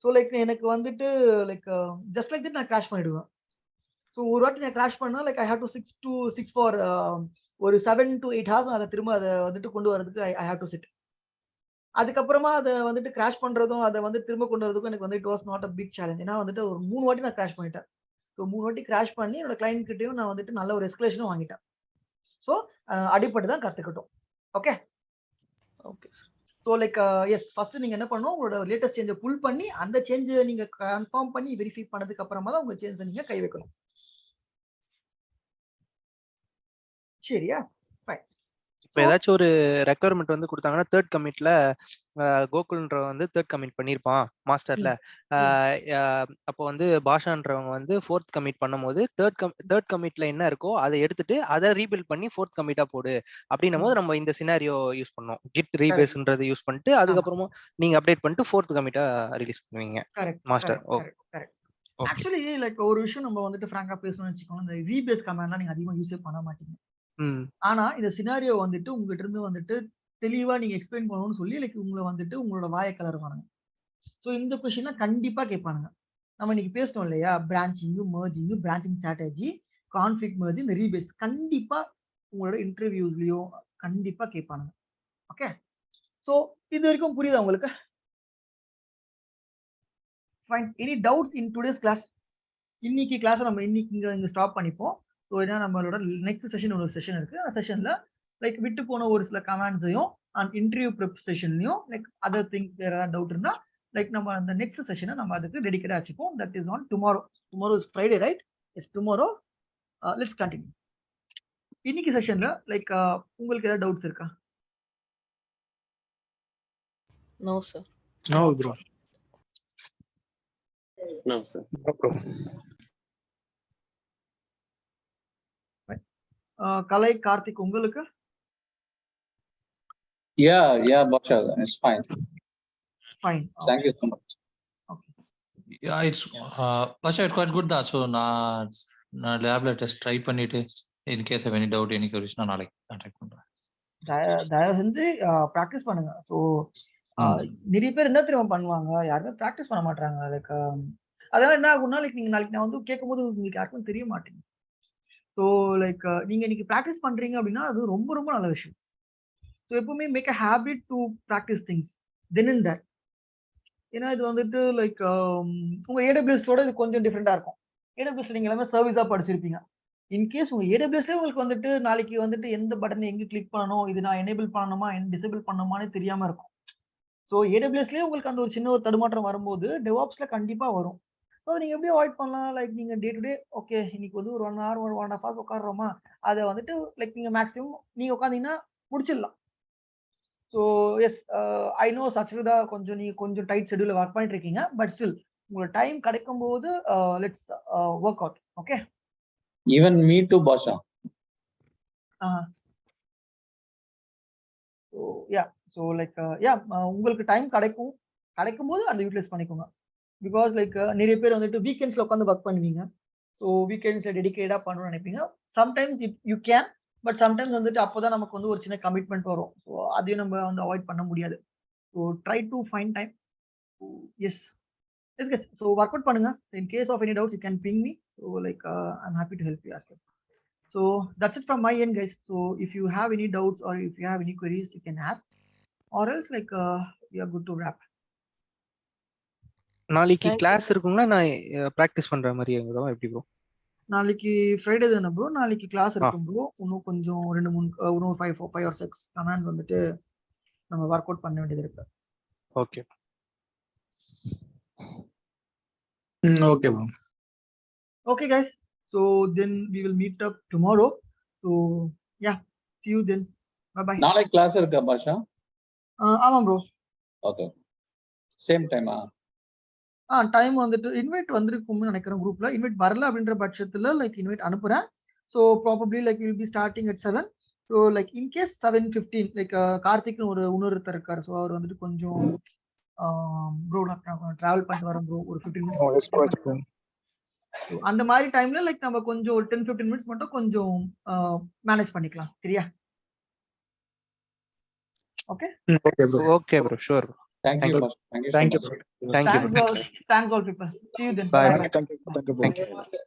Speaker 1: ஸோ லைக் எனக்கு வந்துட்டு லைக் ஜஸ்ட் லைக் தட் நான் கிராஷ் பண்ணிடுவேன். ஸோ ஒரு வாட்டி நான் கிராஷ் பண்ணா like I have to 6 for ஒரு 7 to 8 ஹவர்ஸ் அதை திரும்ப அதை வந்துட்டு கொண்டு வரதுக்கு ஐ ஹேவ் டு சிட். அதுக்கப்புறமா அதை வந்துட்டு கிராஷ் பண்றதும் அதை வந்து திரும்ப கொண்டு வரதுக்கும் எனக்கு வந்து it was not a big challenge. ஏன்னா வந்துட்டு ஒரு 3 வாட்டி நான் கிராஷ் பண்ணிட்டேன். ஸோ 3 வாட்டி கிராஷ் பண்ணி என்னோட கிளைண்ட் கிட்டையும் நான் வந்துட்டு நல்ல ஒரு எஸ்கலேஷனும் வாங்கிட்டேன். ஸோ அடிப்பட்டு தான் கற்றுக்கிட்டோம். Okay
Speaker 5: okay sir.
Speaker 1: So like yes first நீங்கள் என்ன பண்ணணும், உங்களோட லேட்டஸ்ட் சேஞ்சை புல் பண்ணி அந்த சேஞ்சை நீங்கள் கன்ஃபார்ம் பண்ணி வெரிஃபை பண்ணதுக்கு அப்புறமா தான் உங்கள் சேஞ்சை நீங்கள் கை வைக்கணும். சரியா?
Speaker 4: இப்போ ஏதாச்சும் ஒரு ரெக்குவயர்மெண்ட் வந்து கொடுத்தாங்கன்னா தேர்ட் கமிட்ல கோகுல்ன்ற வந்து தேர்ட் கமிட் பண்ணியிருப்பான் மாஸ்டர்ல. அப்போ வந்து பாஷான்றவங்க வந்து ஃபோர்த் கமிட் பண்ணும்போது தேர்ட் கமிட்ல என்ன இருக்கோ அதை எடுத்துட்டு அதை ரீபில்ட் பண்ணி ஃபோர்த் கமிட்டா போடு அப்படின்னும் போது நம்ம இந்த சினாரியோ யூஸ் பண்ணோம். கிட் ரீபேஸ்ன்றது யூஸ் பண்ணிட்டு அதுக்கப்புறமா நீங்க அப்டேட் பண்ணிட்டு ஃபோர்த் கமிட்டா ரிலீஸ் பண்ணுவீங்க மாஸ்டர்.
Speaker 1: ஆக்சுவலி லைக் ஒரு விஷயம் நம்ம வந்துட்டு ஃப்ராங்கா பேசணும்னு வச்சுக்கோங்க, இந்த ரீபேஸ் கமாண்ட்லாம் நீங்க அதிகமா யூஸே பண்ண மாட்டீங்க. ஆனா இந்த சினாரியோ வந்துட்டு உங்ககிட்ட இருந்து வந்துட்டு தெளிவா நீங்க எக்ஸ்பிளைன் பண்ணணும்னு சொல்லி லைக் உங்களை வந்துட்டு உங்களோட வாயை கலருவானுங்க. ஸோ இந்த கொஸ்டின்னா கண்டிப்பா கேட்பானுங்க. நம்ம இன்னைக்கு பேசணும் இல்லையா, branching, merging, branching strategy, conflict merging, இந்த ரீபேஸ் கண்டிப்பா உங்களோட இன்டர்வியூஸ்லயும் கண்டிப்பா கேட்பானுங்க. ஓகே, ஸோ இது வரைக்கும் புரியுதா உங்களுக்கு? Fine. Any doubts in today's class? இன்னைக்கு கிளாஸ் நம்ம இன்னைக்கு இங்க ஸ்டாப் பண்ணிப்போம். ஸோ ஏன்னா நம்மளோட நெக்ஸ்ட் செஷன் ஒரு செஷன் இருக்கு. அந்த செஷன்ல லைக் விட்டு போன ஒரு சில கமெண்ட்ஸையும் அண்ட் இன்டர்வியூ ப்ரிப் செஷன்லையும் லைக் அதர் திங்ஸ் வேற ஏதாவது டவுட் இருந்தா லைக் நம்ம அந்த நெக்ஸ்ட் செஷனை நம்ம அதுக்கு டெடிகேட்டா வச்சுப்போம். That is on tomorrow. Tomorrow is Friday, right? Yes, tomorrow. Let's continue. இன்னைக்கு செஷன்ல லைக் உங்களுக்கு ஏதாவது டவுட்ஸ் இருக்கா?
Speaker 5: No sir.
Speaker 3: No bro.
Speaker 6: No, sir.
Speaker 3: No bro.
Speaker 1: Kalai, Karthik உங்களுக்கு?
Speaker 9: Yeah, Basha, it's fine.
Speaker 1: Fine.
Speaker 9: Thank you so much.
Speaker 1: Okay.
Speaker 10: Yeah, it's Basha, it's quite good that. So நான் லேப்ல test try பண்ணிட்டு in case of any doubt any queries நான் நாளைக்கு contact பண்றேன்.
Speaker 1: தயவு செஞ்சு practice பண்ணுங்க. ஸோ நிறைய பேர் என்ன தெரியுமா பண்ணுவாங்க, யாருமே ப்ராக்டிஸ் பண்ண மாட்டாங்க. லைக் அதனால என்ன ஆகும்னா லைக் நீங்க நாளைக்கு நான் வந்து கேட்கும்போது உங்களுக்கு யாருக்கும் தெரிய மாட்டேங்குது. ஸோ லைக் நீங்க இன்னைக்கு ப்ராக்டிஸ் பண்றீங்க அப்படின்னா அது ரொம்ப ரொம்ப நல்ல விஷயம். ஸோ எப்பவுமே make a habit to practise things then and there. ஏன்னா இது வந்துட்டு லைக் உங்க ஏடபிள்யூஎஸோட இது கொஞ்சம் டிஃப்ரெண்டா இருக்கும். ஏடபிள்யூஎஸ் நீங்க எல்லாமே சர்வீஸா படிச்சிருப்பீங்க. இன்கேஸ் உங்க ஏடபிள்யூஎஸ்ல உங்களுக்கு வந்துட்டு நாளைக்கு வந்துட்டு எந்த பட்டனை எங்க கிளிக் பண்ணணும், இது நான் எனேபிள் பண்ணணுமா டிசேபிள் பண்ணணுமான்னு தெரியாம இருக்கும். ஸோ ஏடபிள்யூஎஸ்லேயே உங்களுக்கு அந்த ஒரு சின்ன ஒரு தடுமாற்றம் வரும்போது டெவாப்ஸ்ல கண்டிப்பா வரும். ஸோ நீங்க எப்படி அவாய்ட் பண்ணலாம், லைக் நீங்க டே டு டே ஓகே இன்னைக்கு வந்து ஒரு 1 hour ஒரு 1.5 hours உட்காடுறோமா, அதை வந்துட்டு லைக் நீங்க மேக்ஸிமம் நீங்க உட்காந்தீங்கன்னா முடிச்சிடலாம். ஸோ எஸ், ஐ நோ சச்ரிதா நீங்க கொஞ்சம் டைட் ஷெட்யூல்ல ஒர்க் பண்ணிட்டு இருக்கீங்க. பட் ஸ்டில் உங்களுக்கு டைம் கிடைக்கும் போது let's work out. Okay,
Speaker 9: Even me too, Basha.
Speaker 1: So yeah, so like உங்களுக்கு டைம் கிடைக்கும் போது அந்த யூட்டிலைஸ் பண்ணிக்கோங்க. பிகாஸ் லைக் நிறைய பேர் வந்துட்டு வீக்கெண்ட்ஸ்ல உட்காந்து ஒர்க் பண்ணுவீங்க. ஸோ வீக்கெண்ட்ஸ்ல டெடிகேட்டா பண்ணணும்னு நினைப்பீங்க. Sometimes you can, but sometimes வந்துட்டு அப்போதான் நமக்கு வந்து ஒரு சின்ன கமிட்மெண்ட் வரும். ஸோ அதையும் நம்ம வந்து அவாய்ட் பண்ண முடியாது. So try to find time. Yes yes, so work out பண்ணுங்க. In case of any doubts you can ping me. So like I'm happy to help you as well. So that's it from my end, guys. So if you have any doubts or if you have any queries, you can ask, or else like we are good to wrap.
Speaker 4: நாளைக்கு class இருக்குங்களா? நான் practice பண்ற மாதிரி எங்கடா எப்படி bro?
Speaker 1: நாளைக்கு Friday தானே bro? நாளைக்கு கிளாஸ் இருக்கும் ப்ரோ. இன்னும் கொஞ்சம் 2-3 இன்னும் 5 or 6 கமாண்ட்ஸ் வந்துட்டு நம்ம ஒர்க் அவுட் பண்ண வேண்டியது இருக்கு.
Speaker 4: Okay
Speaker 3: okay bro.
Speaker 1: Okay guys, so then we will meet up tomorrow. So yeah, see you then. Bye bye.
Speaker 9: நாளைக்கு கிளாஸ் இருக்கா பாஷா?
Speaker 1: ஆமா ப்ரோ.
Speaker 9: ஓகே, சேம் டைமா?
Speaker 1: டைம் வந்துட்டு இன்வைட் வந்திருக்கும்னு நினைக்கிறேன். குரூப்ல இன்வைட் வரல அப்படின்ற பட்சத்துல லைக் இன்வைட் அனுப்புறேன். So probably like will be starting at 7. So like in case 7:15 like Karthik இன்னொருத்தர் இருக்காரு. ஸோ அவர் வந்துட்டு கொஞ்சம் ப்ரோ நான் டிராவல் பண்ணிட்டு வரேன் ப்ரோ, ஒரு 15 minutes. அந்த மாதிரி டைம்ல லைக் நம்ம கொஞ்சம் ஒரு 10-15 minutes மட்டும் கொஞ்சம் மேனேஜ் பண்ணிக்கலாம். சரியா? Okay
Speaker 3: okay bro.
Speaker 4: Okay bro, sure.
Speaker 9: Thank you, Basha. Thank you so much.
Speaker 4: Thank you.
Speaker 1: Thanks all people. See you then.
Speaker 4: Bye.
Speaker 3: Thank you.